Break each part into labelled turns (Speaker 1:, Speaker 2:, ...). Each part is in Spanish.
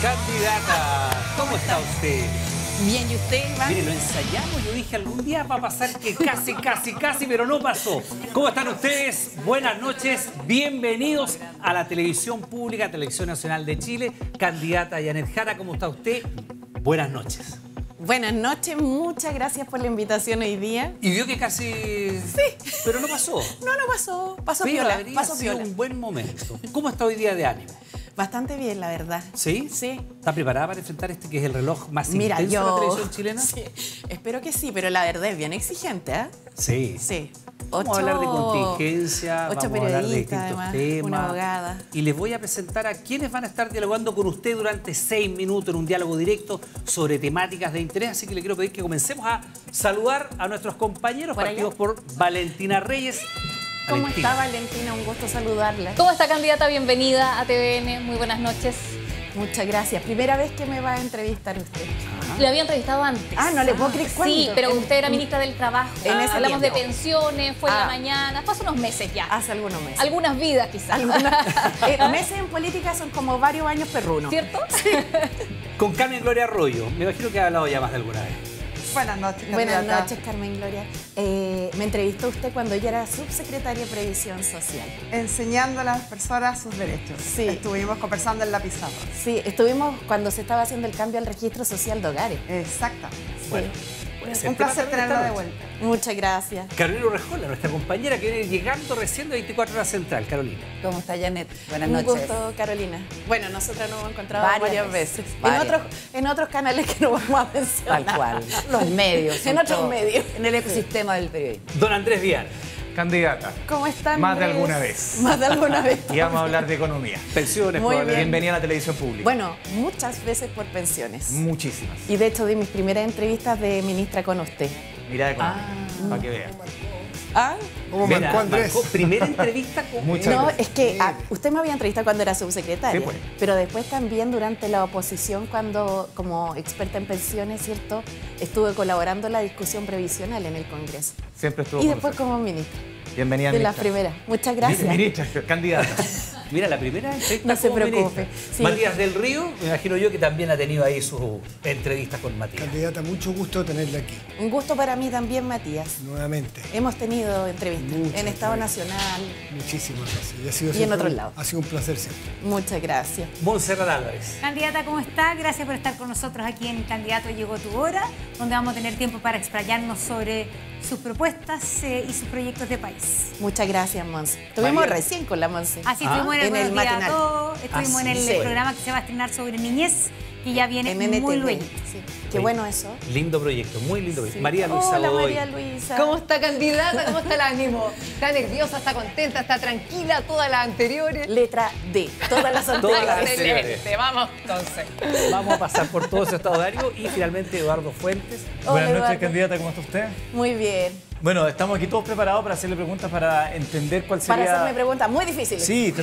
Speaker 1: Candidata, ¿cómo está usted?
Speaker 2: Bien, ¿y usted, Iván?
Speaker 1: Mire, lo ensayamos, yo dije algún día va a pasar que casi, pero no pasó. ¿Cómo están ustedes? Buenas noches, bienvenidos a la televisión pública, Televisión Nacional de Chile. Candidata Janet Jara, ¿cómo está usted? Buenas noches.
Speaker 2: Buenas noches, muchas gracias por la invitación hoy día.
Speaker 1: Y vio que casi...
Speaker 2: Sí.
Speaker 1: Pero no pasó.
Speaker 2: No pasó. Pasó
Speaker 1: pero
Speaker 2: piola,
Speaker 1: habría
Speaker 2: pasó
Speaker 1: sido
Speaker 2: piola.
Speaker 1: un buen momento. ¿Cómo está hoy día de ánimo?
Speaker 2: Bastante bien, la verdad.
Speaker 1: ¿Sí?
Speaker 2: Sí.
Speaker 1: ¿Está preparada para enfrentar este que es el reloj más
Speaker 2: Mira,
Speaker 1: intenso de la televisión chilena?
Speaker 2: Sí, espero que sí, pero la verdad es bien exigente, ¿eh?
Speaker 1: Sí.
Speaker 2: Sí.
Speaker 1: Vamos a hablar de contingencia, vamos a hablar de distintos
Speaker 2: además,
Speaker 1: temas.
Speaker 2: una abogada.
Speaker 1: Y les voy a presentar a quienes van a estar dialogando con usted durante 6 minutos en un diálogo directo sobre temáticas de interés. Así que le quiero pedir que comencemos a saludar a nuestros compañeros, partidos por Valentina Reyes.
Speaker 2: ¿Cómo está, Valentina? Un gusto saludarla.
Speaker 3: ¿Cómo está, candidata? Bienvenida a TVN. Muy buenas noches.
Speaker 2: Muchas gracias. Primera vez que me va a entrevistar usted.
Speaker 3: Le había entrevistado antes.
Speaker 2: Ah, no le puedo creer. ¿Cuándo?
Speaker 3: Sí, pero usted era ministra del Trabajo.
Speaker 2: En ese
Speaker 3: Hablamos
Speaker 2: tiempo.
Speaker 3: de pensiones, fue en la mañana. Pasó unos meses ya.
Speaker 2: Hace algunos meses.
Speaker 3: Algunas vidas, quizás.
Speaker 2: Meses en política son como varios años perrunos.
Speaker 3: ¿Cierto?
Speaker 1: Con Carmen Gloria Arroyo. Me imagino que ha hablado ya más de alguna vez.
Speaker 4: Buenas noches,
Speaker 2: Buenas
Speaker 4: candidata.
Speaker 2: noches, Carmen Gloria. Me entrevistó usted cuando ella era subsecretaria de Previsión Social.
Speaker 4: Enseñando a las personas sus derechos.
Speaker 2: Sí.
Speaker 4: Estuvimos conversando en la pizarra.
Speaker 2: Sí, estuvimos cuando se estaba haciendo el cambio al registro social de hogares.
Speaker 4: Exactamente.
Speaker 1: Bueno,
Speaker 2: Sí.
Speaker 4: Un placer tenerla de vuelta.
Speaker 2: Muchas gracias.
Speaker 1: Carolina Urrejola, nuestra compañera que viene llegando recién de 24 horas central. Carolina.
Speaker 5: ¿Cómo está, Janet? Buenas
Speaker 2: Un
Speaker 5: noches.
Speaker 2: gusto, Carolina. Bueno, nosotras nos hemos encontrado
Speaker 5: Varias
Speaker 2: varias veces.
Speaker 5: Varias.
Speaker 2: En otros canales que no vamos a mencionar.
Speaker 5: Tal cual. Los medios.
Speaker 2: En
Speaker 5: son
Speaker 2: otros
Speaker 5: todo.
Speaker 2: medios.
Speaker 5: En el ecosistema del periodismo.
Speaker 1: Don Andrés Vial.
Speaker 6: Candidata,
Speaker 2: ¿Cómo están?
Speaker 6: más de alguna vez.
Speaker 2: Más de alguna vez.
Speaker 6: Y vamos a hablar de economía.
Speaker 1: Pensiones,
Speaker 2: Muy
Speaker 1: probablemente.
Speaker 2: bien.
Speaker 6: Bienvenida a la televisión pública.
Speaker 2: Bueno, muchas veces por pensiones.
Speaker 6: Muchísimas.
Speaker 2: Y de hecho di mis primeras entrevistas de ministra con usted.
Speaker 6: Mira de economía, para que vean.
Speaker 2: ¿Ah?
Speaker 6: ¿Cómo
Speaker 1: Mira,
Speaker 6: marcó Andrés?
Speaker 1: marcó primera entrevista con...
Speaker 6: Muchas
Speaker 2: No,
Speaker 6: veces.
Speaker 2: es que usted me había entrevistado cuando era subsecretaria,
Speaker 6: Sí, pues.
Speaker 2: pero después también durante la oposición, cuando como experta en pensiones, ¿cierto? Estuve colaborando en la discusión previsional en el Congreso.
Speaker 6: Siempre estuvo
Speaker 2: Y
Speaker 6: con
Speaker 2: después
Speaker 6: nosotros.
Speaker 2: como ministra,
Speaker 6: Bienvenida,
Speaker 2: de las
Speaker 6: ministra.
Speaker 2: primeras. Muchas gracias.
Speaker 6: Ministra, candidata.
Speaker 1: Mira, la primera entrevista
Speaker 2: No se
Speaker 1: como
Speaker 2: preocupe.
Speaker 1: ministra.
Speaker 2: Sí.
Speaker 1: Matías del Río, me imagino yo que también ha tenido ahí sus entrevistas con Matías.
Speaker 7: Candidata, mucho gusto tenerla aquí,
Speaker 2: Un gusto para mí también, Matías.
Speaker 7: nuevamente.
Speaker 2: Hemos tenido entrevistas
Speaker 7: Muchas
Speaker 2: en Estado
Speaker 7: entrevistas.
Speaker 2: Nacional.
Speaker 7: Muchísimas gracias. Y, ha sido
Speaker 2: Y en
Speaker 7: siempre
Speaker 2: otros
Speaker 7: un-
Speaker 2: lados.
Speaker 7: Ha sido un placer siempre.
Speaker 2: Muchas gracias.
Speaker 1: Montserrat Álvarez.
Speaker 8: Candidata, ¿cómo está? Gracias por estar con nosotros aquí en Candidato Llegó Tu Hora, donde vamos a tener tiempo para explayarnos sobre sus propuestas y sus proyectos de país.
Speaker 2: Muchas gracias, Monse. Estuvimos
Speaker 1: María.
Speaker 2: recién con la Monse.
Speaker 8: Así estuvimos en el,
Speaker 2: en el
Speaker 8: Buenos Días a
Speaker 2: matinal.
Speaker 8: Todos, estuvimos en el
Speaker 2: sí.
Speaker 8: programa que se va a estrenar sobre niñez, que ya viene
Speaker 2: En
Speaker 8: muy
Speaker 2: NTV.
Speaker 8: luego.
Speaker 2: Sí. Qué bueno eso.
Speaker 1: Lindo proyecto, muy lindo proyecto.
Speaker 2: Sí.
Speaker 1: María Luisa
Speaker 2: Hola,
Speaker 1: Godoy.
Speaker 2: María Luisa.
Speaker 5: ¿Cómo está, candidata? ¿Cómo está el ánimo? ¿Está nerviosa? ¿Está contenta? ¿Está tranquila? ¿Todas las anteriores?
Speaker 2: Letra D. Todas las
Speaker 1: Todas
Speaker 2: anteriores.
Speaker 1: las anteriores.
Speaker 5: Excelente. Vamos, entonces.
Speaker 1: Vamos a pasar por todo ese estado de ánimo y finalmente Eduardo Fuentes.
Speaker 2: Hola,
Speaker 6: Buenas noches,
Speaker 2: Eduardo.
Speaker 6: candidata, ¿cómo está usted?
Speaker 2: Muy bien.
Speaker 6: Bueno, estamos aquí todos preparados para hacerle preguntas para entender cuál sería...
Speaker 2: Para hacerme preguntas muy difíciles.
Speaker 6: Sí,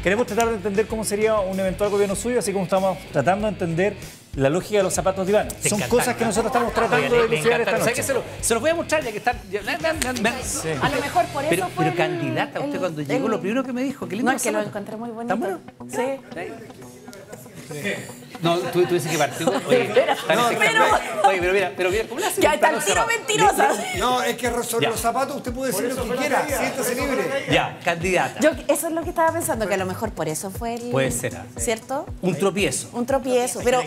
Speaker 6: queremos tratar de entender cómo sería un eventual gobierno suyo, así como estamos tratando de entender la lógica de los zapatos de Iván.
Speaker 1: Te
Speaker 6: Son
Speaker 1: encantaron,
Speaker 6: cosas que
Speaker 1: ¿no?
Speaker 6: nosotros estamos tratando
Speaker 1: Oye,
Speaker 6: de
Speaker 1: me
Speaker 6: elucidar esta
Speaker 1: encantaron.
Speaker 6: noche.
Speaker 1: ¿Sabes qué? Se los voy a mostrar ya que están...
Speaker 6: Sí.
Speaker 2: A lo mejor por eso
Speaker 1: Pero,
Speaker 2: fue
Speaker 1: candidata, usted cuando llegó lo primero que me dijo, qué lindo
Speaker 2: No, es que lo
Speaker 1: zapato.
Speaker 2: encontré muy
Speaker 1: ¿Tan
Speaker 2: bonito.
Speaker 1: bueno?
Speaker 2: Sí.
Speaker 1: No, tú dices que partió. Oye, pero mira, ¿cómo le hacen?
Speaker 2: Ya está
Speaker 1: Tan
Speaker 2: el tiro
Speaker 1: cerrado?
Speaker 2: mentirosa.
Speaker 7: No, es que sobre
Speaker 1: Ya.
Speaker 7: los zapatos usted puede decir lo que quiera. Siéntase libre.
Speaker 1: Ya, candidata.
Speaker 2: Eso es lo que estaba pensando, que a lo mejor por eso fue el...
Speaker 1: Puede ser.
Speaker 2: ¿Cierto?
Speaker 1: Un tropiezo.
Speaker 2: Un tropiezo. Pero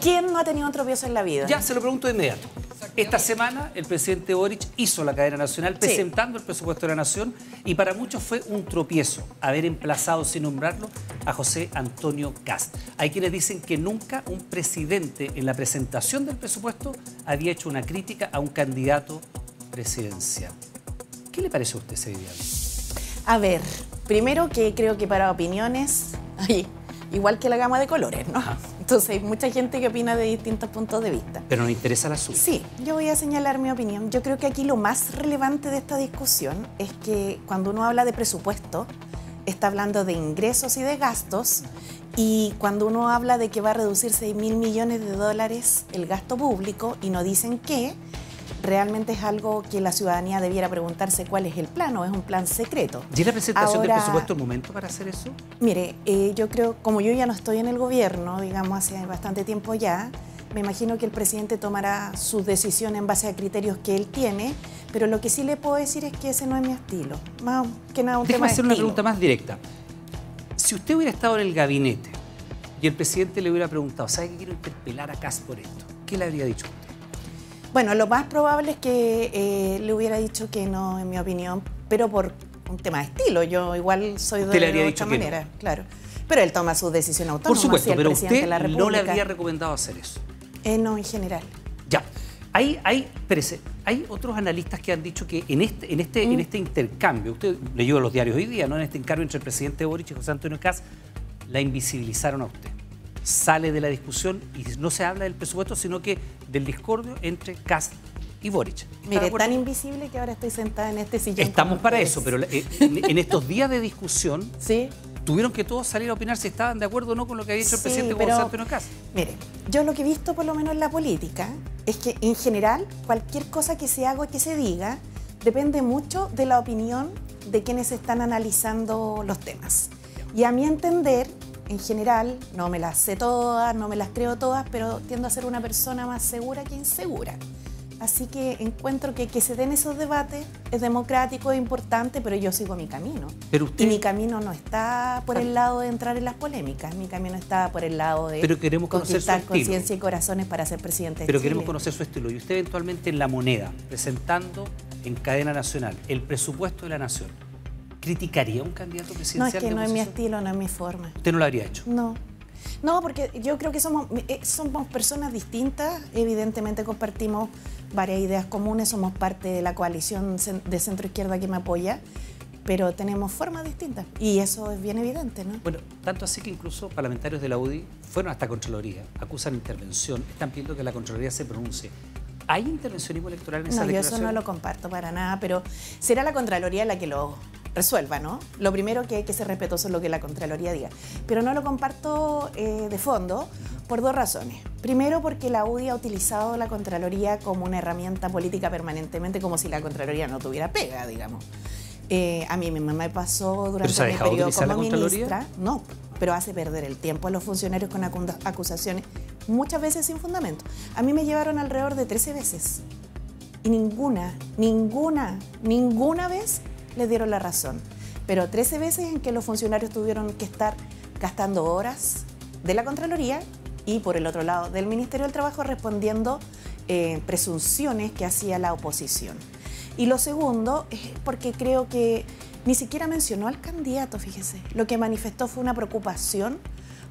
Speaker 2: ¿quién no ha tenido un tropiezo en la vida?
Speaker 1: Ya, se lo pregunto de inmediato. Esta semana el presidente Boric hizo la cadena nacional presentando el presupuesto de la Nación y para muchos fue un tropiezo haber emplazado, sin nombrarlo, a José Antonio Kast. Hay quienes dicen que nunca un presidente en la presentación del presupuesto había hecho una crítica a un candidato presidencial. ¿Qué le parece a usted ese video?
Speaker 2: A ver, primero que creo que para opiniones, ay, igual que la gama de colores, ¿no? Entonces hay mucha gente que opina de distintos puntos de vista.
Speaker 1: Pero nos interesa la suya.
Speaker 2: Sí, yo voy a señalar mi opinión. Yo creo que aquí lo más relevante de esta discusión es que cuando uno habla de presupuesto, está hablando de ingresos y de gastos, y cuando uno habla de que va a reducir 6.000 millones de dólares el gasto público y no dicen qué, realmente es algo que la ciudadanía debiera preguntarse cuál es el plan, o es un plan secreto.
Speaker 1: ¿Y es la presentación del
Speaker 2: Ahora,
Speaker 1: presupuesto el momento para hacer eso?
Speaker 2: Mire, yo creo, como yo ya no estoy en el gobierno, digamos, hace bastante tiempo ya, me imagino que el presidente tomará su decisión en base a criterios que él tiene, pero lo que sí le puedo decir es que ese no es mi estilo. Más que nada un tema
Speaker 1: Déjame
Speaker 2: de
Speaker 1: hacer una
Speaker 2: estilo.
Speaker 1: pregunta más directa. Si usted hubiera estado en el gabinete y el presidente le hubiera preguntado, ¿sabe que quiero interpelar a Kast por esto? ¿Qué le habría dicho usted?
Speaker 2: Bueno, lo más probable es que le hubiera dicho que no, en mi opinión, pero por un tema de estilo. Yo igual soy
Speaker 1: Usted le habría
Speaker 2: de
Speaker 1: dicho
Speaker 2: otra
Speaker 1: que
Speaker 2: manera, claro. Pero él toma su decisión autónoma.
Speaker 1: Por supuesto,
Speaker 2: si el
Speaker 1: pero
Speaker 2: presidente
Speaker 1: usted
Speaker 2: de la
Speaker 1: no le
Speaker 2: República.
Speaker 1: habría recomendado hacer eso.
Speaker 2: No, en general.
Speaker 1: Ya. Espérese, hay otros analistas que han dicho que en este intercambio, usted leyó los diarios hoy día, ¿no? En este intercambio entre el presidente Boric y José Antonio Kast, la invisibilizaron a usted. Sale de la discusión y no se habla del presupuesto, sino que del discordio entre Kast y Boric. ¿Está de
Speaker 2: Mire,
Speaker 1: acuerdo?
Speaker 2: tan invisible que ahora estoy sentada en este sillón.
Speaker 1: Estamos
Speaker 2: con
Speaker 1: para
Speaker 2: ustedes.
Speaker 1: eso, pero en estos días de discusión
Speaker 2: Sí.
Speaker 1: tuvieron que todos salir a opinar si estaban de acuerdo o no con lo que había dicho el
Speaker 2: Sí,
Speaker 1: presidente
Speaker 2: pero,
Speaker 1: José Antonio Kast.
Speaker 2: Mire, yo lo que he visto por lo menos en la política es que en general cualquier cosa que se haga o que se diga depende mucho de la opinión de quienes están analizando los temas. Y a mi entender, en general, no me las sé todas, no me las creo todas, pero tiendo a ser una persona más segura que insegura. Así que encuentro que se den esos debates es democrático, es importante, pero yo sigo mi camino.
Speaker 1: Pero usted-
Speaker 2: Y mi camino no está por el lado de entrar en las polémicas, mi camino está por el lado de
Speaker 1: Pero queremos conocer su
Speaker 2: conquistar
Speaker 1: estilo.
Speaker 2: conciencia y corazones para ser presidente de
Speaker 1: Pero
Speaker 2: Chile.
Speaker 1: queremos conocer su estilo. Y usted eventualmente en La Moneda, presentando en cadena nacional el presupuesto de la nación, ¿criticaría a un candidato
Speaker 2: No,
Speaker 1: presidencial?
Speaker 2: es que
Speaker 1: de
Speaker 2: no es mi
Speaker 1: oposición?
Speaker 2: estilo, no es mi forma.
Speaker 1: Usted no lo habría hecho.
Speaker 2: No, porque yo creo que somos personas distintas, evidentemente compartimos varias ideas comunes, somos parte de la coalición de centro-izquierda que me apoya, pero tenemos formas distintas y eso es bien evidente, ¿no?
Speaker 1: Bueno, tanto así que incluso parlamentarios de la UDI fueron hasta Contraloría, acusan intervención, están pidiendo que la Contraloría se pronuncie. ¿Hay intervencionismo electoral en esa
Speaker 2: No, yo
Speaker 1: declaración?
Speaker 2: eso no lo comparto para nada, pero será la Contraloría la que lo resuelva, ¿no? Lo primero que hay que ser respetuoso es lo que la Contraloría diga. Pero no lo comparto de fondo por dos razones. Primero, porque la UDI ha utilizado la Contraloría como una herramienta política permanentemente, como si la Contraloría no tuviera pega, digamos. A mí misma me pasó durante
Speaker 1: ¿Pero se ha
Speaker 2: mi
Speaker 1: dejado
Speaker 2: periodo
Speaker 1: utilizar la
Speaker 2: como
Speaker 1: Contraloría?
Speaker 2: ministra. No, pero hace perder el tiempo a los funcionarios con acusaciones muchas veces sin fundamento. A mí me llevaron alrededor de 13 veces y ninguna vez les dieron la razón. Pero 13 veces en que los funcionarios tuvieron que estar gastando horas de la Contraloría y por el otro lado del Ministerio del Trabajo respondiendo presunciones que hacía la oposición. Y lo segundo es porque creo que ni siquiera mencionó al candidato, fíjese. Lo que manifestó fue una preocupación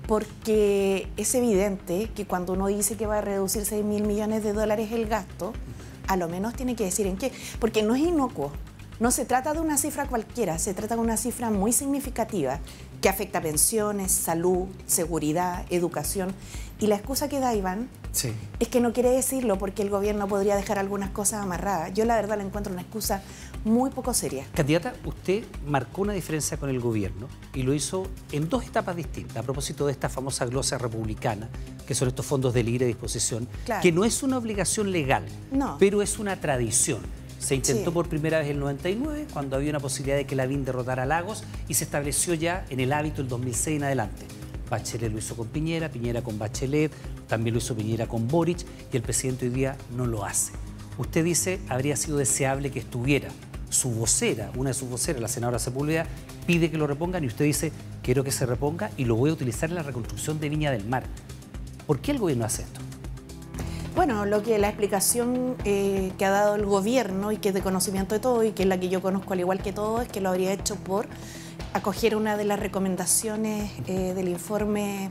Speaker 2: porque es evidente que cuando uno dice que va a reducir 6.000 millones de dólares el gasto, a lo menos tiene que decir en qué, porque no es inocuo. No se trata de una cifra cualquiera, se trata de una cifra muy significativa que afecta a pensiones, salud, seguridad, educación. Y la excusa que da Iván
Speaker 1: Sí.
Speaker 2: es que no quiere decirlo porque el gobierno podría dejar algunas cosas amarradas. Yo la verdad la encuentro una excusa muy poco seria.
Speaker 1: Candidata, usted marcó una diferencia con el gobierno y lo hizo en dos etapas distintas, a propósito de esta famosa glosa republicana, que son estos fondos de libre disposición,
Speaker 2: Claro.
Speaker 1: que no es una obligación legal,
Speaker 2: No.
Speaker 1: pero es una tradición. Se intentó
Speaker 2: Sí.
Speaker 1: por primera vez en el 99, cuando había una posibilidad de que Lavín derrotara a Lagos, y se estableció ya en el hábito el 2006 en adelante. Bachelet lo hizo con Piñera, Piñera con Bachelet, también lo hizo Piñera con Boric, y el presidente hoy día no lo hace. Usted dice, habría sido deseable que estuviera. Su vocera, una de sus voceras, la senadora Sepúlveda, pide que lo repongan y usted dice, quiero que se reponga y lo voy a utilizar en la reconstrucción de Viña del Mar. ¿Por qué el gobierno hace esto?
Speaker 2: Bueno, la explicación que ha dado el gobierno y que es de conocimiento de todo y que es la que yo conozco al igual que todo, es que lo habría hecho por acoger una de las recomendaciones del informe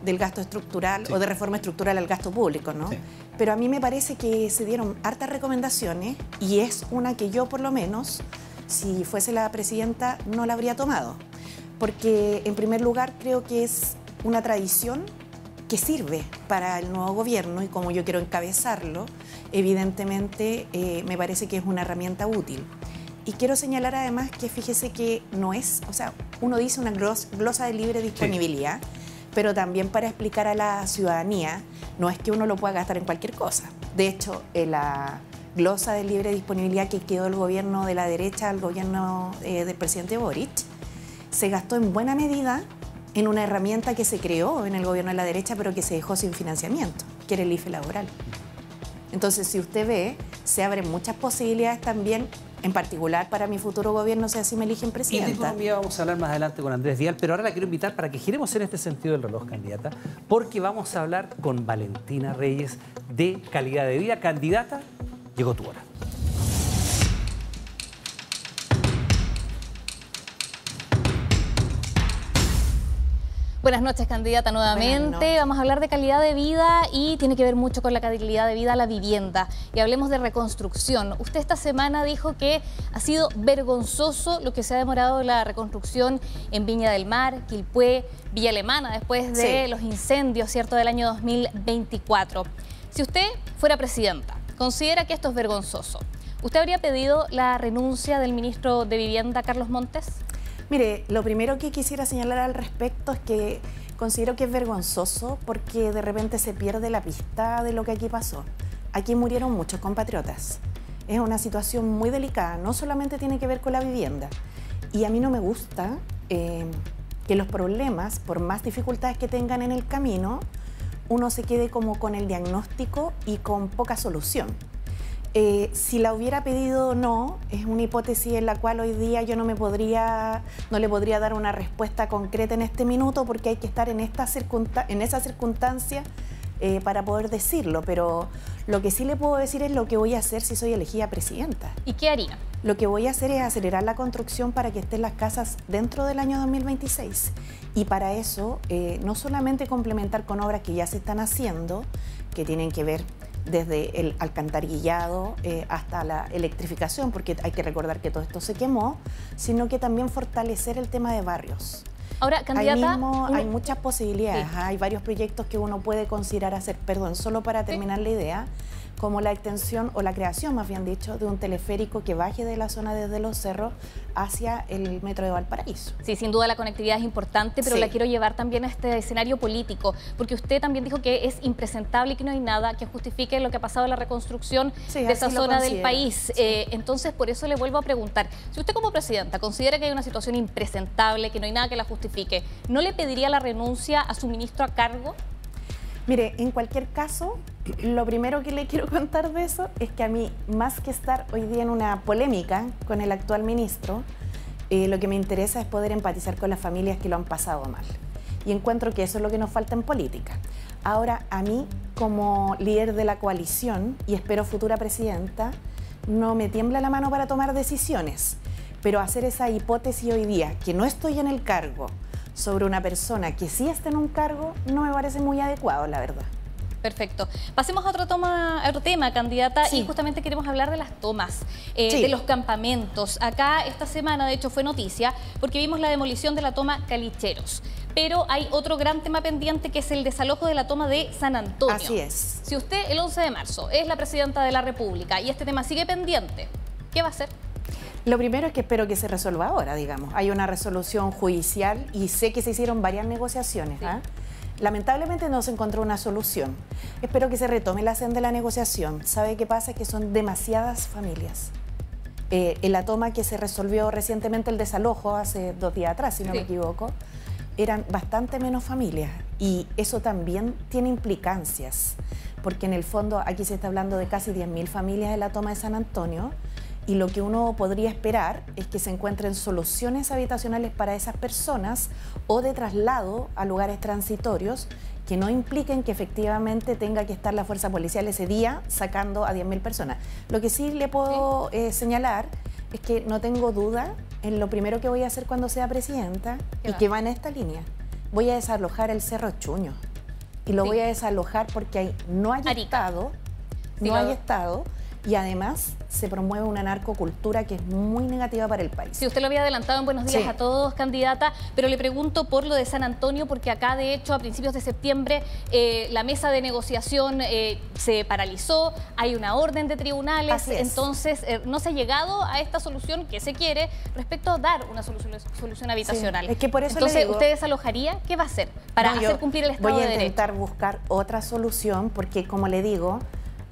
Speaker 2: del gasto estructural
Speaker 1: Sí.
Speaker 2: o de reforma estructural al gasto público, ¿no?
Speaker 1: Sí.
Speaker 2: Pero a mí me parece que se dieron hartas recomendaciones y es una que yo por lo menos, si fuese la presidenta, no la habría tomado. Porque en primer lugar creo que es una tradición que sirve para el nuevo gobierno y como yo quiero encabezarlo, evidentemente me parece que es una herramienta útil. Y quiero señalar además que fíjese que no es, o sea, uno dice una glosa de libre disponibilidad, pero también para explicar a la ciudadanía, no es que uno lo pueda gastar en cualquier cosa. De hecho, la glosa de libre disponibilidad que quedó el gobierno de la derecha al gobierno del presidente Boric, se gastó en buena medida en una herramienta que se creó en el gobierno de la derecha, pero que se dejó sin financiamiento, que era el IFE laboral. Entonces, si usted ve, se abren muchas posibilidades también, en particular para mi futuro gobierno, si así me eligen presidenta.
Speaker 1: Y de economía vamos a hablar más adelante con Andrés Vial, pero ahora la quiero invitar para que giremos en este sentido del reloj, candidata, porque vamos a hablar con Valentina Reyes de calidad de vida. Candidata, llegó tu hora.
Speaker 3: Buenas noches, candidata, nuevamente. Vamos a hablar de calidad de vida y tiene que ver mucho con la calidad de vida, la vivienda. Y hablemos de reconstrucción. Usted esta semana dijo que ha sido vergonzoso lo que se ha demorado la reconstrucción en Viña del Mar, Quilpué, Villa Alemana, después de los incendios, ¿cierto?, del año 2024. Si usted fuera presidenta, considera que esto es vergonzoso, ¿usted habría pedido la renuncia del ministro de Vivienda, Carlos Montes?
Speaker 2: Mire, lo primero que quisiera señalar al respecto es que considero que es vergonzoso porque de repente se pierde la pista de lo que aquí pasó. Aquí murieron muchos compatriotas. Es una situación muy delicada, no solamente tiene que ver con la vivienda. Y a mí no me gusta que los problemas, por más dificultades que tengan en el camino, uno se quede como con el diagnóstico y con poca solución. Si la hubiera pedido o no, es una hipótesis en la cual hoy día yo no le podría dar una respuesta concreta en este minuto porque hay que estar en esa circunstancia para poder decirlo, pero lo que sí le puedo decir es lo que voy a hacer si soy elegida presidenta.
Speaker 3: ¿Y qué haría?
Speaker 2: Lo que voy a hacer es acelerar la construcción para que estén las casas dentro del año 2026 y para eso no solamente complementar con obras que ya se están haciendo, que tienen que ver desde el alcantarillado hasta la electrificación, porque hay que recordar que todo esto se quemó, sino que también fortalecer el tema de barrios.
Speaker 3: Ahora, candidata,
Speaker 2: hay muchas posibilidades, hay varios proyectos que uno puede considerar hacer, perdón, solo para terminar la idea, como la extensión o la creación, más bien dicho, de un teleférico que baje de la zona desde Los Cerros hacia el metro de Valparaíso.
Speaker 3: Sí, sin duda la conectividad es importante, pero la quiero llevar también a este escenario político, porque usted también dijo que es impresentable y que no hay nada que justifique lo que ha pasado en la reconstrucción de esa zona del país. Entonces, por eso le vuelvo a preguntar, si usted como presidenta considera que hay una situación impresentable, que no hay nada que la justifique, ¿no le pediría la renuncia a su ministro a cargo?
Speaker 2: Mire, en cualquier caso, lo primero que le quiero contar de eso es que a mí, más que estar hoy día en una polémica con el actual ministro, lo que me interesa es poder empatizar con las familias que lo han pasado mal. Y encuentro que eso es lo que nos falta en política. Ahora, a mí, como líder de la coalición, y espero futura presidenta, no me tiembla la mano para tomar decisiones, pero hacer esa hipótesis hoy día, que no estoy en el cargo, sobre una persona que sí está en un cargo, no me parece muy adecuado, la verdad.
Speaker 3: Perfecto. Pasemos a otro tema, candidata, y justamente queremos hablar de las tomas, de los campamentos. Acá esta semana, de hecho, fue noticia porque vimos la demolición de la toma Calicheros. Pero hay otro gran tema pendiente que es el desalojo de la toma de San Antonio.
Speaker 2: Así es.
Speaker 3: Si usted el 11 de marzo es la presidenta de la República y este tema sigue pendiente, ¿qué va a hacer?
Speaker 2: Lo primero es que espero que se resuelva ahora, digamos. Hay una resolución judicial y sé que se hicieron varias negociaciones. Lamentablemente no se encontró una solución. Espero que se retome la senda de la negociación. ¿Sabe qué pasa? Que son demasiadas familias. En la toma que se resolvió recientemente el desalojo, hace 2 días atrás, si no me equivoco, eran bastante menos familias. Y eso también tiene implicancias, porque en el fondo aquí se está hablando de casi 10.000 familias en la toma de San Antonio, y lo que uno podría esperar es que se encuentren soluciones habitacionales para esas personas o de traslado a lugares transitorios que no impliquen que efectivamente tenga que estar la fuerza policial ese día sacando a 10.000 personas. Lo que sí le puedo señalar es que no tengo duda en lo primero que voy a hacer cuando sea presidenta y que va en esta línea. Voy a desalojar el Cerro Chuño y lo voy a desalojar porque ahí no hay Estado, y además se promueve una narcocultura que es muy negativa para el país.
Speaker 3: Sí, usted lo había adelantado en Buenos Días
Speaker 2: Sí.
Speaker 3: a Todos, candidata, pero le pregunto por lo de San Antonio, porque acá, de hecho, a principios de septiembre, la mesa de negociación se paralizó, hay una orden de tribunales,
Speaker 2: Así es.
Speaker 3: entonces no se ha llegado a esta solución que se quiere respecto a dar una solución habitacional.
Speaker 2: es que por eso le
Speaker 3: entonces,
Speaker 2: digo-
Speaker 3: ¿usted desalojaría? ¿Qué va a hacer para
Speaker 2: No, yo
Speaker 3: hacer cumplir el Estado
Speaker 2: voy
Speaker 3: de
Speaker 2: a
Speaker 3: Derecho?
Speaker 2: intentar buscar otra solución porque, como le digo,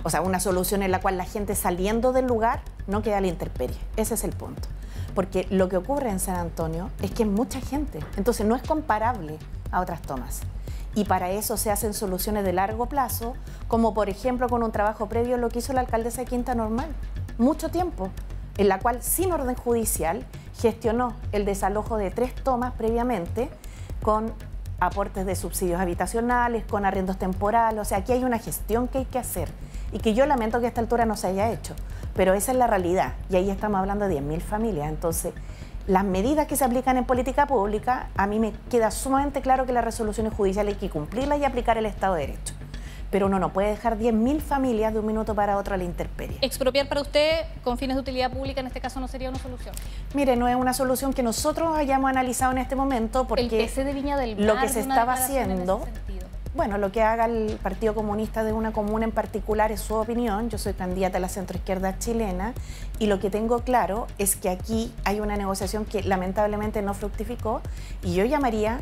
Speaker 2: o sea, una solución en la cual la gente saliendo del lugar no queda a la intemperie. Ese es el punto. Porque lo que ocurre en San Antonio es que es mucha gente, entonces no es comparable a otras tomas. Y para eso se hacen soluciones de largo plazo, como por ejemplo con un trabajo previo lo que hizo la alcaldesa de Quinta Normal, mucho tiempo, en la cual sin orden judicial gestionó el desalojo de 3 tomas previamente con aportes de subsidios habitacionales, con arriendos temporales. O sea, aquí hay una gestión que hay que hacer y que yo lamento que a esta altura no se haya hecho, pero esa es la realidad y ahí estamos hablando de 10.000 familias. Entonces, las medidas que se aplican en política pública, a mí me queda sumamente claro que las resoluciones judiciales hay que cumplirlas y aplicar el Estado de Derecho. Pero uno no puede dejar 10.000 familias de un minuto para otro a la intemperie.
Speaker 3: ¿Expropiar para usted con fines de utilidad pública en este caso no sería una solución?
Speaker 2: Mire, no es una solución que nosotros hayamos analizado en este momento porque
Speaker 3: El PC de Viña del Mar,
Speaker 2: lo que se
Speaker 3: de una
Speaker 2: estaba
Speaker 3: declaración en ese
Speaker 2: haciendo,
Speaker 3: sentido.
Speaker 2: bueno, lo que haga el Partido Comunista de una comuna en particular es su opinión. Yo soy candidata a la centroizquierda chilena y lo que tengo claro es que aquí hay una negociación que lamentablemente no fructificó y yo llamaría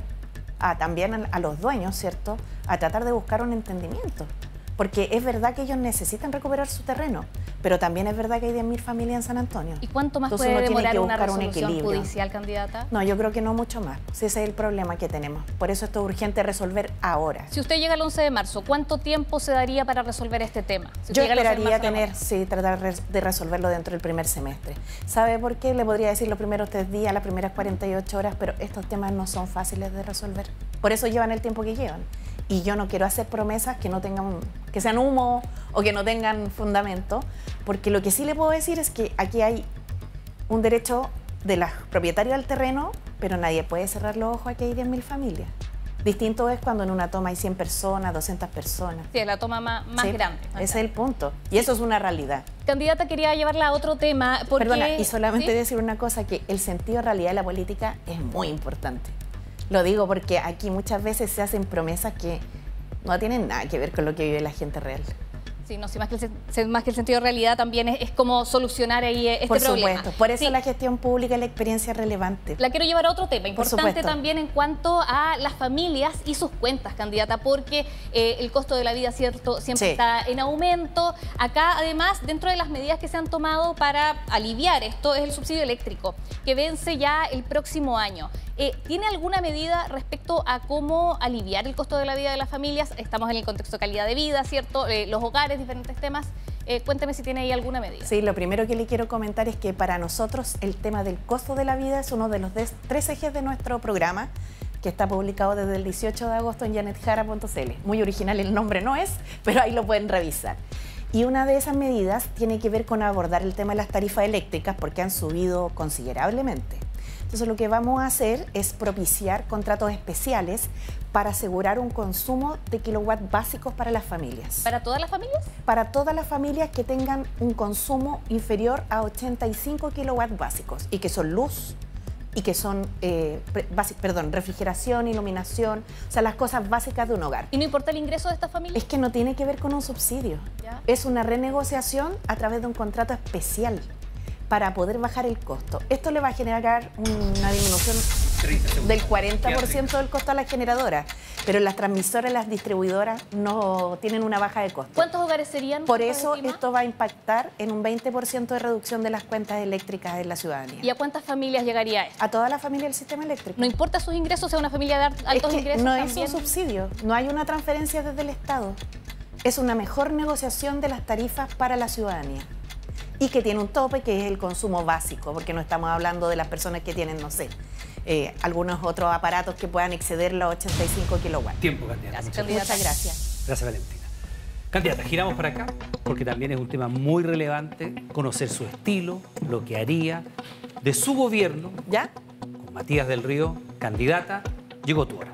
Speaker 2: también a los dueños, ¿cierto?, a tratar de buscar un entendimiento. Porque es verdad que ellos necesitan recuperar su terreno, pero también es verdad que hay 10.000 familias en San Antonio.
Speaker 3: ¿Y cuánto más
Speaker 2: Entonces
Speaker 3: puede
Speaker 2: uno tiene
Speaker 3: demorar
Speaker 2: que
Speaker 3: una
Speaker 2: buscar un
Speaker 3: resolución
Speaker 2: equilibrio.
Speaker 3: judicial, candidata?
Speaker 2: No, yo creo que no mucho más. Ese es el problema que tenemos. Por eso esto es urgente resolver ahora.
Speaker 3: Si usted llega el 11 de marzo, ¿cuánto tiempo se daría para resolver este tema? Si
Speaker 2: Yo
Speaker 3: usted llega el 11 de
Speaker 2: esperaría
Speaker 3: marzo,
Speaker 2: tener,
Speaker 3: ¿no?
Speaker 2: sí, tratar de resolverlo dentro del primer semestre. ¿Sabe por qué? Le podría decir los primeros 3 días, las primeras 48 horas, pero estos temas no son fáciles de resolver. Por eso llevan el tiempo que llevan. Y yo no quiero hacer promesas que no tengan, que sean humo o que no tengan fundamento, porque lo que sí le puedo decir es que aquí hay un derecho de los propietarios del terreno, pero nadie puede cerrar los ojos a que hay 10.000 familias. Distinto es cuando en una toma hay 100 personas, 200 personas.
Speaker 3: Sí, es la toma más
Speaker 2: Sí,
Speaker 3: grande.
Speaker 2: Ese es el punto. Y eso es una realidad.
Speaker 3: Candidata, quería llevarla a otro tema. Porque,
Speaker 2: Perdona, y solamente
Speaker 3: ¿sí?
Speaker 2: decir una cosa, que el sentido de realidad de la política es muy importante. Lo digo porque aquí muchas veces se hacen promesas que no tienen nada que ver con lo que vive la gente real.
Speaker 3: Sí, no, sí, más que el sentido de realidad también es como solucionar ahí este
Speaker 2: Por
Speaker 3: problema.
Speaker 2: supuesto, por eso
Speaker 3: Sí.
Speaker 2: la gestión pública y la experiencia es relevante.
Speaker 3: La quiero llevar a otro tema importante
Speaker 2: supuesto.
Speaker 3: también en cuanto a las familias y sus cuentas, candidata, porque el costo de la vida, cierto, siempre
Speaker 2: Sí.
Speaker 3: está en aumento. Acá, además, dentro de las medidas que se han tomado para aliviar esto es el subsidio eléctrico, que vence ya el próximo año. ¿Tiene alguna medida respecto a cómo aliviar el costo de la vida de las familias? Estamos en el contexto de calidad de vida, ¿cierto? Los hogares, diferentes temas. Cuénteme si tiene ahí alguna medida.
Speaker 2: Sí, lo primero que le quiero comentar es que para nosotros el tema del costo de la vida es uno de los 3 ejes de nuestro programa, que está publicado desde el 18 de agosto en janetjara.cl. Muy original el nombre no es, pero ahí lo pueden revisar. Y una de esas medidas tiene que ver con abordar el tema de las tarifas eléctricas porque han subido considerablemente. Entonces lo que vamos a hacer es propiciar contratos especiales para asegurar un consumo de kilowatts básicos para las familias.
Speaker 3: ¿Para todas las familias?
Speaker 2: Para todas las familias que tengan un consumo inferior a 85 kilowatts básicos y que son luz y que son refrigeración, iluminación, o sea, las cosas básicas de un hogar.
Speaker 3: ¿Y no importa el ingreso de estas familias?
Speaker 2: Es que no tiene que ver con un subsidio,
Speaker 3: Ya.
Speaker 2: es una renegociación a través de un contrato especial para poder bajar el costo. Esto le va a generar una disminución del 40% del costo a las generadoras, pero las transmisoras, las distribuidoras no tienen una baja de costo.
Speaker 3: ¿Cuántos hogares serían?
Speaker 2: Por eso
Speaker 3: Lima?
Speaker 2: esto va a impactar en un 20% de reducción de las cuentas eléctricas de la ciudadanía.
Speaker 3: ¿Y a cuántas familias llegaría esto?
Speaker 2: A toda la familia del sistema eléctrico.
Speaker 3: No importa sus ingresos, sea una familia de altos
Speaker 2: Es que
Speaker 3: ingresos
Speaker 2: no
Speaker 3: también.
Speaker 2: es un subsidio, no hay una transferencia desde el Estado. Es una mejor negociación de las tarifas para la ciudadanía. Y que tiene un tope que es el consumo básico, porque no estamos hablando de las personas que tienen, no sé, algunos otros aparatos que puedan exceder los 85 kilowatts.
Speaker 1: Tiempo, candidata.
Speaker 3: Gracias,
Speaker 1: Muchas
Speaker 3: candidata.
Speaker 2: Muchas gracias.
Speaker 1: Gracias, Valentina. Candidata, giramos para acá porque también es un tema muy relevante conocer su estilo, lo que haría, de su gobierno.
Speaker 2: ¿Ya?
Speaker 1: Con Matías del Río, candidata, llegó tu hora.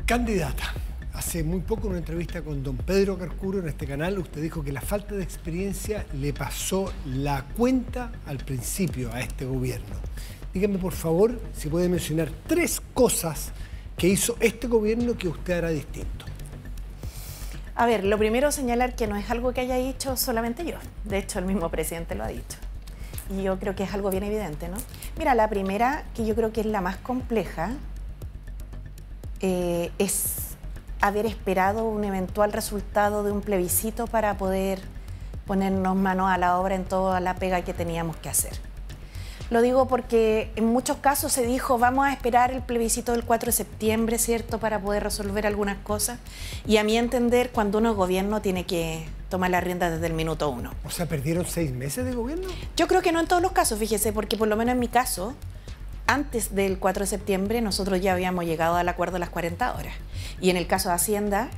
Speaker 7: Candidata, hace muy poco en una entrevista con don Pedro Carcuro en este canal, usted dijo que la falta de experiencia le pasó la cuenta al principio a este gobierno. Dígame, por favor, si puede mencionar 3 cosas que hizo este gobierno que usted hará distinto.
Speaker 2: A ver, lo primero señalar que no es algo que haya dicho solamente yo. De hecho, el mismo presidente lo ha dicho. Y yo creo que es algo bien evidente, ¿no? Mira, la primera, que yo creo que es la más compleja, es haber esperado un eventual resultado de un plebiscito para poder ponernos manos a la obra en toda la pega que teníamos que hacer. Lo digo porque en muchos casos se dijo, vamos a esperar el plebiscito del 4 de septiembre, ¿cierto?, para poder resolver algunas cosas. Y a mi entender, cuando uno es gobierno, tiene que tomar la rienda desde el minuto 1.
Speaker 7: O sea, ¿perdieron 6 meses de gobierno?
Speaker 2: Yo creo que no en todos los casos, fíjese, porque por lo menos en mi caso, antes del 4 de septiembre, nosotros ya habíamos llegado al acuerdo de las 40 horas. Y en el caso de Hacienda,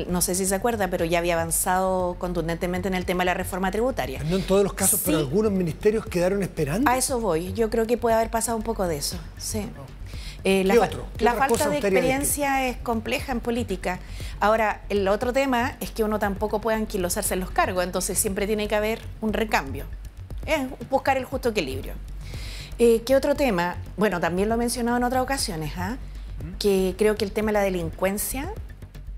Speaker 2: no sé si se acuerda, pero ya había avanzado contundentemente en el tema de la reforma tributaria.
Speaker 7: No en todos los casos, sí, pero algunos ministerios quedaron esperando.
Speaker 2: A eso voy. Yo creo que puede haber pasado un poco de eso. Sí. La falta de experiencia es compleja en política. Ahora, el otro tema es que uno tampoco puede anquilosarse en los cargos, entonces siempre tiene que haber un recambio. Es buscar el justo equilibrio. ¿Qué otro tema? Bueno, también lo he mencionado en otras ocasiones, que creo que el tema de la delincuencia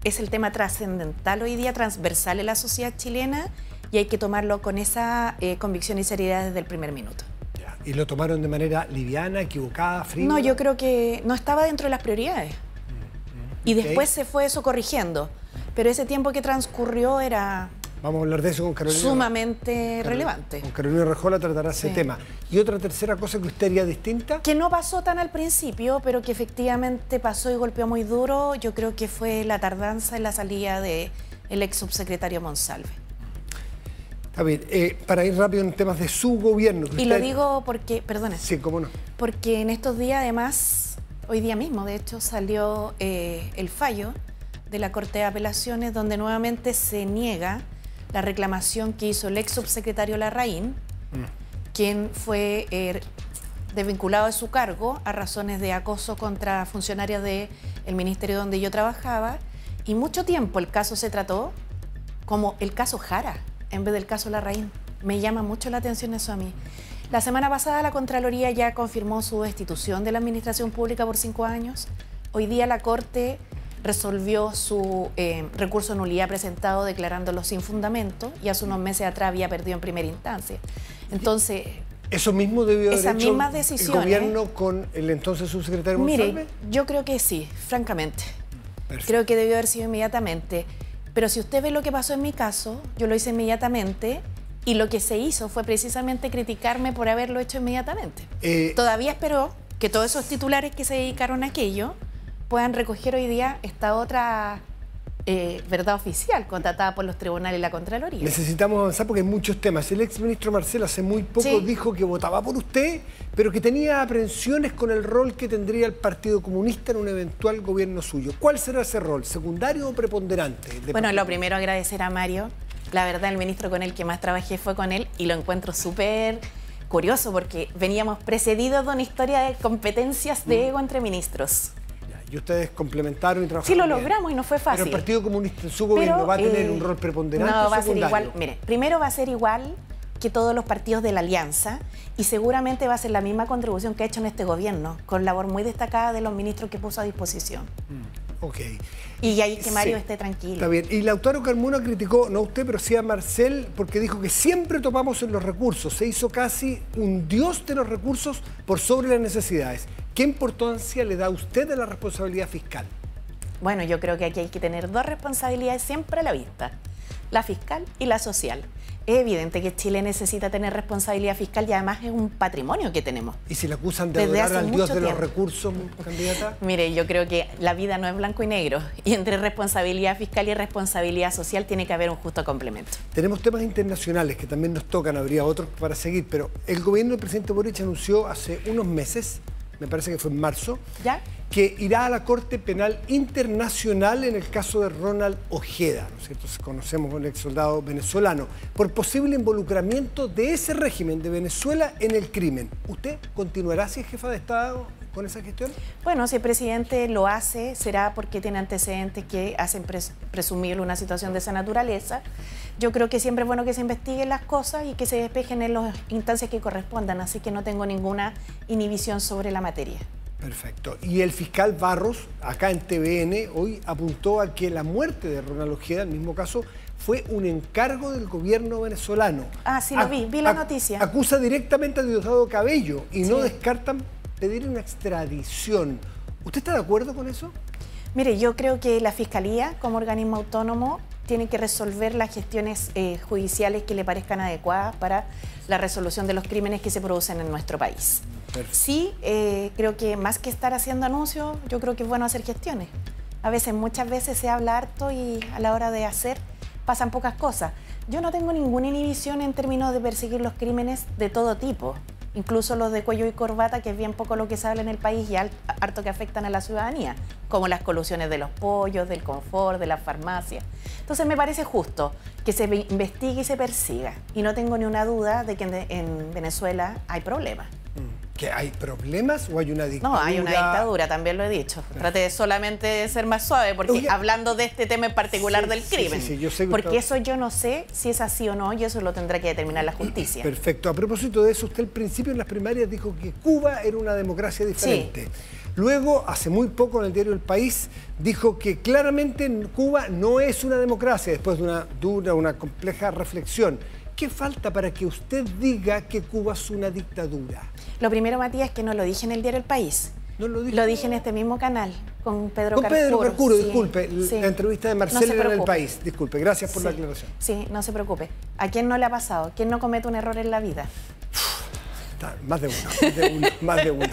Speaker 2: es el tema trascendental hoy día, transversal en la sociedad chilena, y hay que tomarlo con esa convicción y seriedad desde el primer minuto.
Speaker 7: Ya. ¿Y lo tomaron de manera liviana, equivocada, fría?
Speaker 2: No, yo creo que no estaba dentro de las prioridades. Y después se fue eso corrigiendo. Pero ese tiempo que transcurrió era...
Speaker 7: Vamos a hablar de eso con Carolina.
Speaker 2: Sumamente relevante.
Speaker 7: Con Carolina Rejola tratará ese tema. ¿Y otra tercera cosa que usted haría distinta?
Speaker 2: Que no pasó tan al principio, pero que efectivamente pasó y golpeó muy duro, yo creo que fue la tardanza en la salida del ex subsecretario Monsalve.
Speaker 7: Está bien. Para ir rápido en temas de su gobierno.
Speaker 2: Y lo digo porque, perdone.
Speaker 7: Sí, cómo no.
Speaker 2: Porque en estos días, además, hoy día mismo, de hecho, salió el fallo de la Corte de Apelaciones, donde nuevamente se niega la reclamación que hizo el ex subsecretario Larraín, quien fue desvinculado de su cargo a razones de acoso contra funcionarias del ministerio donde yo trabajaba, y mucho tiempo el caso se trató como el caso Jara, en vez del caso Larraín. Me llama mucho la atención eso a mí. La semana pasada la Contraloría ya confirmó su destitución de la Administración Pública por 5 años. Hoy día la Corte resolvió su recurso de nulidad presentado declarándolo sin fundamento, y hace unos meses atrás había perdido en primera instancia. Entonces,
Speaker 7: ¿eso mismo debió haber hecho
Speaker 2: el
Speaker 7: gobierno con el entonces subsecretario Monsalve?
Speaker 2: Mire, yo creo que sí, francamente.
Speaker 7: Perfecto.
Speaker 2: Creo que debió haber sido inmediatamente. Pero si usted ve lo que pasó en mi caso, yo lo hice inmediatamente, y lo que se hizo fue precisamente criticarme por haberlo hecho inmediatamente. Todavía espero que todos esos titulares que se dedicaron a aquello puedan recoger hoy día esta otra verdad oficial contratada por los tribunales y la Contraloría.
Speaker 7: Necesitamos avanzar porque hay muchos temas. El exministro Marcel hace muy poco dijo que votaba por usted, pero que tenía aprensiones con el rol que tendría el Partido Comunista en un eventual gobierno suyo. ¿Cuál será ese rol? ¿Secundario o preponderante?
Speaker 2: Bueno, lo primero, agradecer a Mario. La verdad, el ministro con el que más trabajé fue con él, y lo encuentro súper curioso porque veníamos precedidos de una historia de competencias de ego entre ministros.
Speaker 7: Y ustedes complementaron y trabajaron.
Speaker 2: Sí, lo logramos y no fue fácil.
Speaker 7: Pero el Partido Comunista en su gobierno va a tener un rol preponderante.
Speaker 2: No, va a ser
Speaker 7: secundario.
Speaker 2: igual. Mire, primero va a ser igual que todos los partidos de la Alianza, y seguramente va a ser la misma contribución que ha hecho en este gobierno, con labor muy destacada de los ministros que puso a disposición.
Speaker 7: Ok.
Speaker 2: Y ahí que Mario esté tranquilo.
Speaker 7: Está bien. Y Lautaro Carmona criticó, no a usted, pero sí a Marcel, porque dijo que siempre topamos en los recursos. Se hizo casi un dios de los recursos por sobre las necesidades. ¿Qué importancia le da a usted a la responsabilidad fiscal?
Speaker 2: Bueno, yo creo que aquí hay que tener 2 responsabilidades siempre a la vista: la fiscal y la social. Es evidente que Chile necesita tener responsabilidad fiscal, y además es un patrimonio que tenemos.
Speaker 7: ¿Y si le acusan de adorar al dios de los recursos, candidata?
Speaker 2: Mire, yo creo que la vida no es blanco y negro, y entre responsabilidad fiscal y responsabilidad social tiene que haber un justo complemento.
Speaker 7: Tenemos temas internacionales que también nos tocan, habría otros para seguir, pero el gobierno del presidente Boric anunció hace unos meses, me parece que fue en marzo,
Speaker 2: ¿ya?,
Speaker 7: que irá a la Corte Penal Internacional en el caso de Ronald Ojeda, ¿no es cierto? Conocemos a un ex soldado venezolano, por posible involucramiento de ese régimen de Venezuela en el crimen. ¿Usted continuará si es jefa de Estado con esa gestión?
Speaker 2: Bueno, si el presidente lo hace, será porque tiene antecedentes que hacen presumir una situación de esa naturaleza. Yo creo que siempre es bueno que se investiguen las cosas y que se despejen en las instancias que correspondan, así que no tengo ninguna inhibición sobre la materia.
Speaker 7: Perfecto. Y el fiscal Barros, acá en TVN, hoy apuntó a que la muerte de Ronald Ojeda, en el mismo caso, fue un encargo del gobierno venezolano.
Speaker 2: Ah, sí, lo vi la noticia.
Speaker 7: Acusa directamente a Diosdado Cabello y
Speaker 2: Sí.
Speaker 7: no descartan pedir una extradición. ¿Usted está de acuerdo con eso?
Speaker 2: Mire, yo creo que la Fiscalía, como organismo autónomo, tiene que resolver las gestiones judiciales que le parezcan adecuadas para la resolución de los crímenes que se producen en nuestro país.
Speaker 7: Perfecto.
Speaker 2: Sí, creo que más que estar haciendo anuncios, yo creo que es bueno hacer gestiones. A veces, muchas veces se habla harto y a la hora de hacer pasan pocas cosas. Yo no tengo ninguna inhibición en términos de perseguir los crímenes de todo tipo, incluso los de cuello y corbata, que es bien poco lo que se habla en el país y harto que afectan a la ciudadanía, como las colusiones de los pollos, del confort, de las farmacias. Entonces me parece justo que se investigue y se persiga. Y no tengo ni una duda de que en Venezuela hay problemas.
Speaker 7: ¿Que hay problemas o hay una dictadura?
Speaker 2: No, hay una dictadura, también lo he dicho. Trate solamente de ser más suave, porque
Speaker 7: Oye,
Speaker 2: hablando de este tema en particular
Speaker 7: sí,
Speaker 2: del
Speaker 7: sí,
Speaker 2: crimen.
Speaker 7: sí, yo sé que
Speaker 2: porque
Speaker 7: usted-
Speaker 2: eso yo no sé si es así o no, y eso lo tendrá que determinar la justicia.
Speaker 7: Perfecto. A propósito de eso, usted al principio en las primarias dijo que Cuba era una democracia diferente. Luego, hace muy poco en el diario El País, dijo que claramente Cuba no es una democracia, después de una dura, una compleja reflexión. ¿Qué falta para que usted diga que Cuba es una dictadura?
Speaker 2: Lo primero, Matías, es que no lo dije en el diario El País.
Speaker 7: ¿No lo dijo?
Speaker 2: Lo dije en este mismo canal, con Pedro
Speaker 7: Con Pedro Carcuro,
Speaker 2: sí,
Speaker 7: disculpe,
Speaker 2: sí.
Speaker 7: la entrevista de
Speaker 2: No
Speaker 7: Marcelo
Speaker 2: se
Speaker 7: era en El
Speaker 2: preocupe.
Speaker 7: País. Disculpe, gracias por la
Speaker 2: Sí,
Speaker 7: aclaración.
Speaker 2: sí, no se preocupe. ¿A quién no le ha pasado? ¿Quién no comete un error en la vida?
Speaker 7: Está, más de uno, más de uno.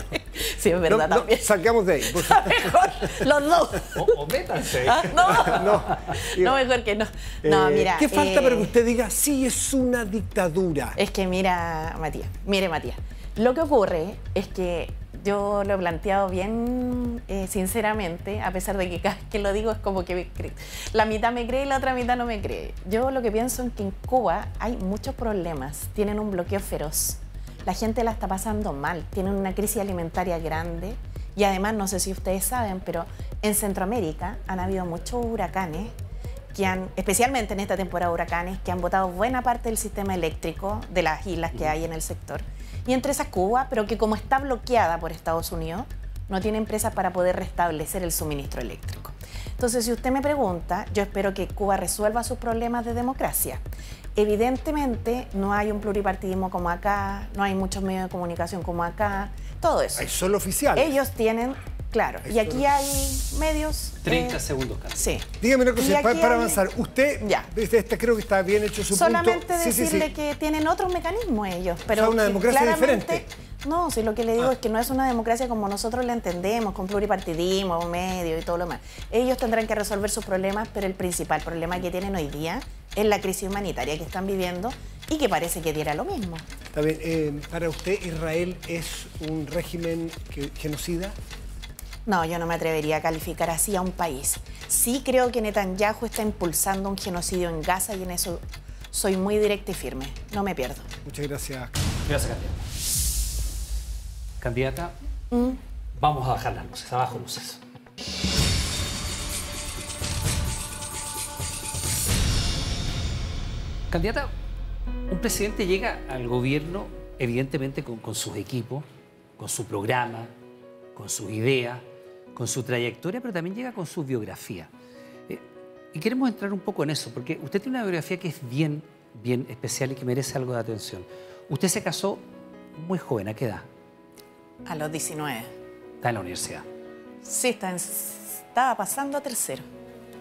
Speaker 2: Sí, es verdad, también.
Speaker 7: Salgamos de ahí. Por favor.
Speaker 2: Mejor, los dos.
Speaker 1: O métanse.
Speaker 2: Ah, no,
Speaker 7: No,
Speaker 2: mejor que no. No, mira.
Speaker 7: ¿Qué falta para que usted diga, sí, es una dictadura?
Speaker 2: Es que mira, Matías, lo que ocurre es que yo lo he planteado bien sinceramente, a pesar de que cada vez que lo digo es como que la mitad me cree y la otra mitad no me cree. Yo lo que pienso es que en Cuba hay muchos problemas, tienen un bloqueo feroz, la gente la está pasando mal, tienen una crisis alimentaria grande y además, no sé si ustedes saben, pero en Centroamérica han habido muchos huracanes que han, especialmente en esta temporada de huracanes, que han botado buena parte del sistema eléctrico de las islas que hay en el sector. Y entre esas Cuba, pero que como está bloqueada por Estados Unidos, no tiene empresas para poder restablecer el suministro eléctrico. Entonces, si usted me pregunta, yo espero que Cuba resuelva sus problemas de democracia. Evidentemente, no hay un pluripartidismo como acá, no hay muchos medios de comunicación como acá, todo eso.
Speaker 7: Hay solo oficiales.
Speaker 2: Ellos tienen, claro, y aquí hay medios...
Speaker 1: 30 segundos, Carlos.
Speaker 2: Sí.
Speaker 7: Dígame una
Speaker 2: Y
Speaker 7: cosa,
Speaker 2: aquí
Speaker 7: para
Speaker 2: hay-
Speaker 7: avanzar. Usted,
Speaker 2: Ya.
Speaker 7: creo que está bien hecho su
Speaker 2: Solamente
Speaker 7: punto.
Speaker 2: decirle que tienen otros mecanismos ellos, pero
Speaker 7: O sea, una
Speaker 2: que
Speaker 7: democracia
Speaker 2: claramente-
Speaker 7: diferente.
Speaker 2: No, si lo que le digo es que no es una democracia como nosotros la entendemos, con pluripartidismo, medio y todo lo demás. Ellos tendrán que resolver sus problemas, pero el principal problema que tienen hoy día es la crisis humanitaria que están viviendo y que parece que diera lo mismo.
Speaker 7: Está bien. ¿Para usted Israel es un régimen genocida?
Speaker 2: No, yo no me atrevería a calificar así a un país. Sí creo que Netanyahu está impulsando un genocidio en Gaza y en eso soy muy directa y firme. No me pierdo.
Speaker 7: Muchas gracias.
Speaker 1: Gracias, candidata. Candidata, vamos a bajar las luces, abajo luces. Candidata, un presidente llega al gobierno evidentemente con sus equipos, con su programa, con sus ideas, con su trayectoria, pero también llega con su biografía. Y queremos entrar un poco en eso, porque usted tiene una biografía que es bien especial y que merece algo de atención. Usted se casó muy joven, ¿a qué edad?
Speaker 2: A los 19.
Speaker 1: Está en la universidad.
Speaker 2: Sí, estaba pasando a tercero.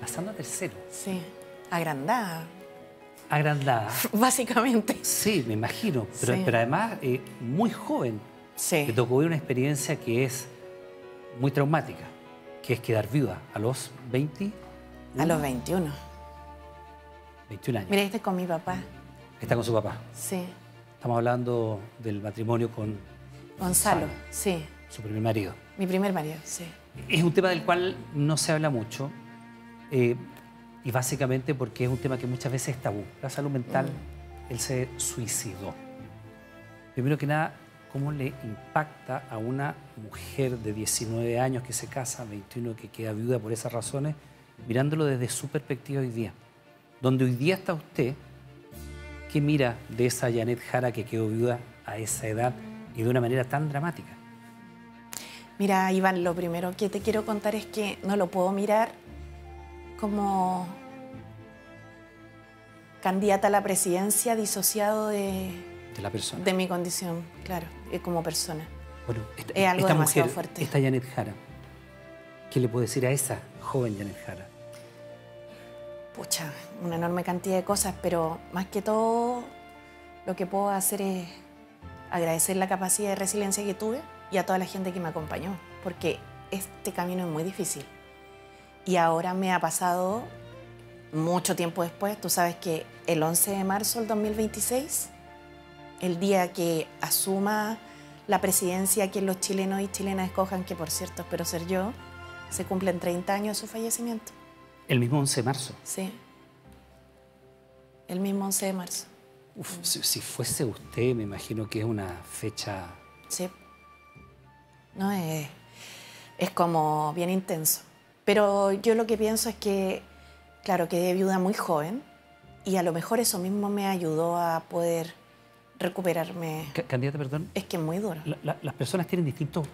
Speaker 1: Pasando a tercero.
Speaker 2: Sí, agrandada,
Speaker 1: Agrandada.
Speaker 2: básicamente.
Speaker 1: Sí, me imagino. Pero,
Speaker 2: Sí.
Speaker 1: pero además, muy joven.
Speaker 2: Sí.
Speaker 1: Le tocó vivir una experiencia que es muy traumática, que es quedar viuda a los 20,
Speaker 2: A los 21.
Speaker 1: 21 años.
Speaker 2: Mira, este es con mi papá.
Speaker 1: Está con su papá.
Speaker 2: Sí.
Speaker 1: Estamos hablando del matrimonio con
Speaker 2: Gonzalo, sí.
Speaker 1: su primer marido.
Speaker 2: Mi primer marido, sí.
Speaker 1: Es un tema del cual no se habla mucho y básicamente porque es un tema que muchas veces es tabú. La salud mental, él se suicidó. Primero que nada, cómo le impacta a una mujer de 19 años que se casa, 21 que queda viuda por esas razones, mirándolo desde su perspectiva hoy día. Donde hoy día está usted, ¿qué mira de esa Janet Jara que quedó viuda a esa edad y de una manera tan dramática?
Speaker 2: Mira, Iván, lo primero que te quiero contar es que no lo puedo mirar como candidata a la presidencia disociado de
Speaker 1: la persona.
Speaker 2: De mi condición, claro, como persona.
Speaker 1: Bueno,
Speaker 2: es algo demasiado
Speaker 1: mujer,
Speaker 2: fuerte.
Speaker 1: Esta Janet Jara, ¿qué le puede decir a esa joven Janet Jara?
Speaker 2: Pucha, una enorme cantidad de cosas, pero más que todo lo que puedo hacer es agradecer la capacidad de resiliencia que tuve y a toda la gente que me acompañó, porque este camino es muy difícil. Y ahora me ha pasado mucho tiempo después. Tú sabes que el 11 de marzo del 2026, el día que asuma la presidencia que los chilenos y chilenas escojan, que por cierto espero ser yo, se cumplen 30 años de su fallecimiento.
Speaker 1: El mismo 11 de marzo.
Speaker 2: Sí, el mismo 11 de marzo.
Speaker 1: Uf, si fuese usted, me imagino que es una fecha...
Speaker 2: Sí. No, es como bien intenso. Pero yo lo que pienso es que, claro, quedé viuda muy joven y a lo mejor eso mismo me ayudó a poder recuperarme.
Speaker 1: Candidata, perdón.
Speaker 2: Es que es muy duro.
Speaker 1: Las personas tienen distintos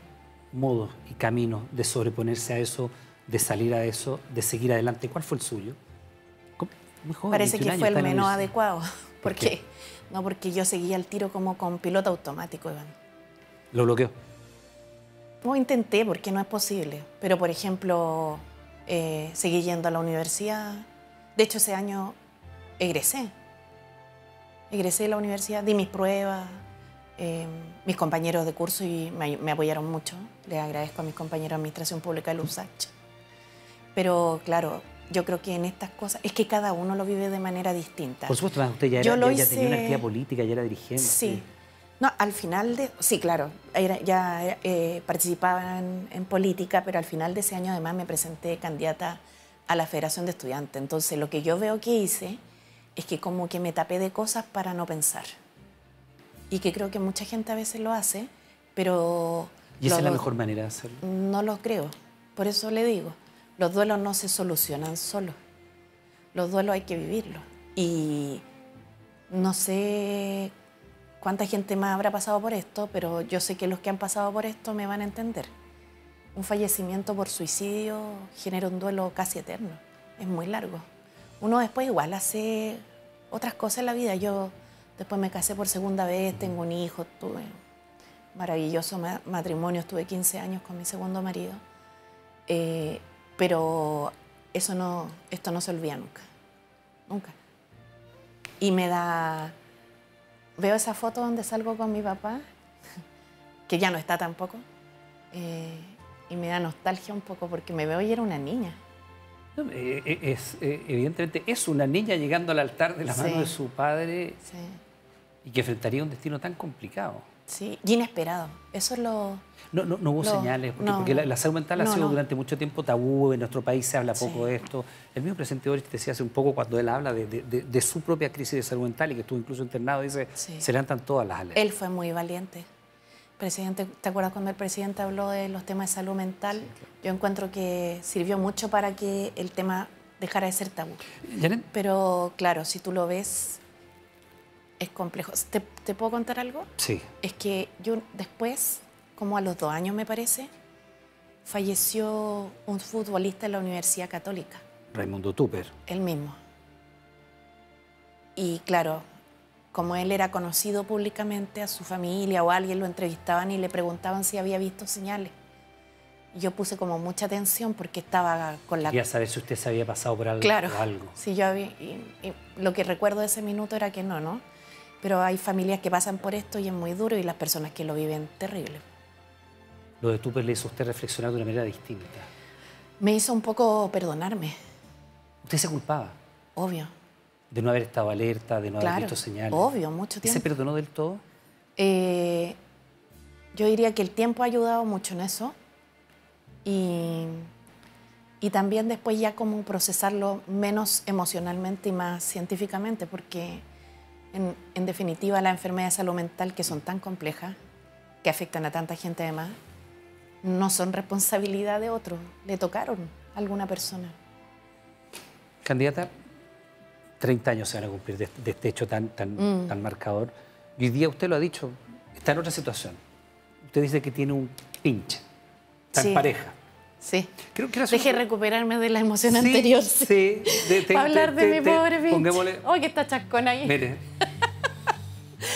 Speaker 1: modos y caminos de sobreponerse a eso, de salir a eso, de seguir adelante. ¿Cuál fue el suyo? Muy joven,
Speaker 2: parece que fue el menos adecuado.
Speaker 1: ¿Por qué?
Speaker 2: No, porque yo seguía el tiro como con piloto automático, Iván.
Speaker 1: ¿Lo bloqueó?
Speaker 2: No intenté, porque no es posible. Pero, por ejemplo, seguí yendo a la universidad. De hecho, ese año egresé. Egresé de la universidad, di mis pruebas. Mis compañeros de curso y me apoyaron mucho. Les agradezco a mis compañeros de Administración Pública de USACH. Pero, claro, yo creo que en estas cosas es que cada uno lo vive de manera distinta.
Speaker 1: Por supuesto, usted ya tenía una actividad política, ya era dirigente.
Speaker 2: Sí. No, al final sí, claro, ya participaba en política, pero al final de ese año además me presenté candidata a la Federación de Estudiantes. Entonces lo que yo veo que hice es que como que me tapé de cosas para no pensar. Y que creo que mucha gente a veces lo hace, pero...
Speaker 1: ¿Y esa es la mejor manera de hacerlo?
Speaker 2: No lo creo. Por eso le digo, los duelos no se solucionan solos. Los duelos hay que vivirlos. Y no sé cuánta gente más habrá pasado por esto, pero yo sé que los que han pasado por esto me van a entender. Un fallecimiento por suicidio genera un duelo casi eterno. Es muy largo. Uno después igual hace otras cosas en la vida. Yo después me casé por segunda vez, tengo un hijo, tuve un maravilloso matrimonio, estuve 15 años con mi segundo marido. Pero esto no se olvida nunca. Nunca. Y me da... Veo esa foto donde salgo con mi papá, que ya no está tampoco, y me da nostalgia un poco porque me veo y era una niña.
Speaker 1: Evidentemente es una niña llegando al altar de la mano de su padre y que enfrentaría un destino tan complicado.
Speaker 2: Sí, y inesperado. Eso es lo...
Speaker 1: No hubo señales, porque la salud mental ha sido durante mucho tiempo tabú, en nuestro país se habla poco de esto. El mismo presidente Boric decía hace un poco, cuando él habla de su propia crisis de salud mental y que estuvo incluso internado, dice, se levantan todas las alertas.
Speaker 2: Él fue muy valiente. Presidente, ¿te acuerdas cuando el presidente habló de los temas de salud mental? Sí, claro. Yo encuentro que sirvió mucho para que el tema dejara de ser tabú.
Speaker 1: ¿Janet?
Speaker 2: Pero claro, si tú lo ves, es complejo. ¿Te puedo contar algo?
Speaker 1: Sí.
Speaker 2: Es que yo después, como a los 2 años me parece, falleció un futbolista en la Universidad Católica.
Speaker 1: Raimundo Tupper.
Speaker 2: Él mismo. Y claro, como él era conocido públicamente, a su familia o a alguien lo entrevistaban y le preguntaban si había visto señales. Y yo puse como mucha atención porque estaba con la...
Speaker 1: Quería saber si usted se había pasado por algo.
Speaker 2: Claro,
Speaker 1: o algo.
Speaker 2: Sí, yo había, y lo que recuerdo de ese minuto era que no. Pero hay familias que pasan por esto y es muy duro y las personas que lo viven terrible.
Speaker 1: Lo de Tupper le hizo a usted reflexionar de una manera distinta.
Speaker 2: Me hizo un poco perdonarme.
Speaker 1: ¿Usted se culpaba?
Speaker 2: Obvio.
Speaker 1: De no haber estado alerta, de no haber visto señales.
Speaker 2: Obvio, mucho tiempo.
Speaker 1: ¿Y se perdonó del todo?
Speaker 2: Yo diría que el tiempo ha ayudado mucho en eso. Y también después ya como procesarlo menos emocionalmente y más científicamente, porque en definitiva las enfermedades de salud mental, que son tan complejas, que afectan a tanta gente además, no son responsabilidad de otros, le tocaron a alguna persona.
Speaker 1: Candidata, 30 años se van a cumplir de este hecho tan marcador. Y hoy día usted lo ha dicho, está en otra situación. Usted dice que tiene un pinche, está en pareja.
Speaker 2: Sí.
Speaker 1: Creo
Speaker 2: Dejé recuperarme de la emoción anterior.
Speaker 1: Sí.
Speaker 2: Hablar de mi pobre pinche.
Speaker 1: Pongámosle...
Speaker 2: Oh, que está chascón ahí.
Speaker 1: Mire.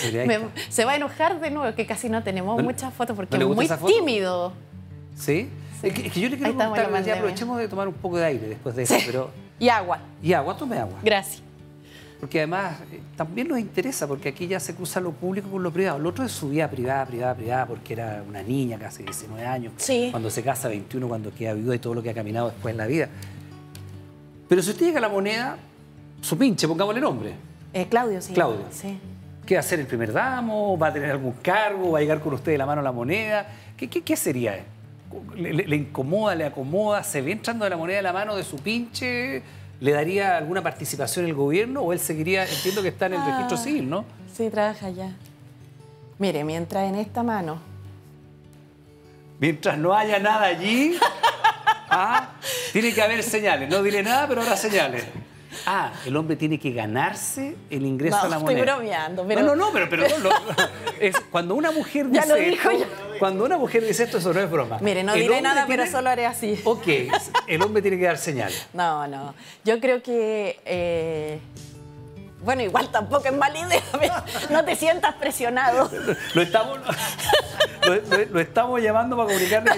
Speaker 1: Mire, ahí
Speaker 2: Se va a enojar de nuevo, que casi no tenemos muchas fotos porque
Speaker 1: ¿no le
Speaker 2: es
Speaker 1: gusta
Speaker 2: muy
Speaker 1: esa foto?
Speaker 2: tímido.
Speaker 1: ¿Sí?
Speaker 2: Sí.
Speaker 1: Es que yo le quiero
Speaker 2: Ahí estamos en la
Speaker 1: preguntar, ya
Speaker 2: pandemia.
Speaker 1: aprovechemos de tomar un poco de aire después de eso, pero...
Speaker 2: Y agua.
Speaker 1: Y agua, tome agua.
Speaker 2: Gracias.
Speaker 1: Porque además también nos interesa, porque aquí ya se cruza lo público con lo privado. Lo otro es su vida privada, porque era una niña, casi 19 años.
Speaker 2: Sí.
Speaker 1: Cuando se casa, 21, cuando queda viuda y todo lo que ha caminado después en la vida. Pero si usted llega a la moneda, su pinche, pongámosle nombre.
Speaker 2: Claudio, sí.
Speaker 1: Claudio.
Speaker 2: Sí.
Speaker 1: ¿Qué va a ser el primer damo? ¿Va a tener algún cargo? ¿Va a llegar con usted de la mano a la moneda? ¿Qué sería? ¿Le incomoda, le acomoda? ¿Se ve entrando de la moneda de la mano de su pinche? ¿Le daría alguna participación el gobierno o él seguiría, entiendo que está en el registro civil, ¿no?
Speaker 2: Sí, trabaja allá. Mire, mientras en esta mano...
Speaker 1: Mientras no haya nada allí, tiene que haber señales. No diré nada, pero habrá señales. El hombre tiene que ganarse el ingreso a la moneda.
Speaker 2: Estoy bromeando, pero...
Speaker 1: No, pero cuando una mujer
Speaker 2: Ya
Speaker 1: dice
Speaker 2: lo dijo
Speaker 1: esto,
Speaker 2: ya.
Speaker 1: Cuando una mujer dice esto, eso no es broma.
Speaker 2: Mire, no
Speaker 1: El
Speaker 2: diré
Speaker 1: hombre
Speaker 2: nada,
Speaker 1: tiene...
Speaker 2: pero solo haré así.
Speaker 1: Ok, el hombre tiene que dar señales.
Speaker 2: No. Yo creo que... Bueno, igual tampoco es mala idea. No te sientas presionado.
Speaker 1: Lo estamos llamando para comunicarle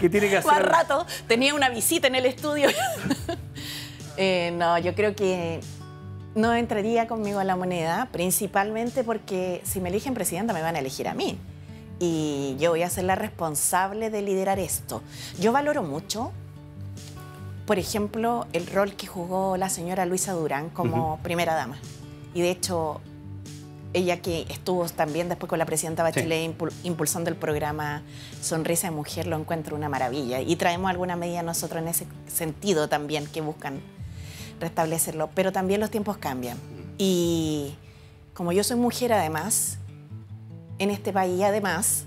Speaker 1: que tiene que hacer...
Speaker 2: Más rato tenía una visita en el estudio. No, yo creo que no entraría conmigo a la moneda, principalmente porque si me eligen presidenta me van a elegir a mí. Y yo voy a ser la responsable de liderar esto. Yo valoro mucho, por ejemplo, el rol que jugó la señora Luisa Durán como primera dama. Y de hecho, ella que estuvo también después con la presidenta Bachelet impulsando el programa Sonrisa de Mujer, lo encuentro una maravilla. Y traemos alguna medida nosotros en ese sentido también que buscan restablecerlo. Pero también los tiempos cambian. Y como yo soy mujer además, en este país además,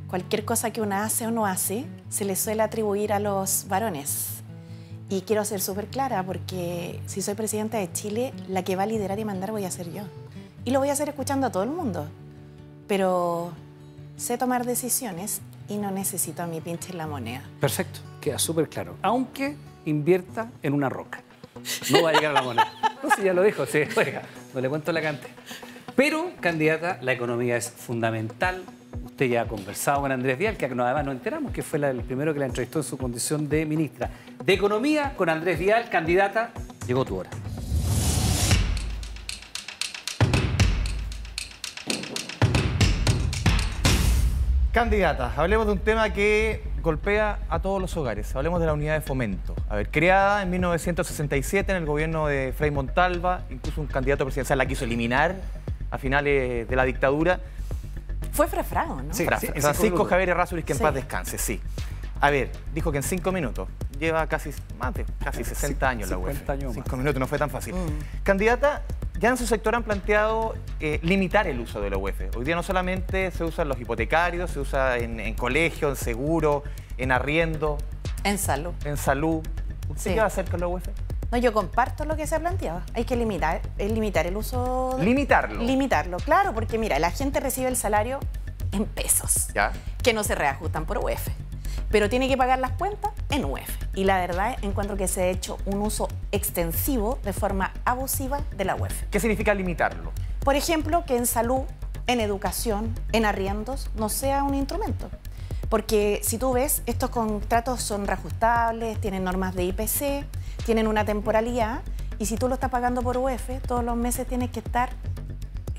Speaker 2: cualquier cosa que una hace o no hace, se le suele atribuir a los varones. Y quiero ser súper clara porque si soy presidenta de Chile, la que va a liderar y mandar voy a ser yo. Y lo voy a hacer escuchando a todo el mundo. Pero sé tomar decisiones y no necesito a mi pinche en la moneda.
Speaker 1: Perfecto, queda súper claro. Aunque invierta en una roca. No va a llegar a la moneda. No, si ya lo dijo, sí, oiga, no le cuento la cante. Pero, candidata, la economía es fundamental. Usted ya ha conversado con Andrés Vial, que además nos enteramos que fue el primero que la entrevistó en su condición de ministra de Economía con Andrés Vial. Candidata, llegó tu hora.
Speaker 9: Candidata, hablemos de un tema que golpea a todos los hogares. Hablemos de la unidad de fomento. A ver, creada en 1967 en el gobierno de Frei Montalva, incluso un candidato presidencial la quiso eliminar a finales de la dictadura.
Speaker 2: Fue Frafrao, ¿no?
Speaker 1: Sí,
Speaker 9: Francisco Javier Errázuriz, que en
Speaker 2: Sí.
Speaker 9: paz descanse, sí. A ver, dijo que en 5 minutos. Lleva casi 60 años la UEF.
Speaker 1: 50 años más.
Speaker 9: 5 minutos, no fue tan fácil. Candidata, ya en su sector han planteado limitar el uso de la UEF. Hoy día no solamente se usa en los hipotecarios, se usa en colegio, en seguro, en arriendo,
Speaker 2: En salud.
Speaker 9: en salud. ¿Usted
Speaker 2: Sí.
Speaker 9: qué va a hacer con la UEF?
Speaker 2: No, yo comparto lo que se ha planteado. Hay que limitar el uso...
Speaker 9: Limitarlo.
Speaker 2: Limitarlo, claro, porque mira, la gente recibe el salario en pesos,
Speaker 9: ¿Ya?
Speaker 2: que no se reajustan por UEF, pero tiene que pagar las cuentas en UEF. Y la verdad, encuentro que se ha hecho un uso extensivo de forma abusiva de la UEF.
Speaker 9: ¿Qué significa limitarlo?
Speaker 2: Por ejemplo, que en salud, en educación, en arriendos, no sea un instrumento. Porque si tú ves, estos contratos son reajustables, tienen normas de IPC, tienen una temporalidad, y si tú lo estás pagando por UEF, todos los meses tienes que estar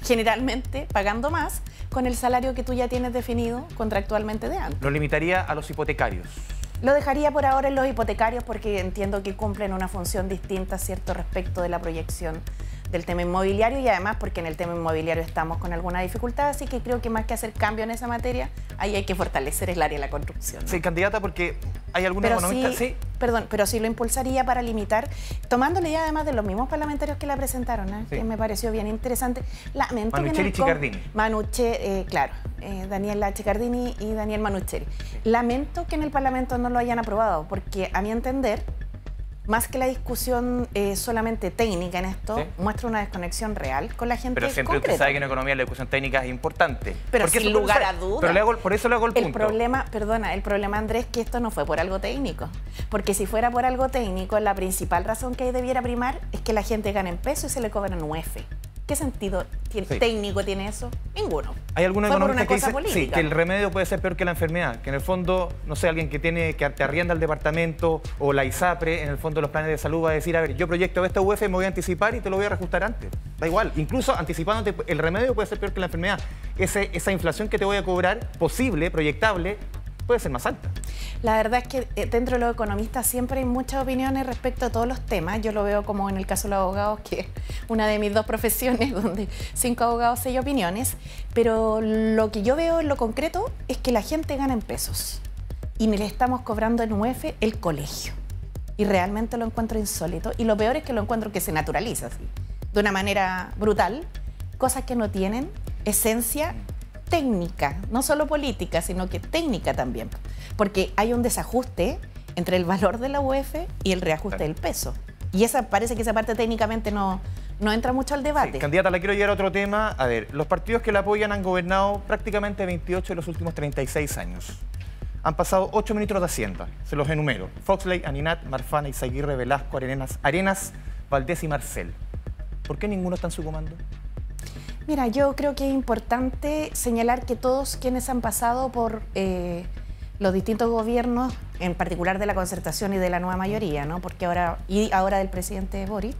Speaker 2: generalmente pagando más con el salario que tú ya tienes definido contractualmente de antes.
Speaker 9: Lo limitaría a los hipotecarios.
Speaker 2: Lo dejaría por ahora en los hipotecarios porque entiendo que cumplen una función distinta, ¿cierto?, respecto de la proyección del tema inmobiliario y además porque en el tema inmobiliario estamos con alguna dificultad, así que creo que más que hacer cambio en esa materia, ahí hay que fortalecer el área de la construcción, ¿no?
Speaker 9: Sí, candidata, porque ¿Hay algún
Speaker 2: pero
Speaker 9: economista?
Speaker 2: Sí, perdón, pero sí lo impulsaría para limitar, tomándole ya además de los mismos parlamentarios que la presentaron, que me pareció bien interesante. Lamento
Speaker 9: Manucheri y Cicardini.
Speaker 2: Claro, Daniela Cicardini y Daniel Manucheri. Lamento que en el Parlamento no lo hayan aprobado, porque a mi entender, más que la discusión solamente técnica en esto, muestra una desconexión real con la gente.
Speaker 9: Pero siempre
Speaker 2: concreta.
Speaker 9: usted sabe que en economía la discusión técnica es importante.
Speaker 2: Pero sin lugar a dudas.
Speaker 9: Pero por eso le hago el punto.
Speaker 2: El problema, Andrés, que esto no fue por algo técnico. Porque si fuera por algo técnico, la principal razón que ahí debiera primar es que la gente gane en peso y se le cobran UF. ¿Qué sentido técnico tiene eso? Ninguno.
Speaker 9: Hay algunos economistas que dicen
Speaker 2: política.
Speaker 9: que el remedio puede ser peor que la enfermedad, que en el fondo, no sé, alguien que te arrienda el departamento o la ISAPRE, en el fondo los planes de salud va a decir, a ver, yo proyecto esta UF, me voy a anticipar y te lo voy a reajustar antes. Da igual, incluso anticipándote, el remedio puede ser peor que la enfermedad. Esa inflación que te voy a cobrar, posible, proyectable, puede ser más alta.
Speaker 2: La verdad es que dentro de los economistas siempre hay muchas opiniones respecto a todos los temas. Yo lo veo como en el caso de los abogados, que es una de mis dos profesiones, donde 5 abogados, 6 opiniones. Pero lo que yo veo en lo concreto es que la gente gana en pesos y le estamos cobrando en UF el colegio. Y realmente lo encuentro insólito. Y lo peor es que lo encuentro que se naturaliza así, de una manera brutal, cosas que no tienen esencia técnica, no solo política, sino que técnica también, porque hay un desajuste entre el valor de la UF y el reajuste del peso. Y parece que esa parte técnicamente no entra mucho al debate.
Speaker 9: Sí, candidata, la quiero llevar a otro tema. A ver, los partidos que la apoyan han gobernado prácticamente 28 de los últimos 36 años. Han pasado 8 ministros de Hacienda, se los enumero: Foxley, Aninat, Marfana, Izaguirre, Velasco, Arenas, Valdés y Marcel. ¿Por qué ninguno está en su comando?
Speaker 2: Mira, yo creo que es importante señalar que todos quienes han pasado por los distintos gobiernos, en particular de la concertación y de la nueva mayoría, ¿no? Porque ahora del presidente Boric,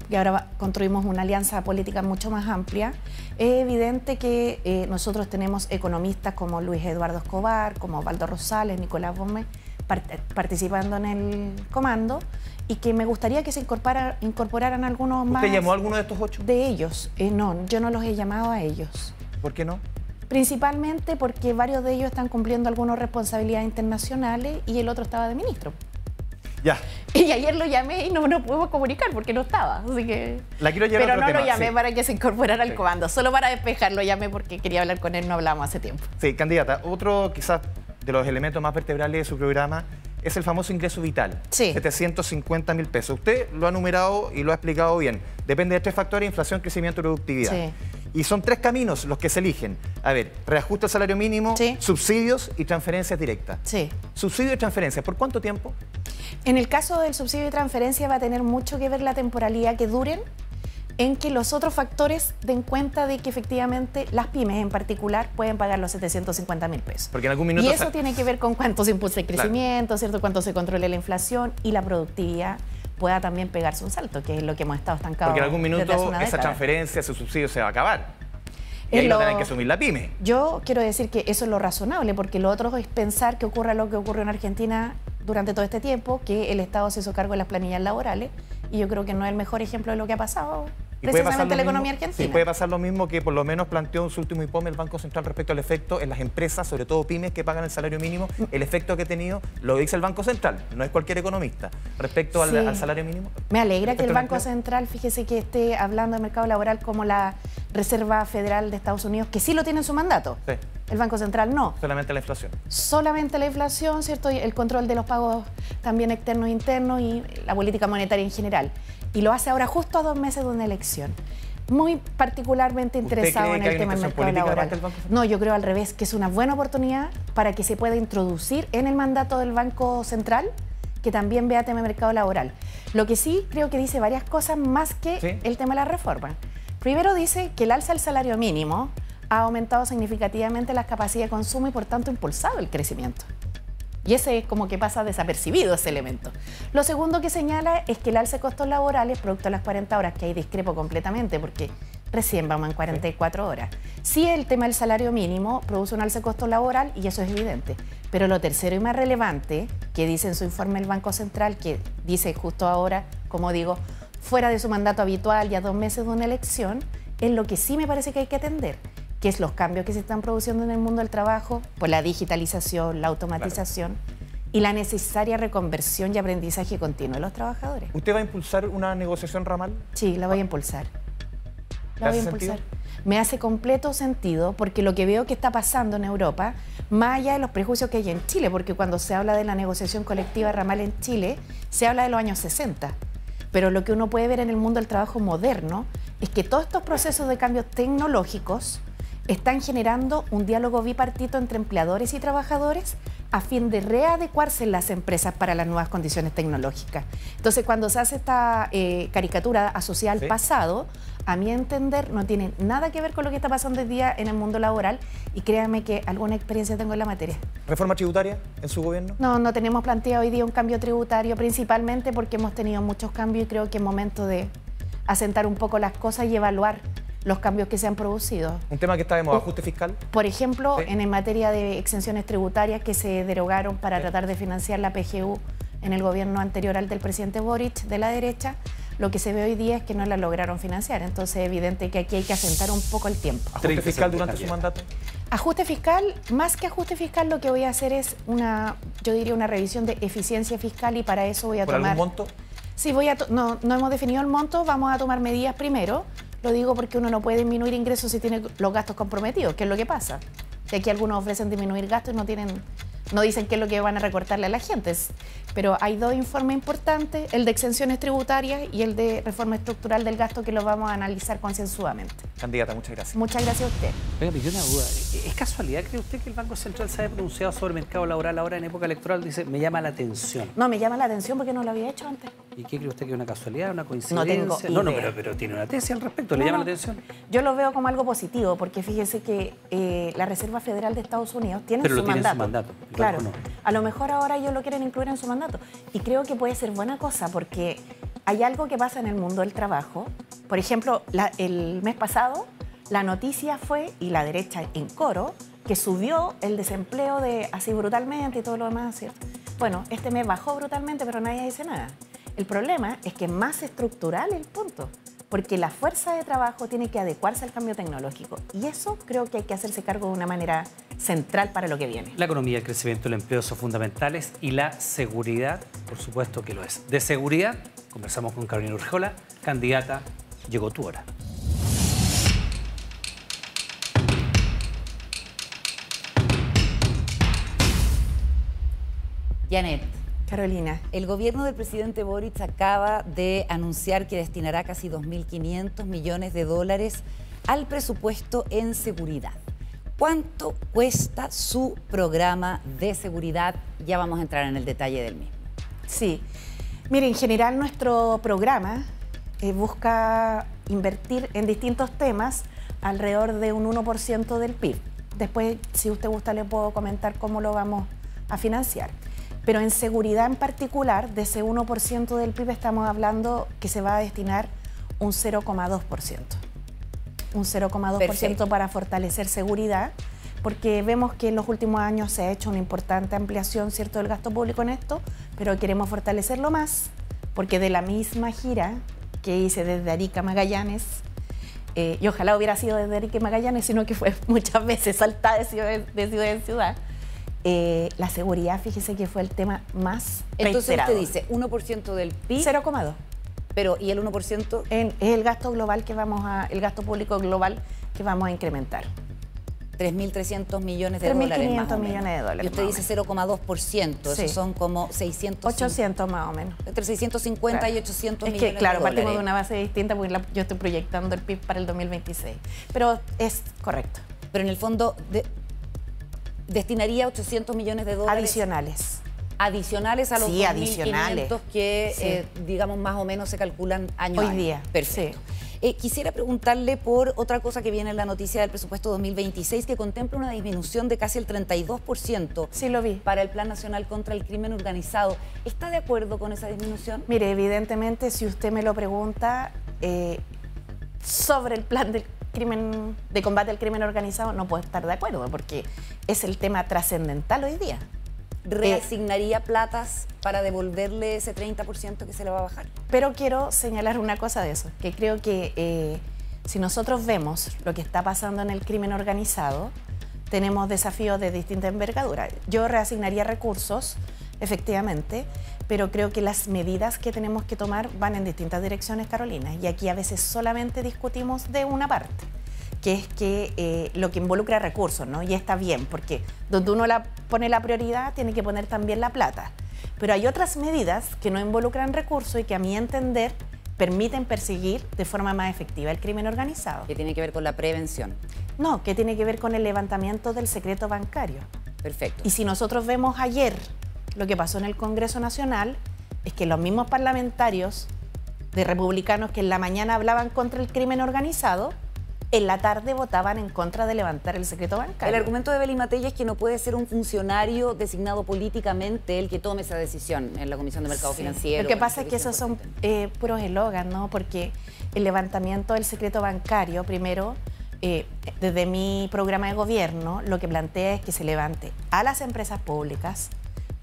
Speaker 2: y ahora construimos una alianza política mucho más amplia, es evidente que nosotros tenemos economistas como Luis Eduardo Escobar, como Valdo Rosales, Nicolás Gómez, participando en el comando, y que me gustaría que se incorporaran algunos más.
Speaker 9: ¿Usted llamó a alguno de estos 8?
Speaker 2: De ellos, no, yo no los he llamado a ellos.
Speaker 9: ¿Por qué no?
Speaker 2: Principalmente porque varios de ellos están cumpliendo algunas responsabilidades internacionales y el otro estaba de ministro.
Speaker 9: Ya.
Speaker 2: Y ayer lo llamé y no nos pudimos comunicar porque no estaba, así que...
Speaker 9: La quiero llevar
Speaker 2: Pero
Speaker 9: a otro tema.
Speaker 2: Lo llamé para que se incorporara al comando, solo para despejar, lo llamé porque quería hablar con él, no hablamos hace tiempo.
Speaker 9: Sí, candidata, otro quizás de los elementos más vertebrales de su programa es el famoso ingreso vital, 750.000 pesos. Usted lo ha numerado y lo ha explicado bien. Depende de 3 factores: inflación, crecimiento y productividad.
Speaker 2: Sí.
Speaker 9: Y son 3 caminos los que se eligen. A ver, reajuste al salario mínimo, subsidios y transferencias directas.
Speaker 2: Sí.
Speaker 9: Subsidio y transferencias, ¿por cuánto tiempo?
Speaker 2: En el caso del subsidio y transferencia va a tener mucho que ver la temporalidad que duren, en que los otros factores den cuenta de que efectivamente las pymes en particular pueden pagar los 750.000 pesos.
Speaker 9: Porque en algún minuto...
Speaker 2: Y eso tiene que ver con cuánto se impulsa el crecimiento, ¿cierto? Cuánto se controle la inflación y la productividad pueda también pegarse un salto, que es lo que hemos estado estancados.
Speaker 9: Porque en algún minuto esa transferencia, ese subsidio se va a acabar. Y ahí no tienen que asumir la pyme.
Speaker 2: Yo quiero decir que eso es lo razonable, porque lo otro es pensar que ocurra lo que ocurrió en Argentina durante todo este tiempo, que el Estado se hizo cargo de las planillas laborales, y yo creo que no es el mejor ejemplo de lo que ha pasado precisamente en la economía argentina.
Speaker 9: Sí, puede pasar lo mismo que por lo menos planteó en su último IPOM el Banco Central respecto al efecto en las empresas, sobre todo pymes que pagan el salario mínimo, el efecto que ha tenido, lo dice el Banco Central, no es cualquier economista, respecto al salario mínimo.
Speaker 2: Me alegra que el Banco Central, fíjese, que esté hablando del mercado laboral como la Reserva Federal de Estados Unidos, que sí lo tiene en su mandato.
Speaker 9: Sí.
Speaker 2: El Banco Central no.
Speaker 9: Solamente la inflación.
Speaker 2: Solamente la inflación, ¿cierto? Y el control de los pagos también externos e internos y la política monetaria en general. Y lo hace ahora justo a 2 meses de una elección. Muy particularmente interesado en el tema del mercado laboral. No, yo creo al revés, que es una buena oportunidad para que se pueda introducir en el mandato del Banco Central, que también vea tema de mercado laboral. Lo que sí creo que dice varias cosas más que el tema de la reforma. Primero dice que el alza del salario mínimo ha aumentado significativamente las capacidades de consumo y por tanto impulsado el crecimiento. Y ese es como que pasa desapercibido ese elemento. Lo segundo que señala es que el alza de costos laborales, producto de las 40 horas, que ahí discrepo completamente porque recién vamos en 44 horas. Sí, el tema del salario mínimo produce un alza de costo laboral y eso es evidente. Pero lo tercero y más relevante, que dice en su informe el Banco Central, que dice justo ahora, como digo, fuera de su mandato habitual y a 2 meses de una elección, es lo que sí me parece que hay que atender, que es los cambios que se están produciendo en el mundo del trabajo por la digitalización, la automatización, y la necesaria reconversión y aprendizaje continuo de los trabajadores.
Speaker 9: ¿Usted va a impulsar una negociación ramal?
Speaker 2: Sí, la voy a impulsar.
Speaker 9: ¿Le hace sentido?
Speaker 2: Me hace completo sentido porque lo que veo que está pasando en Europa, más allá de los prejuicios que hay en Chile, porque cuando se habla de la negociación colectiva ramal en Chile, se habla de los años 60. Pero lo que uno puede ver en el mundo del trabajo moderno es que todos estos procesos de cambios tecnológicos están generando un diálogo bipartito entre empleadores y trabajadores a fin de readecuarse las empresas para las nuevas condiciones tecnológicas. Entonces, cuando se hace esta caricatura asociada al pasado, a mi entender, no tiene nada que ver con lo que está pasando hoy día en el mundo laboral y créanme que alguna experiencia tengo en la materia.
Speaker 9: ¿Reforma tributaria en su gobierno?
Speaker 2: No tenemos planteado hoy día un cambio tributario, principalmente porque hemos tenido muchos cambios y creo que es momento de asentar un poco las cosas y evaluar los cambios que se han producido.
Speaker 9: ¿Un tema que está de moda, ajuste fiscal?
Speaker 2: Por ejemplo,
Speaker 9: Sí.
Speaker 2: en materia de exenciones tributarias que se derogaron para tratar de financiar la PGU en el gobierno anterior al del presidente Boric, de la derecha, lo que se ve hoy día es que no la lograron financiar. Entonces es evidente que aquí hay que asentar un poco el tiempo.
Speaker 9: ¿Ajuste fiscal durante su mandato?
Speaker 2: Ajuste fiscal, más que ajuste fiscal, lo que voy a hacer es yo diría una revisión de eficiencia fiscal y para eso voy a
Speaker 9: ¿Por
Speaker 2: tomar...
Speaker 9: algún monto?
Speaker 2: Sí, no hemos definido el monto, vamos a tomar medidas primero. Lo digo porque uno no puede disminuir ingresos si tiene los gastos comprometidos, que es lo que pasa. Que aquí algunos ofrecen disminuir gastos y no dicen qué es lo que van a recortarle a la gente. Pero hay dos informes importantes, el de exenciones tributarias y el de reforma estructural del gasto, que lo vamos a analizar concienzudamente.
Speaker 9: Candidata, muchas gracias.
Speaker 2: Muchas gracias a usted.
Speaker 1: Oiga, me dio una duda. ¿Es casualidad, cree usted, que el Banco Central se haya pronunciado sobre el mercado laboral ahora en época electoral? Dice, me llama la atención.
Speaker 2: No, me llama la atención porque no lo había hecho antes.
Speaker 1: ¿Y qué cree usted que es una casualidad, una coincidencia?
Speaker 2: No tengo idea.
Speaker 1: pero tiene una tesis al respecto. ¿Le llama la atención?
Speaker 2: Yo lo veo como algo positivo porque fíjese que la Reserva Federal de Estados Unidos tiene
Speaker 1: Pero
Speaker 2: su
Speaker 1: lo tiene en
Speaker 2: mandato.
Speaker 1: su mandato.
Speaker 2: Claro.
Speaker 1: No.
Speaker 2: A lo mejor ahora ellos lo quieren incluir en su mandato. Y creo que puede ser buena cosa porque hay algo que pasa en el mundo del trabajo. Por ejemplo, el mes pasado la noticia fue, y la derecha en coro, que subió el desempleo así brutalmente y todo lo demás, ¿cierto? Bueno, este mes bajó brutalmente, pero nadie dice nada. El problema es que es más estructural el punto, porque la fuerza de trabajo tiene que adecuarse al cambio tecnológico. Y eso creo que hay que hacerse cargo de una manera central para lo que viene.
Speaker 1: La economía, el crecimiento, el empleo son fundamentales y la seguridad, por supuesto que lo es. De seguridad, conversamos con Carolina Urrejola, candidata, llegó tu hora.
Speaker 10: Janet,
Speaker 2: Carolina.
Speaker 10: el gobierno del presidente Boric acaba de anunciar que destinará casi 2.500 millones de dólares al presupuesto en seguridad. ¿Cuánto cuesta su programa de seguridad? Ya vamos a entrar en el detalle del mismo.
Speaker 2: Sí. Mire, en general nuestro programa busca invertir en distintos temas alrededor de un 1% del PIB. Después, si usted gusta, le puedo comentar cómo lo vamos a financiar. Pero en seguridad en particular, de ese 1% del PIB estamos hablando que se va a destinar un 0,2%. Un 0,2% para fortalecer seguridad, porque vemos que en los últimos años se ha hecho una importante ampliación, ¿cierto?, del gasto público en esto, pero queremos fortalecerlo más, porque de la misma gira que hice desde Arica a Magallanes, y ojalá hubiera sido desde Arica a Magallanes, sino que fue muchas veces saltada de ciudad en ciudad, la seguridad, fíjese que fue el tema más reiterado.
Speaker 10: Entonces usted dice 1% del PIB.
Speaker 2: 0,2.
Speaker 10: Pero, ¿y el 1%?
Speaker 2: Es el gasto global el gasto público global que vamos a incrementar.
Speaker 10: 3.300 millones de dólares.
Speaker 2: 3.500 millones de dólares.
Speaker 10: Y usted dice 0,2%,
Speaker 2: Sí.
Speaker 10: Esos son como 600.
Speaker 2: 800 más o menos.
Speaker 10: Entre 650
Speaker 2: Claro.
Speaker 10: y 800
Speaker 2: es
Speaker 10: millones
Speaker 2: que, claro,
Speaker 10: de dólares.
Speaker 2: partimos de una base distinta porque yo estoy proyectando el PIB para el 2026. Pero es correcto.
Speaker 10: Pero en el fondo destinaría 800 millones de dólares.
Speaker 2: Adicionales.
Speaker 10: A los
Speaker 2: Sí,
Speaker 10: 2.500 que, digamos, más o menos se calculan año a año.
Speaker 2: Hoy día.
Speaker 10: Perfecto. Quisiera preguntarle por otra cosa que viene en la noticia del presupuesto 2026, que contempla una disminución de casi el 32%.
Speaker 2: Sí, lo vi.
Speaker 10: Para el Plan Nacional contra el Crimen Organizado. ¿Está de acuerdo con esa disminución?
Speaker 2: Mire, evidentemente, si usted me lo pregunta sobre el plan de combate al crimen organizado, no puedo estar de acuerdo, porque es el tema trascendental hoy día.
Speaker 10: ¿Reasignaría platas para devolverle ese 30% que se le va a bajar?
Speaker 2: Pero quiero señalar una cosa de eso, que creo que si nosotros vemos lo que está pasando en el crimen organizado, tenemos desafíos de distinta envergadura. Yo reasignaría recursos efectivamente, pero creo que las medidas que tenemos que tomar van en distintas direcciones, Carolina, y aquí a veces solamente discutimos de una parte, que es que lo que involucra recursos, ¿no? Y está bien, porque donde uno pone la prioridad, tiene que poner también la plata. Pero hay otras medidas que no involucran recursos y que a mi entender permiten perseguir de forma más efectiva el crimen organizado.
Speaker 10: Que tiene que ver con la prevención.
Speaker 2: No, que tiene que ver con el levantamiento del secreto bancario.
Speaker 10: Perfecto.
Speaker 2: Y si nosotros vemos ayer lo que pasó en el Congreso Nacional, es que los mismos parlamentarios de republicanos que en la mañana hablaban contra el crimen organizado, en la tarde votaban en contra de levantar el secreto bancario.
Speaker 10: El argumento de Belly Matei es que no puede ser un funcionario designado políticamente el que tome esa decisión en la Comisión de Mercado Financiero.
Speaker 2: Lo que pasa es que esos son puros eslogans, ¿no? Porque el levantamiento del secreto bancario, primero, desde mi programa de gobierno, lo que plantea es que se levante a las empresas públicas,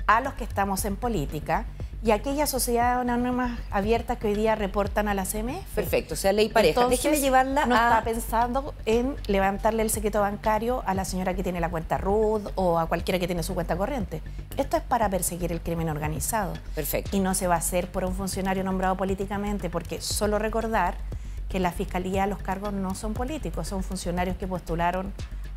Speaker 2: a los que estamos en política y a aquellas sociedades anónimas abiertas que hoy día reportan a la CMF.
Speaker 10: Perfecto, o sea, ley pareja.
Speaker 2: Entonces,
Speaker 10: déjeme llevarla
Speaker 2: no está pensando en levantarle el secreto bancario a la señora que tiene la cuenta RUT o a cualquiera que tiene su cuenta corriente. Esto es para perseguir el crimen organizado.
Speaker 10: Perfecto.
Speaker 2: Y no se va a hacer por un funcionario nombrado políticamente, porque solo recordar que en la Fiscalía los cargos no son políticos, son funcionarios que postularon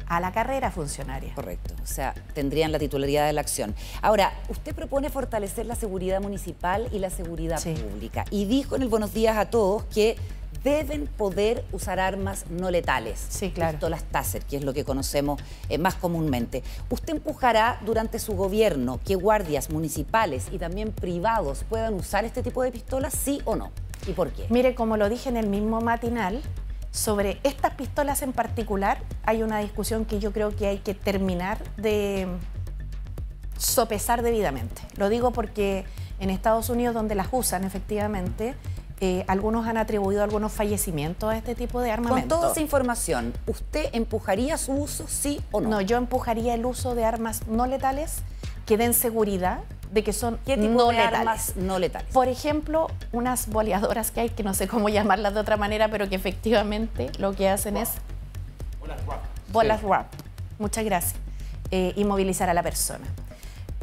Speaker 2: a la carrera funcionaria.
Speaker 10: Correcto, o sea, tendrían la titularidad de la acción. Ahora, usted propone fortalecer la seguridad municipal y la seguridad pública. Y dijo en el Buenos Días a Todos que deben poder usar armas no letales.
Speaker 2: Sí, claro.
Speaker 10: Pistolas Taser, que es lo que conocemos más comúnmente. ¿Usted empujará durante su gobierno que guardias municipales y también privados puedan usar este tipo de pistolas, sí o no? ¿Y por qué?
Speaker 2: Mire, como lo dije en el mismo matinal, sobre estas pistolas en particular hay una discusión que yo creo que hay que terminar de sopesar debidamente. Lo digo porque en Estados Unidos, donde las usan efectivamente, algunos han atribuido algunos fallecimientos a este tipo de armamento.
Speaker 10: Con toda esa información, ¿usted empujaría su uso, sí o no?
Speaker 2: No, yo empujaría el uso de armas no letales que den seguridad de que son
Speaker 10: ¿Qué tipo
Speaker 2: no
Speaker 10: de
Speaker 2: letales.
Speaker 10: armas no letales?
Speaker 2: Por ejemplo, unas boleadoras que hay, que no sé cómo llamarlas de otra manera, pero que efectivamente lo que hacen es... Bolas RAP. Muchas gracias. Inmovilizar a la persona.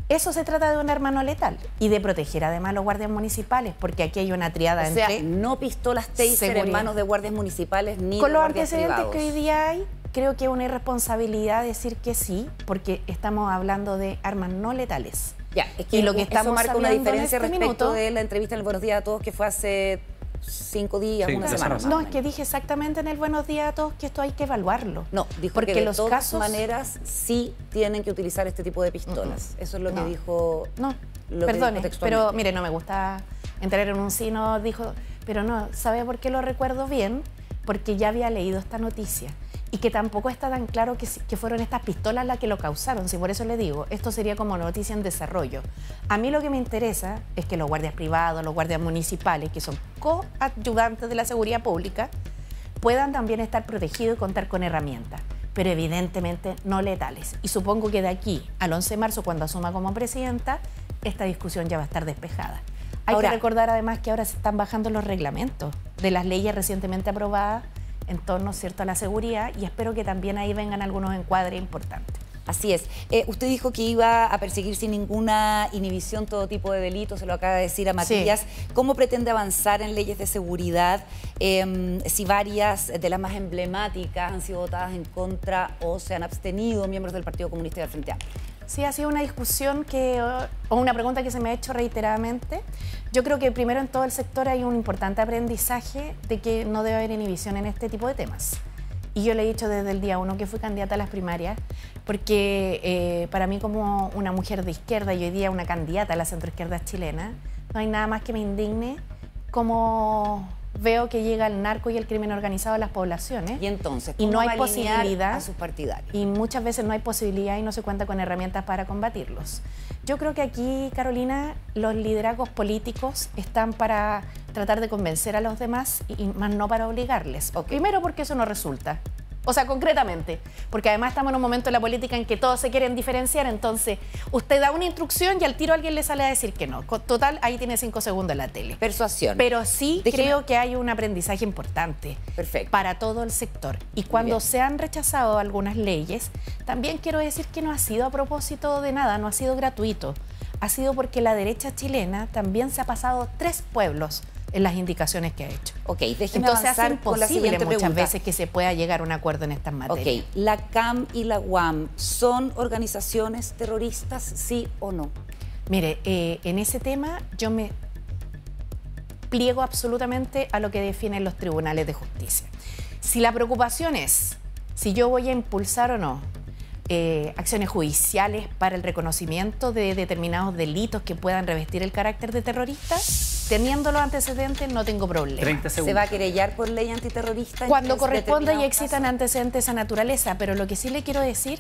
Speaker 2: Eso se trata de un arma no letal y de proteger además a los guardias municipales, porque aquí hay una triada
Speaker 10: entre... O sea,
Speaker 2: entre
Speaker 10: no pistolas taser en manos de guardias municipales ni
Speaker 2: con
Speaker 10: de
Speaker 2: los
Speaker 10: guardias
Speaker 2: antecedentes
Speaker 10: privados.
Speaker 2: que hoy día hay, creo que es una irresponsabilidad decir que sí, porque estamos hablando de armas no letales.
Speaker 10: Ya, es que
Speaker 2: y lo que estamos
Speaker 10: eso marca una diferencia
Speaker 2: en este
Speaker 10: respecto
Speaker 2: minuto,
Speaker 10: de la entrevista en el Buenos Días a Todos que fue hace 5 días, una semana.
Speaker 2: No, es que dije exactamente en el Buenos Días a Todos que esto hay que evaluarlo.
Speaker 10: No, dijo
Speaker 2: porque
Speaker 10: que de
Speaker 2: los
Speaker 10: todas
Speaker 2: casos
Speaker 10: maneras sí tienen que utilizar este tipo de pistolas. Eso es lo que dijo.
Speaker 2: No, perdone, pero mire, no me gusta entrar en un sí, no dijo, pero no, ¿sabe por qué lo recuerdo bien? Porque ya había leído esta noticia y que tampoco está tan claro que fueron estas pistolas las que lo causaron. Si por eso le digo, esto sería como noticia en desarrollo. A mí lo que me interesa es que los guardias privados, los guardias municipales, que son coadyuvantes de la seguridad pública, puedan también estar protegidos y contar con herramientas, pero evidentemente no letales. Y supongo que de aquí al 11 de marzo, cuando asuma como presidenta, esta discusión ya va a estar despejada. Hay que recordar además que ahora se están bajando los reglamentos de las leyes recientemente aprobadas en torno, ¿cierto?, a la seguridad, y espero que también ahí vengan algunos encuadres importantes.
Speaker 10: Así es. Usted dijo que iba a perseguir sin ninguna inhibición todo tipo de delitos, se lo acaba de decir a Matías. Sí. ¿Cómo pretende avanzar en leyes de seguridad si varias de las más emblemáticas han sido votadas en contra o se han abstenido miembros del Partido Comunista y del Frente Amplio?
Speaker 2: Sí, ha sido una discusión o una pregunta que se me ha hecho reiteradamente. Yo creo que primero en todo el sector hay un importante aprendizaje de que no debe haber inhibición en este tipo de temas. Y yo le he dicho desde el día 1 que fui candidata a las primarias, porque para mí como una mujer de izquierda y hoy día una candidata a la centroizquierda chilena, no hay nada más que me indigne como veo que llega el narco y el crimen organizado a las poblaciones.
Speaker 10: Y entonces,
Speaker 2: ¿cómo no hay posibilidad
Speaker 10: a sus partidarios?
Speaker 2: Y muchas veces no hay posibilidad y no se cuenta con herramientas para combatirlos. Yo creo que aquí, Carolina, los liderazgos políticos están para tratar de convencer a los demás y más no para obligarles. Primero porque eso no resulta. O sea, concretamente, porque además estamos en un momento de la política en que todos se quieren diferenciar, entonces usted da una instrucción y al tiro alguien le sale a decir que no. Total, ahí tiene 5 segundos en la tele.
Speaker 10: Persuasión.
Speaker 2: Pero sí creo que hay un aprendizaje importante para todo el sector. Y cuando se han rechazado algunas leyes, también quiero decir que no ha sido a propósito de nada, no ha sido gratuito. ha sido porque la derecha chilena también se ha pasado 3 pueblos en las indicaciones que ha hecho.
Speaker 10: Ok, déjeme
Speaker 2: Entonces hace
Speaker 10: avanzar con la
Speaker 2: imposible
Speaker 10: siguiente
Speaker 2: muchas
Speaker 10: pregunta.
Speaker 2: veces que se pueda llegar a un acuerdo en estas materias.
Speaker 10: Ok, ¿la CAM y la UAM son organizaciones terroristas, sí o no?
Speaker 2: Mire, en ese tema yo me pliego absolutamente a lo que definen los tribunales de justicia. Si la preocupación es si yo voy a impulsar o no acciones judiciales para el reconocimiento de determinados delitos que puedan revestir el carácter de terrorista, teniendo los antecedentes no tengo problema.
Speaker 1: 30 segundos.
Speaker 10: ¿Se va a querellar por ley antiterrorista?
Speaker 2: Cuando corresponda y existan antecedentes de esa naturaleza, pero lo que sí le quiero decir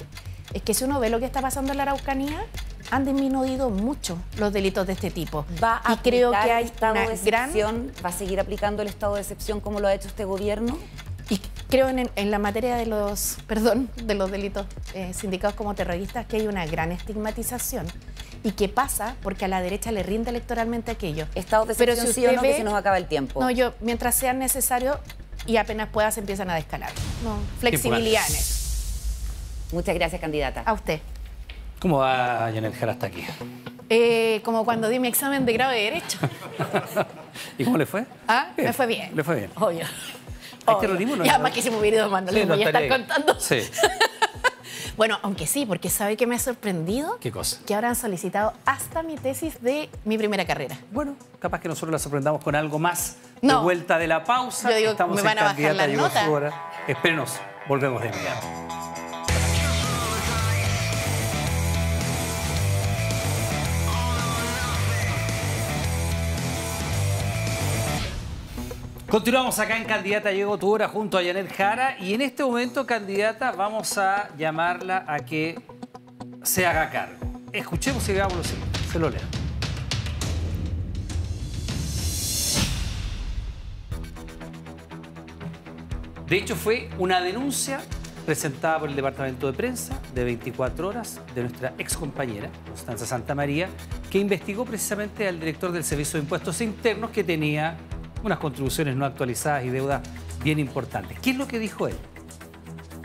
Speaker 2: es que si uno ve lo que está pasando en la Araucanía, han disminuido mucho los delitos de este tipo.
Speaker 10: ¿Va a
Speaker 2: y creo que
Speaker 10: aplicar
Speaker 2: hay
Speaker 10: el estado
Speaker 2: una
Speaker 10: de excepción? ¿Va a seguir aplicando el estado de excepción como lo ha hecho este gobierno?
Speaker 2: Y creo en la materia de los, de los delitos sindicados como terroristas que hay una gran estigmatización y que pasa porque a la derecha le rinde electoralmente aquello.
Speaker 10: ¿Estado de
Speaker 2: Pero
Speaker 10: excepción
Speaker 2: si
Speaker 10: sí o
Speaker 2: usted
Speaker 10: no,
Speaker 2: ve,
Speaker 10: que se nos acaba el tiempo?
Speaker 2: No, yo, mientras sea necesario y apenas pueda se empiezan a descalar. No, flexibilidad en eso.
Speaker 10: Muchas gracias, candidata.
Speaker 2: A usted.
Speaker 1: ¿Cómo va Yanel Jara hasta aquí?
Speaker 2: Como cuando di mi examen de grado de Derecho.
Speaker 1: ¿Y cómo le fue?
Speaker 2: ¿Ah?
Speaker 1: Bien.
Speaker 2: Me fue bien.
Speaker 1: Le fue bien.
Speaker 2: Obvio.
Speaker 1: ¿Hay terrorismo? No,
Speaker 2: y además que si me hubiera ido más, no les voy a estar contando.
Speaker 1: Sí.
Speaker 2: Bueno, aunque sí, porque ¿sabe qué me ha sorprendido?
Speaker 1: ¿Qué cosa?
Speaker 2: Que ahora han solicitado hasta mi tesis de mi primera carrera.
Speaker 1: Bueno, capaz que nosotros la sorprendamos con algo más de
Speaker 2: No.
Speaker 1: vuelta de la pausa.
Speaker 2: Yo digo,
Speaker 1: estamos
Speaker 2: me
Speaker 1: en
Speaker 2: van a bajar
Speaker 1: Candidata,
Speaker 2: las
Speaker 1: llegó
Speaker 2: notas.
Speaker 1: su hora. Espérenos, volvemos de inmediato. Continuamos acá en Candidata, llegó tu hora junto a Yanel Jara y en este momento, candidata, vamos a llamarla a que se haga cargo. Escuchemos y veamos lo siguiente, se lo leo. De hecho, fue una denuncia presentada por el Departamento de Prensa de 24 horas de nuestra excompañera, Constanza Santamaría, que investigó precisamente al director del Servicio de Impuestos Internos que tenía unas contribuciones no actualizadas y deudas bien importantes. ¿Qué es lo que dijo él?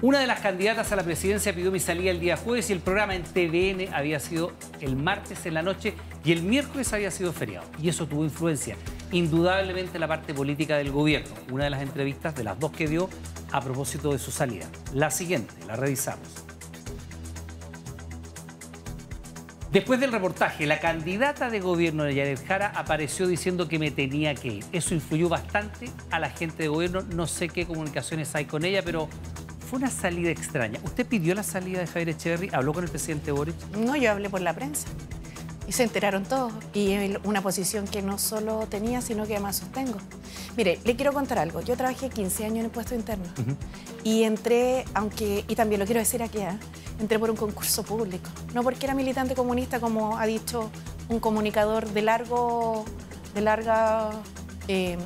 Speaker 1: Una de las candidatas a la presidencia pidió mi salida el día jueves y el programa en TVN había sido el martes en la noche y el miércoles había sido feriado. Y eso tuvo influencia, indudablemente, en la parte política del gobierno. Una de las entrevistas, de las 2 que dio, a propósito de su salida. La siguiente, la revisamos. Después del reportaje, la candidata de gobierno de Yanel Jara apareció diciendo que me tenía que ir. Eso influyó bastante a la gente de gobierno. No sé qué comunicaciones hay con ella, pero fue una salida extraña. ¿Usted pidió la salida de Javier Echeverry? ¿Habló con el presidente Boric?
Speaker 2: No, yo hablé por la prensa. Y se enteraron todos. Y es una posición que no solo tenía, sino que además sostengo. Mire, le quiero contar algo. Yo trabajé 15 años en impuestos internos. Y entré, y también lo quiero decir aquí, entré por un concurso público. No porque era militante comunista, como ha dicho un comunicador de larga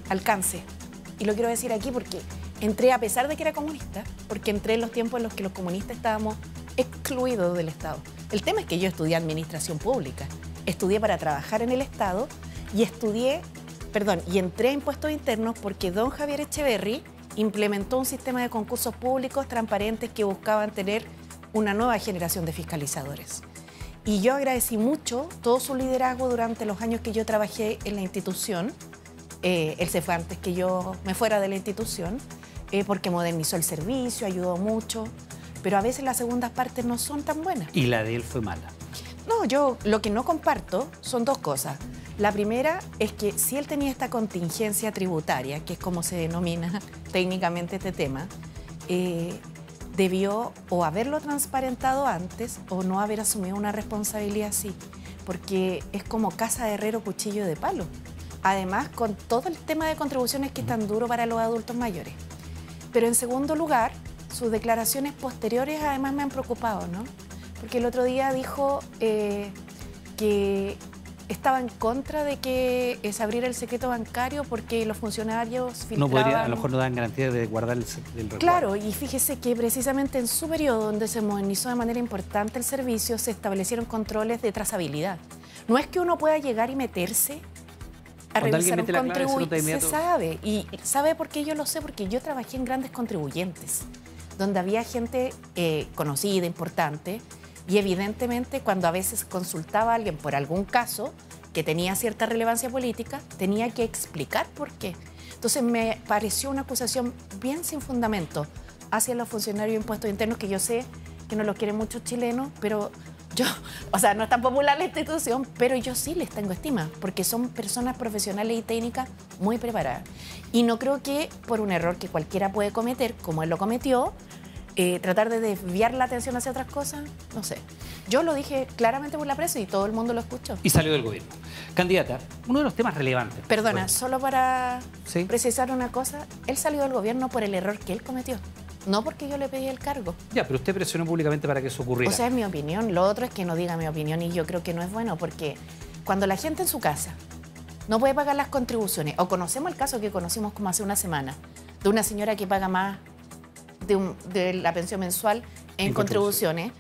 Speaker 2: alcance. Y lo quiero decir aquí porque entré a pesar de que era comunista, porque entré en los tiempos en los que los comunistas estábamos excluidos del Estado. El tema es que yo estudié administración pública, estudié para trabajar en el Estado y entré a impuestos internos porque don Javier Echeverry implementó un sistema de concursos públicos transparentes que buscaban tener una nueva generación de fiscalizadores. Y yo agradecí mucho todo su liderazgo durante los años que yo trabajé en la institución. Él se fue antes que yo me fuera de la institución, porque modernizó el servicio, ayudó mucho, pero a veces las segundas partes no son tan buenas.
Speaker 1: Y la de él fue mala.
Speaker 2: No, yo lo que no comparto son 2 cosas. La primera es que si él tenía esta contingencia tributaria, que es como se denomina técnicamente este tema, debió o haberlo transparentado antes o no haber asumido una responsabilidad así, porque es como casa de herrero, cuchillo de palo. Además, con todo el tema de contribuciones que es tan duro para los adultos mayores. Pero en segundo lugar, sus declaraciones posteriores además me han preocupado, ¿no? Porque el otro día dijo que estaba en contra de que se abriera el secreto bancario porque los funcionarios filtraban...
Speaker 1: No podría, a lo mejor no dan garantía de guardar el resguardo.
Speaker 2: Claro, y fíjese que precisamente en su periodo, donde se modernizó de manera importante el servicio, se establecieron controles de trazabilidad. No es que uno pueda llegar y meterse a revisar un contribuyente, se sabe. Y ¿sabe por qué yo lo sé? Porque yo trabajé en grandes contribuyentes, donde había gente conocida, importante, Y evidentemente cuando a veces consultaba a alguien por algún caso que tenía cierta relevancia política, tenía que explicar por qué. Entonces me pareció una acusación bien sin fundamento hacia los funcionarios de impuestos internos, que yo sé que no los quieren muchos chilenos, pero yo, o sea, no es tan popular la institución, pero yo sí les tengo estima, porque son personas profesionales y técnicas muy preparadas. Y no creo que por un error que cualquiera puede cometer, como él lo cometió, tratar de desviar la atención hacia otras cosas, no sé. Yo lo dije claramente por la prensa y todo el mundo lo escuchó.
Speaker 1: Y salió del gobierno. Candidata, uno de los temas relevantes.
Speaker 2: Perdona,
Speaker 1: bueno,
Speaker 2: solo para
Speaker 1: ¿sí?
Speaker 2: precisar una cosa, él salió del gobierno por el error que él cometió, no porque yo le pedí el cargo.
Speaker 1: Ya, pero usted presionó públicamente para que eso ocurriera.
Speaker 2: O sea, es mi opinión. Lo otro es que no diga mi opinión y yo creo que no es bueno, porque cuando la gente en su casa no puede pagar las contribuciones, o conocemos el caso que conocimos como hace una semana, de una señora que paga más de la pensión mensual en contribuciones,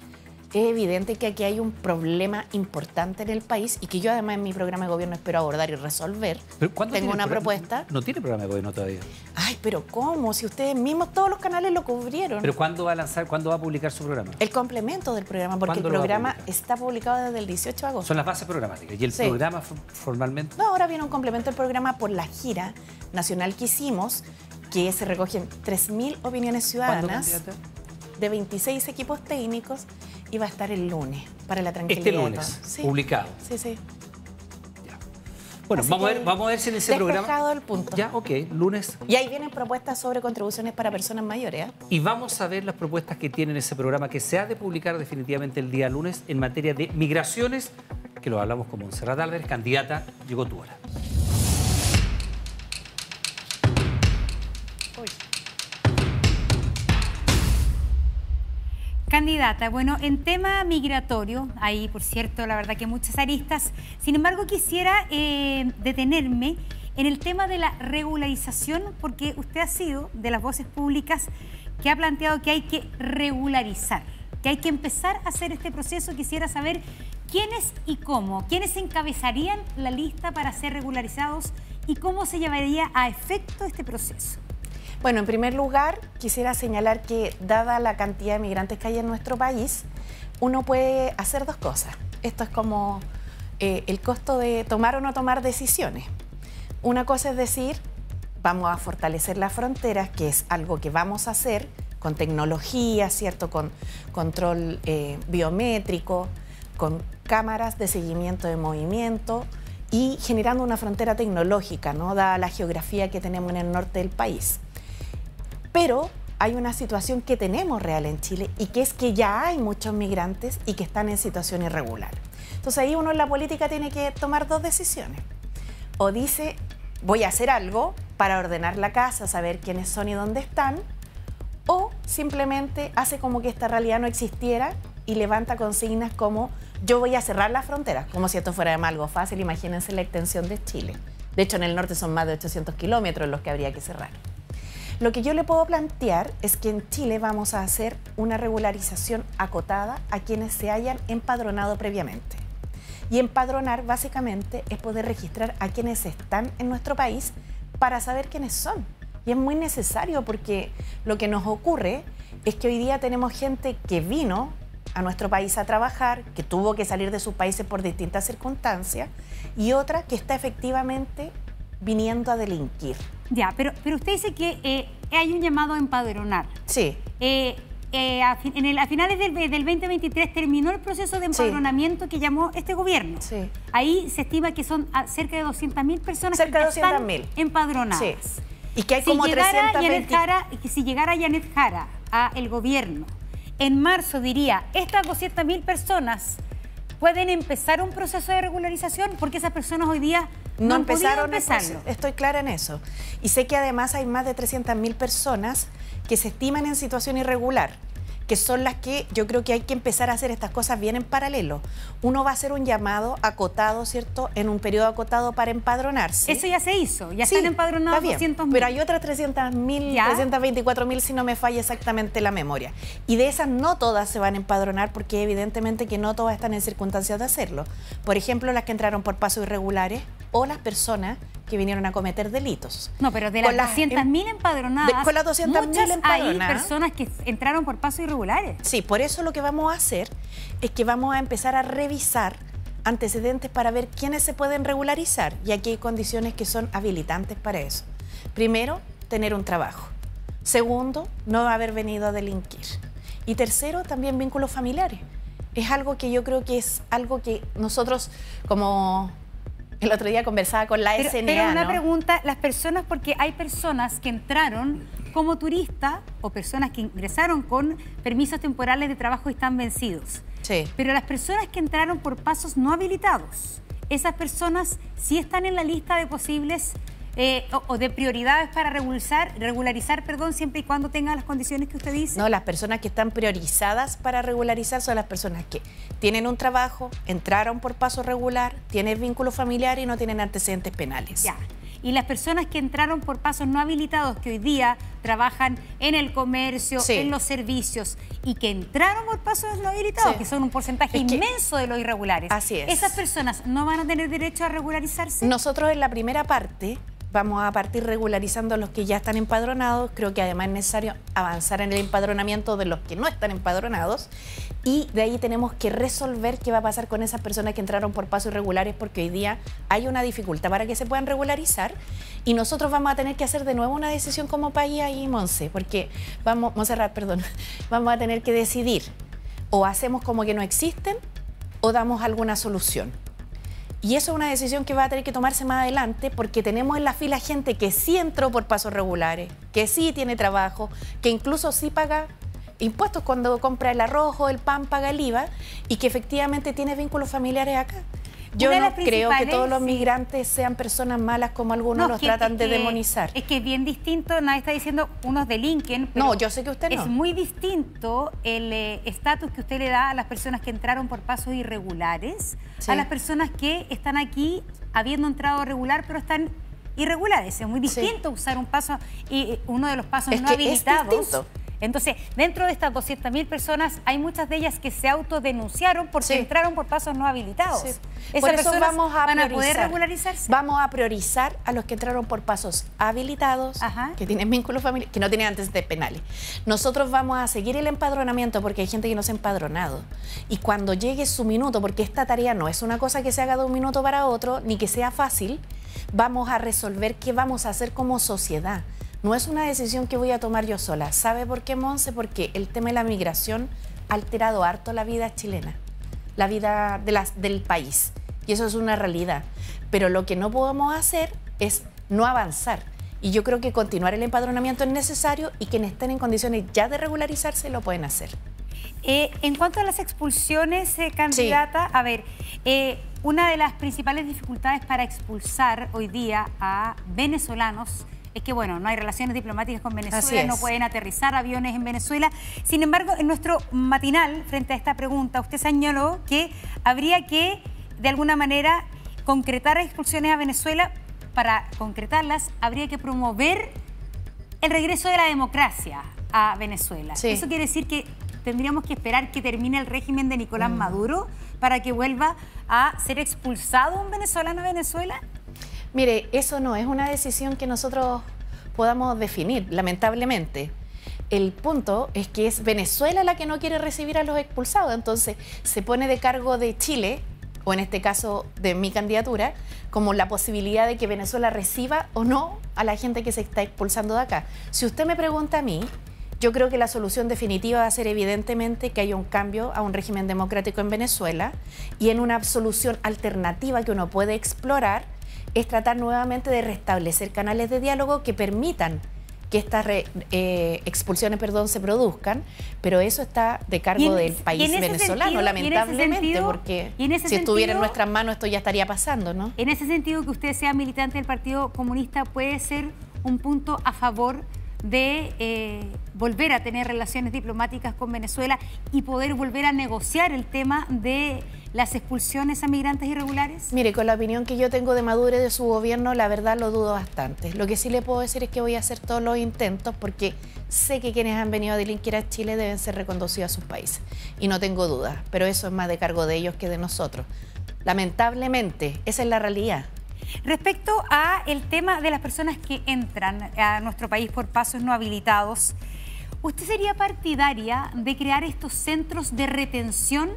Speaker 2: es evidente que aquí hay un problema importante en el país y que yo además en mi programa de gobierno espero abordar y resolver. Tengo una propuesta.
Speaker 1: No tiene programa de gobierno todavía.
Speaker 2: Ay, pero ¿cómo? Si ustedes mismos todos los canales lo cubrieron.
Speaker 1: ¿Pero cuándo va a lanzar, cuándo va a publicar su programa?
Speaker 2: El complemento del programa, porque el programa está publicado desde el 18 de agosto.
Speaker 1: Son las bases programáticas. ¿Y el programa formalmente?
Speaker 2: No, ahora viene un complemento del programa por la gira nacional que hicimos, que se recogen 3.000 opiniones ciudadanas de 26 equipos técnicos y va a estar el lunes para la tranquilidad.
Speaker 1: Este lunes,
Speaker 2: sí,
Speaker 1: publicado.
Speaker 2: Sí, sí.
Speaker 1: Ya. Bueno, vamos a ver si en ese programa...
Speaker 2: Despejado el punto.
Speaker 1: Ya, ok, lunes.
Speaker 2: Y ahí vienen propuestas sobre contribuciones para personas mayores.
Speaker 1: Y vamos a ver las propuestas que tiene ese programa que se ha de publicar definitivamente el día lunes en materia de migraciones, que lo hablamos con Montserrat Álvarez, candidata, llegó tu hora.
Speaker 8: Candidata, bueno, en tema migratorio, hay por cierto, la verdad que muchas aristas, sin embargo quisiera detenerme en el tema de la regularización, porque usted ha sido de las voces públicas que ha planteado que hay que regularizar, que hay que empezar a hacer este proceso. Quisiera saber quiénes y cómo, quiénes encabezarían la lista para ser regularizados y cómo se llevaría a efecto este proceso.
Speaker 2: Bueno, en primer lugar, quisiera señalar que, dada la cantidad de migrantes que hay en nuestro país, uno puede hacer dos cosas. Esto es como el costo de tomar o no tomar decisiones. Una cosa es decir, vamos a fortalecer las fronteras, que es algo que vamos a hacer con tecnología, ¿cierto? Con control biométrico, con cámaras de seguimiento de movimiento y generando una frontera tecnológica, ¿no? Dada la geografía que tenemos en el norte del país. Pero hay una situación que tenemos real en Chile y que es que ya hay muchos migrantes y que están en situación irregular. Entonces ahí uno en la política tiene que tomar dos decisiones. O dice, voy a hacer algo para ordenar la casa, saber quiénes son y dónde están, o simplemente hace como que esta realidad no existiera y levanta consignas como yo voy a cerrar las fronteras, como si esto fuera además algo fácil. Imagínense la extensión de Chile. De hecho, en el norte son más de 800 kilómetros los que habría que cerrar. Lo que yo le puedo plantear es que en Chile vamos a hacer una regularización acotada a quienes se hayan empadronado previamente. Y empadronar básicamente es poder registrar a quienes están en nuestro país para saber quiénes son. Y es muy necesario porque lo que nos ocurre es que hoy día tenemos gente que vino a nuestro país a trabajar, que tuvo que salir de sus países por distintas circunstancias, y otra que está efectivamente viniendo a delinquir.
Speaker 8: Ya, pero usted dice que hay un llamado a empadronar.
Speaker 2: Sí.
Speaker 8: A finales del 2023 terminó el proceso de empadronamiento que llamó este gobierno.
Speaker 2: Sí.
Speaker 8: Ahí se estima que son cerca de 200.000 personas
Speaker 2: cerca
Speaker 8: que
Speaker 2: de
Speaker 8: están
Speaker 2: 200.000
Speaker 8: empadronadas.
Speaker 2: Sí. Y que hay como 320...
Speaker 8: Si llegara Janet Jara a el gobierno, en marzo diría, estas 200.000 personas pueden empezar un proceso de regularización, porque esas personas hoy día no han
Speaker 2: empezaron
Speaker 8: podido empezarlo.
Speaker 2: Estoy clara en eso. Y sé que además hay más de 300.000 personas que se estiman en situación irregular, que son las que yo creo que hay que empezar a hacer estas cosas bien en paralelo. Uno va a hacer un llamado acotado, ¿cierto?, en un periodo acotado para empadronarse.
Speaker 8: Eso ya se hizo, ya están empadronados 200.000.
Speaker 2: Pero hay otras 300.000, 324.000 si no me falla exactamente la memoria. Y de esas no todas se van a empadronar porque evidentemente que no todas están en circunstancias de hacerlo. Por ejemplo, las que entraron por pasos irregulares o las personas que vinieron a cometer delitos.
Speaker 8: No, pero de las 200.000 empadronadas,
Speaker 2: con las 200.000 empadronadas,
Speaker 8: hay personas que entraron por pasos irregulares.
Speaker 2: Sí, por eso lo que vamos a hacer es que vamos a empezar a revisar antecedentes para ver quiénes se pueden regularizar. Y aquí hay condiciones que son habilitantes para eso. Primero, tener un trabajo. Segundo, no haber venido a delinquir. Y tercero, también vínculos familiares. Es algo que yo creo que es algo que nosotros, como el otro día conversaba con la SNA,
Speaker 8: pero una
Speaker 2: ¿no?
Speaker 8: pregunta, las personas, porque hay personas que entraron como turistas o personas que ingresaron con permisos temporales de trabajo y están vencidos.
Speaker 2: Sí.
Speaker 8: Pero las personas que entraron por pasos no habilitados, esas personas sí están en la lista de posibles o de prioridades para regularizar, siempre y cuando tengan las condiciones que usted dice.
Speaker 2: No, las personas que están priorizadas para regularizar son las personas que tienen un trabajo, entraron por paso regular, tienen vínculo familiar y no tienen antecedentes penales.
Speaker 8: Ya. Y las personas que entraron por pasos no habilitados, que hoy día trabajan en el comercio,
Speaker 2: sí,
Speaker 8: en los servicios, y que entraron por pasos no habilitados,
Speaker 2: sí,
Speaker 8: que son un porcentaje inmenso de los irregulares.
Speaker 2: Así es.
Speaker 8: ¿Esas personas no van a tener derecho a regularizarse?
Speaker 2: Nosotros en la primera parte vamos a partir regularizando a los que ya están empadronados. Creo que además es necesario avanzar en el empadronamiento de los que no están empadronados. Y de ahí tenemos que resolver qué va a pasar con esas personas que entraron por pasos irregulares, porque hoy día hay una dificultad para que se puedan regularizar. Y nosotros vamos a tener que hacer de nuevo una decisión como país ahí, Monse, porque Monserrat, perdón, vamos a tener que decidir o hacemos como que no existen o damos alguna solución. Y eso es una decisión que va a tener que tomarse más adelante, porque tenemos en la fila gente que sí entró por pasos regulares, que sí tiene trabajo, que incluso sí paga impuestos cuando compra el arroz o el pan, paga el IVA, y que efectivamente tiene vínculos familiares acá. Yo no creo que todos los migrantes sean personas malas como algunos los tratan de demonizar.
Speaker 8: Es que es bien distinto, nadie está diciendo unos delinquen.
Speaker 2: No, yo sé que usted no.
Speaker 8: Es muy distinto el estatus que usted le da a las personas que entraron por pasos irregulares, sí, a las personas que están aquí habiendo entrado regular, pero están irregulares. Es muy distinto, sí, usar un paso y uno de los pasos no habilitados. Es distinto. Entonces, dentro de estas 200.000 personas, hay muchas de ellas que se autodenunciaron porque, sí, entraron por pasos no habilitados. Sí.
Speaker 2: Por eso vamos a
Speaker 8: ¿van a poder regularizarse?
Speaker 2: Vamos a priorizar a los que entraron por pasos habilitados, ajá, que tienen vínculos familiares, que no tienen antecedentes penales. Nosotros vamos a seguir el empadronamiento porque hay gente que no se ha empadronado. Y cuando llegue su minuto, porque esta tarea no es una cosa que se haga de un minuto para otro, ni que sea fácil, vamos a resolver qué vamos a hacer como sociedad. No es una decisión que voy a tomar yo sola. ¿Sabe por qué, Monse? Porque el tema de la migración ha alterado harto la vida chilena, la vida del país. Y eso es una realidad. Pero lo que no podemos hacer es no avanzar. Y yo creo que continuar el empadronamiento es necesario y quienes estén en condiciones ya de regularizarse lo pueden hacer.
Speaker 8: En cuanto a las expulsiones, candidata, sí, a ver, una de las principales dificultades para expulsar hoy día a venezolanos es que, bueno, no hay relaciones diplomáticas con Venezuela, no pueden aterrizar aviones en Venezuela. Sin embargo, en nuestro matinal, frente a esta pregunta, usted señaló que habría que, de alguna manera, concretar expulsiones a Venezuela. Para concretarlas, habría que promover el regreso de la democracia a Venezuela. Sí. Eso quiere decir que tendríamos que esperar que termine el régimen de Nicolás Maduro para que vuelva a ser expulsado un venezolano a Venezuela.
Speaker 2: Mire, eso no es una decisión que nosotros podamos definir, lamentablemente. El punto es que es Venezuela la que no quiere recibir a los expulsados, entonces se pone de cargo de Chile, o en este caso de mi candidatura, como la posibilidad de que Venezuela reciba o no a la gente que se está expulsando de acá. Si usted me pregunta a mí, yo creo que la solución definitiva va a ser evidentemente que haya un cambio a un régimen democrático en Venezuela, y en una solución alternativa que uno puede explorar es tratar nuevamente de restablecer canales de diálogo que permitan que estas expulsiones se produzcan, pero eso está de cargo del país venezolano, lamentablemente, porque si estuviera en nuestras manos esto ya estaría pasando, ¿no?
Speaker 8: En ese sentido, que usted sea militante del Partido Comunista puede ser un punto a favor de volver a tener relaciones diplomáticas con Venezuela y poder volver a negociar el tema de las expulsiones a migrantes irregulares?
Speaker 2: Mire, con la opinión que yo tengo de Maduro y de su gobierno, la verdad lo dudo bastante. Lo que sí le puedo decir es que voy a hacer todos los intentos porque sé que quienes han venido a delinquir a Chile deben ser reconducidos a sus países. Y no tengo dudas, pero eso es más de cargo de ellos que de nosotros. Lamentablemente, esa es la realidad.
Speaker 8: Respecto a el tema de las personas que entran a nuestro país por pasos no habilitados, ¿usted sería partidaria de crear estos centros de retención?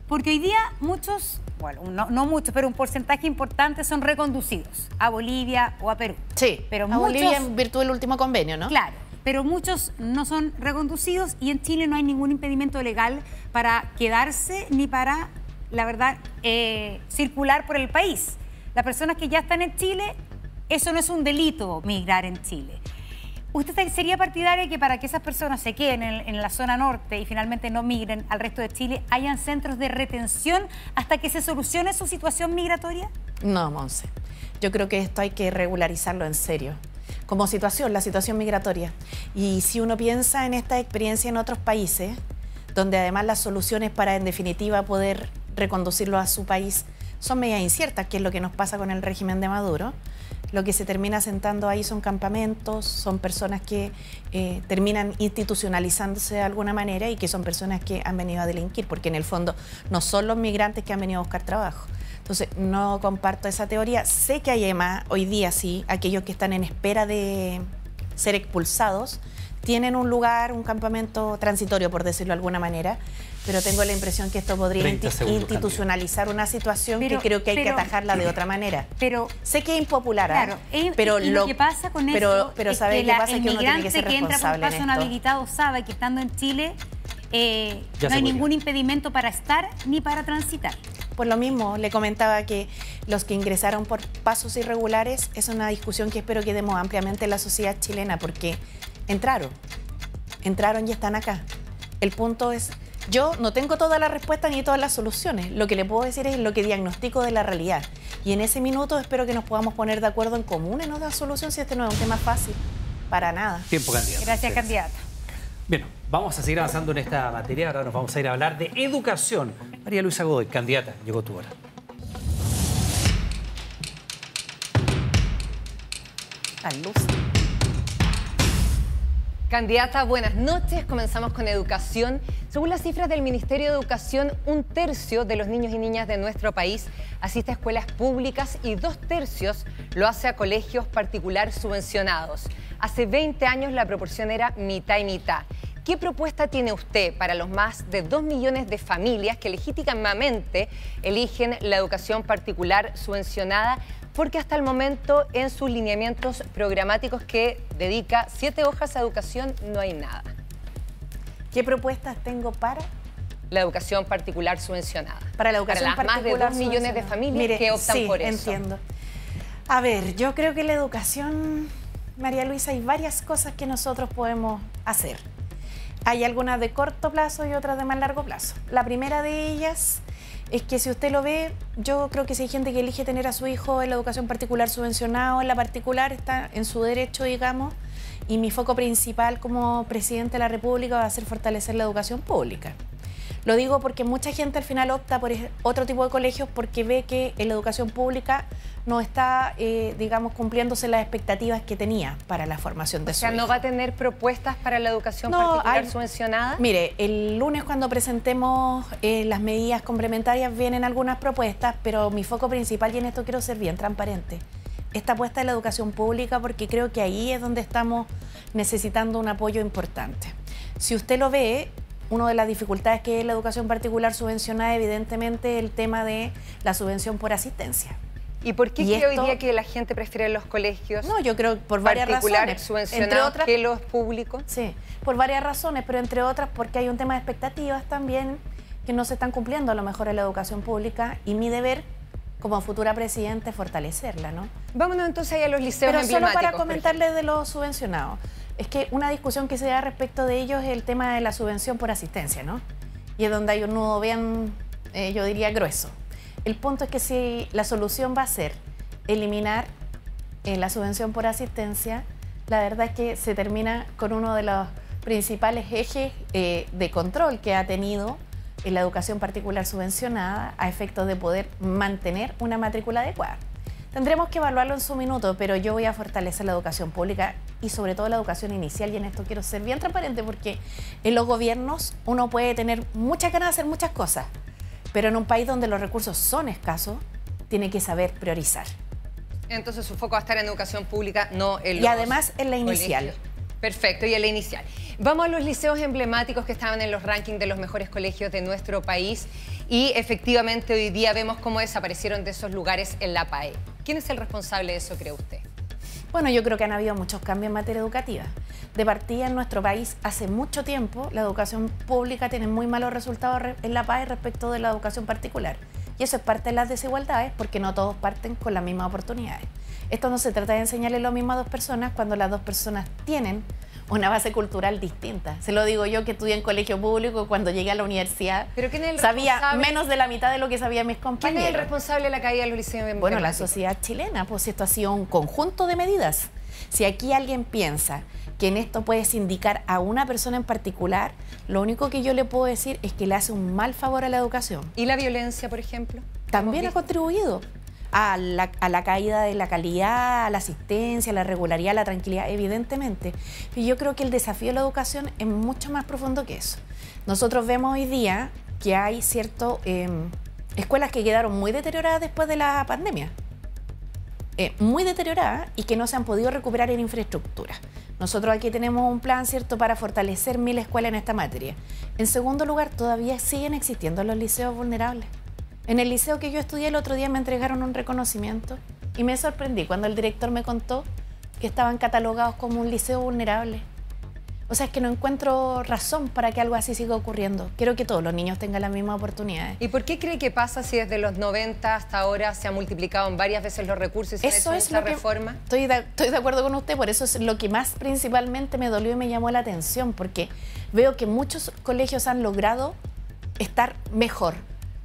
Speaker 8: Porque hoy día muchos, bueno, no muchos, pero un porcentaje importante son reconducidos a Bolivia o a Perú.
Speaker 2: Sí,
Speaker 8: pero
Speaker 2: a Bolivia en virtud del último convenio, ¿no?
Speaker 8: Claro, pero muchos no son reconducidos y en Chile no hay ningún impedimento legal para quedarse ni para, la verdad, circular por el país. Las personas que ya están en Chile, eso no es un delito migrar en Chile. ¿Usted sería partidaria que para que esas personas se queden en la zona norte y finalmente no migren al resto de Chile, hayan centros de retención hasta que se solucione su situación migratoria?
Speaker 2: No, Monse. Yo creo que esto hay que regularizarlo en serio. Como situación, la situación migratoria. Y si uno piensa en esta experiencia en otros países, donde además las soluciones para, en definitiva, poder reconducirlo a su país son medias inciertas, que es lo que nos pasa con el régimen de Maduro. Lo que se termina asentando ahí son campamentos, son personas que terminan institucionalizándose de alguna manera y que son personas que han venido a delinquir, porque en el fondo no son los migrantes que han venido a buscar trabajo. Entonces, no comparto esa teoría. Sé que hay además, hoy día sí, aquellos que están en espera de ser expulsados, tienen un lugar, un campamento transitorio, por decirlo de alguna manera, pero tengo la impresión que esto podría institucionalizar una situación que creo que hay que atajarla de otra manera.
Speaker 8: Pero
Speaker 2: sé que es impopular,
Speaker 8: claro,
Speaker 2: pero
Speaker 8: lo que pasa con eso
Speaker 2: pero
Speaker 8: es
Speaker 2: ¿sabe
Speaker 8: que
Speaker 2: qué pasa?
Speaker 8: el
Speaker 2: Que uno tiene que ser
Speaker 8: migrante que entra por paso no
Speaker 2: esto.
Speaker 8: habilitado sabe que estando en Chile no hay ningún impedimento para estar ni para transitar.
Speaker 2: Por lo mismo, le comentaba que los que ingresaron por pasos irregulares es una discusión que espero que demos ampliamente en la sociedad chilena, porque entraron y están acá. El punto es, yo no tengo todas las respuestas ni todas las soluciones. Lo que le puedo decir es lo que diagnostico de la realidad. Y en ese minuto espero que nos podamos poner de acuerdo en común en otra solución, si este no es un tema fácil, para nada.
Speaker 1: Tiempo, candidata.
Speaker 8: Gracias, candidata.
Speaker 1: Bien, vamos a seguir avanzando en esta materia. Ahora nos vamos a ir a hablar de educación. María Luisa Godoy, candidata, llegó tu hora.
Speaker 2: Luz.
Speaker 5: Candidata, buenas noches. Comenzamos con educación. Según las cifras del Ministerio de Educación, 1/3 de los niños y niñas de nuestro país asiste a escuelas públicas y 2/3 lo hace a colegios particular subvencionados. Hace 20 años la proporción era mitad y mitad. ¿Qué propuesta tiene usted para los más de 2 millones de familias que legítimamente eligen la educación particular subvencionada? Porque hasta el momento en sus lineamientos programáticos que dedica 7 hojas a educación no hay nada.
Speaker 2: ¿Qué propuestas tengo para?
Speaker 5: La educación particular subvencionada.
Speaker 2: Para la educación
Speaker 5: para las más de 2 millones de familias que optan por eso.
Speaker 2: Entiendo. A ver, yo creo que la educación, María Luisa, hay varias cosas que nosotros podemos hacer. Hay algunas de corto plazo y otras de más largo plazo. La primera de ellas es que si usted lo ve, yo creo que si hay gente que elige tener a su hijo en la educación particular subvencionada o en la particular, está en su derecho, digamos, y mi foco principal como presidente de la República va a ser fortalecer la educación pública. Lo digo porque mucha gente al final opta por otro tipo de colegios porque ve que en la educación pública no está, digamos, cumpliéndose las expectativas que tenía para la formación de su hijo.
Speaker 5: ¿no va a tener propuestas para la educación particular subvencionada?
Speaker 2: Mire, el lunes cuando presentemos las medidas complementarias vienen algunas propuestas, pero mi foco principal, y en esto quiero ser bien transparente, esta apuesta en la educación pública porque creo que ahí es donde estamos necesitando un apoyo importante. Si usted lo ve, una de las dificultades que es la educación particular subvencionada, evidentemente, el tema de la subvención por asistencia.
Speaker 5: ¿Y por qué cree hoy día que la gente prefiere los colegios?
Speaker 2: No, yo creo por varias razones.
Speaker 5: Subvencionados entre otras, que los públicos.
Speaker 2: Sí, por varias razones, pero entre otras porque hay un tema de expectativas también que no se están cumpliendo a lo mejor en la educación pública y mi deber como futura presidenta es fortalecerla, ¿no?
Speaker 5: Vámonos entonces ahí a los liceos emblemáticos.
Speaker 2: Pero solo para comentarles de los subvencionados. Es que una discusión que se da respecto de ellos es el tema de la subvención por asistencia, ¿no? Y es donde hay un nudo bien, yo diría, grueso. El punto es que si la solución va a ser eliminar la subvención por asistencia, la verdad es que se termina con uno de los principales ejes de control que ha tenido en la educación particular subvencionada a efectos de poder mantener una matrícula adecuada. Tendremos que evaluarlo en su minuto, pero yo voy a fortalecer la educación pública y sobre todo la educación inicial, y en esto quiero ser bien transparente porque en los gobiernos uno puede tener muchas ganas de hacer muchas cosas, pero en un país donde los recursos son escasos, tiene que saber priorizar.
Speaker 5: Entonces su foco va a estar en educación pública, no en los
Speaker 2: Y además en la inicial.
Speaker 5: colegios. Perfecto, y en la inicial. Vamos a los liceos emblemáticos que estaban en los rankings de los mejores colegios de nuestro país y efectivamente hoy día vemos cómo desaparecieron de esos lugares en la PAE. ¿Quién es el responsable de eso, cree usted?
Speaker 2: Bueno, yo creo que han habido muchos cambios en materia educativa. De partida en nuestro país, hace mucho tiempo, la educación pública tiene muy malos resultados en la PAE respecto de la educación particular. Y eso es parte de las desigualdades porque no todos parten con las mismas oportunidades. Esto no se trata de enseñarle lo mismo a dos personas cuando las dos personas tienen una base cultural distinta. Se lo digo yo que estudié en colegio público, cuando llegué a la universidad sabía menos de la mitad de lo que sabían mis compañeros.
Speaker 5: ¿Quién es el responsable de la caída de los liceos emblemáticos?
Speaker 2: Bueno, la sociedad chilena, pues esto ha sido un conjunto de medidas. Si aquí alguien piensa que en esto puedes indicar a una persona en particular, lo único que yo le puedo decir es que le hace un mal favor a la educación.
Speaker 5: ¿Y la violencia, por ejemplo?
Speaker 2: También ha contribuido a la caída de la calidad, a la asistencia, a la regularidad, a la tranquilidad, evidentemente. Y yo creo que el desafío de la educación es mucho más profundo que eso. Nosotros vemos hoy día que hay ciertas escuelas que quedaron muy deterioradas después de la pandemia. Muy deterioradas y que no se han podido recuperar en infraestructura. Nosotros aquí tenemos un plan, ¿cierto?, para fortalecer 1000 escuelas en esta materia. En segundo lugar, todavía siguen existiendo los liceos vulnerables. En el liceo que yo estudié el otro día me entregaron un reconocimiento y me sorprendí cuando el director me contó que estaban catalogados como un liceo vulnerable. O sea, es que no encuentro razón para que algo así siga ocurriendo. Quiero que todos los niños tengan las mismas oportunidades.
Speaker 5: ¿Y por qué cree que pasa si desde los 90 hasta ahora se han multiplicado en varias veces los recursos y se ha hecho esta reforma?
Speaker 2: Estoy de acuerdo con usted, por eso es lo que más principalmente me dolió y me llamó la atención, porque veo que muchos colegios han logrado estar mejor,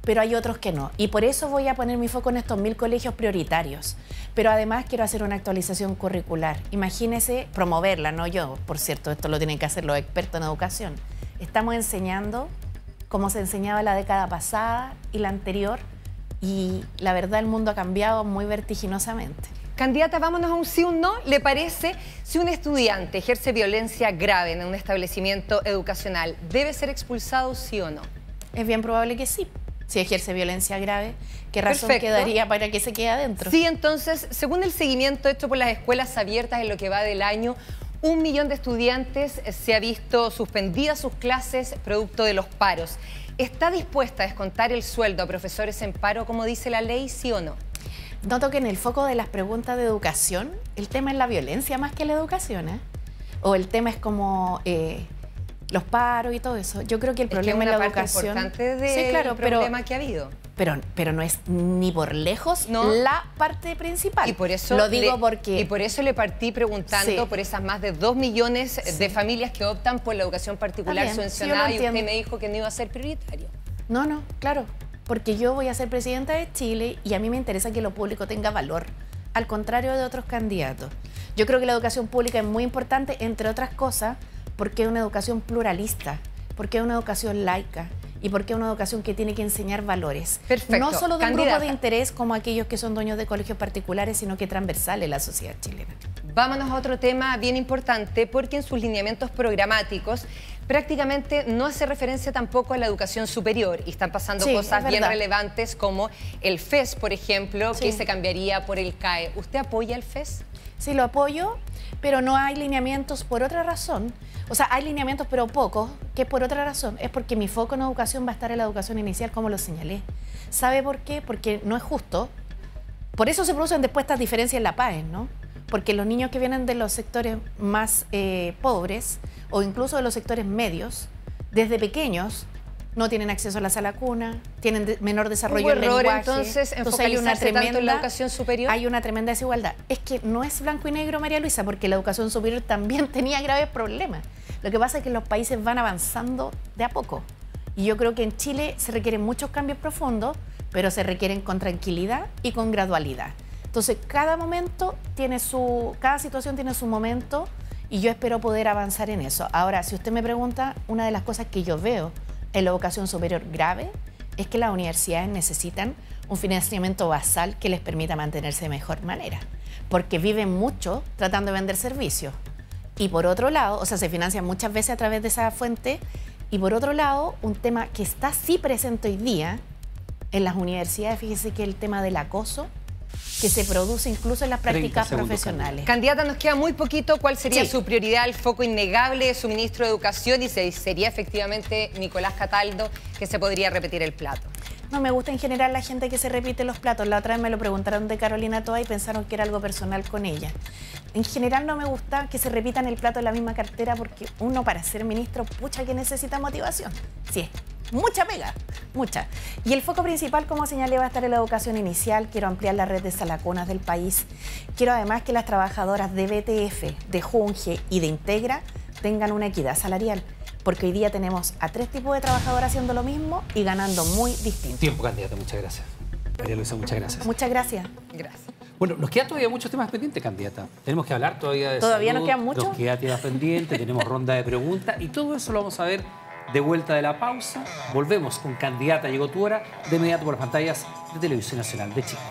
Speaker 2: pero hay otros que no. Y por eso voy a poner mi foco en estos 1000 colegios prioritarios. Pero además quiero hacer una actualización curricular. Imagínese promoverla, no yo, por cierto, esto lo tienen que hacer los expertos en educación. Estamos enseñando como se enseñaba la década pasada y la anterior, y la verdad el mundo ha cambiado muy vertiginosamente.
Speaker 5: Candidata, vámonos a un sí o un no. ¿Le parece si un estudiante ejerce violencia grave en un establecimiento educacional, debe ser expulsado, sí o no?
Speaker 2: Es bien probable que sí. Si ejerce violencia grave, ¿qué razón quedaría para que se quede adentro?
Speaker 5: Sí, entonces, según el seguimiento hecho por las escuelas abiertas en lo que va del año, 1 millón de estudiantes se ha visto suspendidas sus clases producto de los paros. ¿Está dispuesta a descontar el sueldo a profesores en paro, como dice la ley, sí o no?
Speaker 2: Noto que en el foco de las preguntas de educación, el tema es la violencia más que la educación, ¿eh? O el tema es como los paros y todo eso. Yo creo que el problema es la educación.
Speaker 5: Importante del problema que ha habido.
Speaker 2: Pero no es ni por lejos la parte principal.
Speaker 5: Y por eso
Speaker 2: lo digo porque...
Speaker 5: Y por eso le partí preguntando por esas más de 2 millones de familias que optan por la educación particular subvencionada, y usted me dijo que no iba a ser prioritario.
Speaker 2: No, claro. Porque yo voy a ser presidenta de Chile y a mí me interesa que lo público tenga valor, al contrario de otros candidatos. Yo creo que la educación pública es muy importante, entre otras cosas, porque es una educación pluralista, porque es una educación laica y porque es una educación que tiene que enseñar valores.
Speaker 5: Perfecto.
Speaker 2: No solo de un grupo de interés como aquellos que son dueños de colegios particulares, sino que transversal en la sociedad chilena.
Speaker 5: Vámonos a otro tema bien importante, porque en sus lineamientos programáticos prácticamente no hace referencia tampoco a la educación superior y están pasando cosas bien relevantes como el FES, por ejemplo, que se cambiaría por el CAE. ¿Usted apoya el FES?
Speaker 2: Sí, lo apoyo, pero no hay lineamientos por otra razón. O sea, hay lineamientos, pero pocos, que por otra razón. Es porque mi foco en educación va a estar en la educación inicial, como lo señalé. ¿Sabe por qué? Porque no es justo. Por eso se producen después estas diferencias en la PAE, ¿no? Porque los niños que vienen de los sectores más pobres o incluso de los sectores medios, desde pequeños, no tienen acceso a la sala cuna, tienen menor desarrollo del lenguaje.
Speaker 5: Entonces hay una tremenda, en la educación superior.
Speaker 2: Hay una tremenda desigualdad. Es que no es blanco y negro, María Luisa, porque la educación superior también tenía graves problemas. Lo que pasa es que los países van avanzando de a poco. Y yo creo que en Chile se requieren muchos cambios profundos, pero se requieren con tranquilidad y con gradualidad. Entonces, cada situación tiene su momento y yo espero poder avanzar en eso. Ahora, si usted me pregunta, una de las cosas que yo veo en la educación superior grave es que las universidades necesitan un financiamiento basal que les permita mantenerse de mejor manera, porque viven mucho tratando de vender servicios. Y por otro lado, o sea, se financian muchas veces a través de esa fuente, y por otro lado, un tema que está sí presente hoy día en las universidades, fíjese que el tema del acoso que se produce incluso en las prácticas profesionales.
Speaker 5: Candidata, nos queda muy poquito. ¿Cuál sería su prioridad, el foco innegable de su ministro de Educación? Y sería efectivamente Nicolás Cataldo, que se podría repetir el plato.
Speaker 2: No me gusta en general la gente que se repite los platos. La otra vez me lo preguntaron de Carolina Toa y pensaron que era algo personal con ella. En general no me gusta que se repitan el plato en la misma cartera porque uno para ser ministro, pucha que necesita motivación. Sí, mucha pega, mucha. Y el foco principal, como señalé, va a estar en la educación inicial. Quiero ampliar la red de salacunas del país. Quiero además que las trabajadoras de BTF, de Junge y de Integra tengan una equidad salarial. Porque hoy día tenemos a 3 tipos de trabajadoras haciendo lo mismo y ganando muy distinto.
Speaker 1: Tiempo, candidata. Muchas gracias. María Luisa, muchas gracias.
Speaker 2: Muchas gracias.
Speaker 5: Gracias.
Speaker 1: Bueno, nos quedan todavía muchos temas pendientes, candidata. Tenemos que hablar todavía de
Speaker 2: ¿Todavía
Speaker 1: salud,
Speaker 2: nos quedan muchos?
Speaker 1: Nos queda temas pendientes, tenemos ronda de preguntas y todo eso lo vamos a ver de vuelta de la pausa. Volvemos con Candidata Llegó Tu Hora, de inmediato por las pantallas de Televisión Nacional de Chile.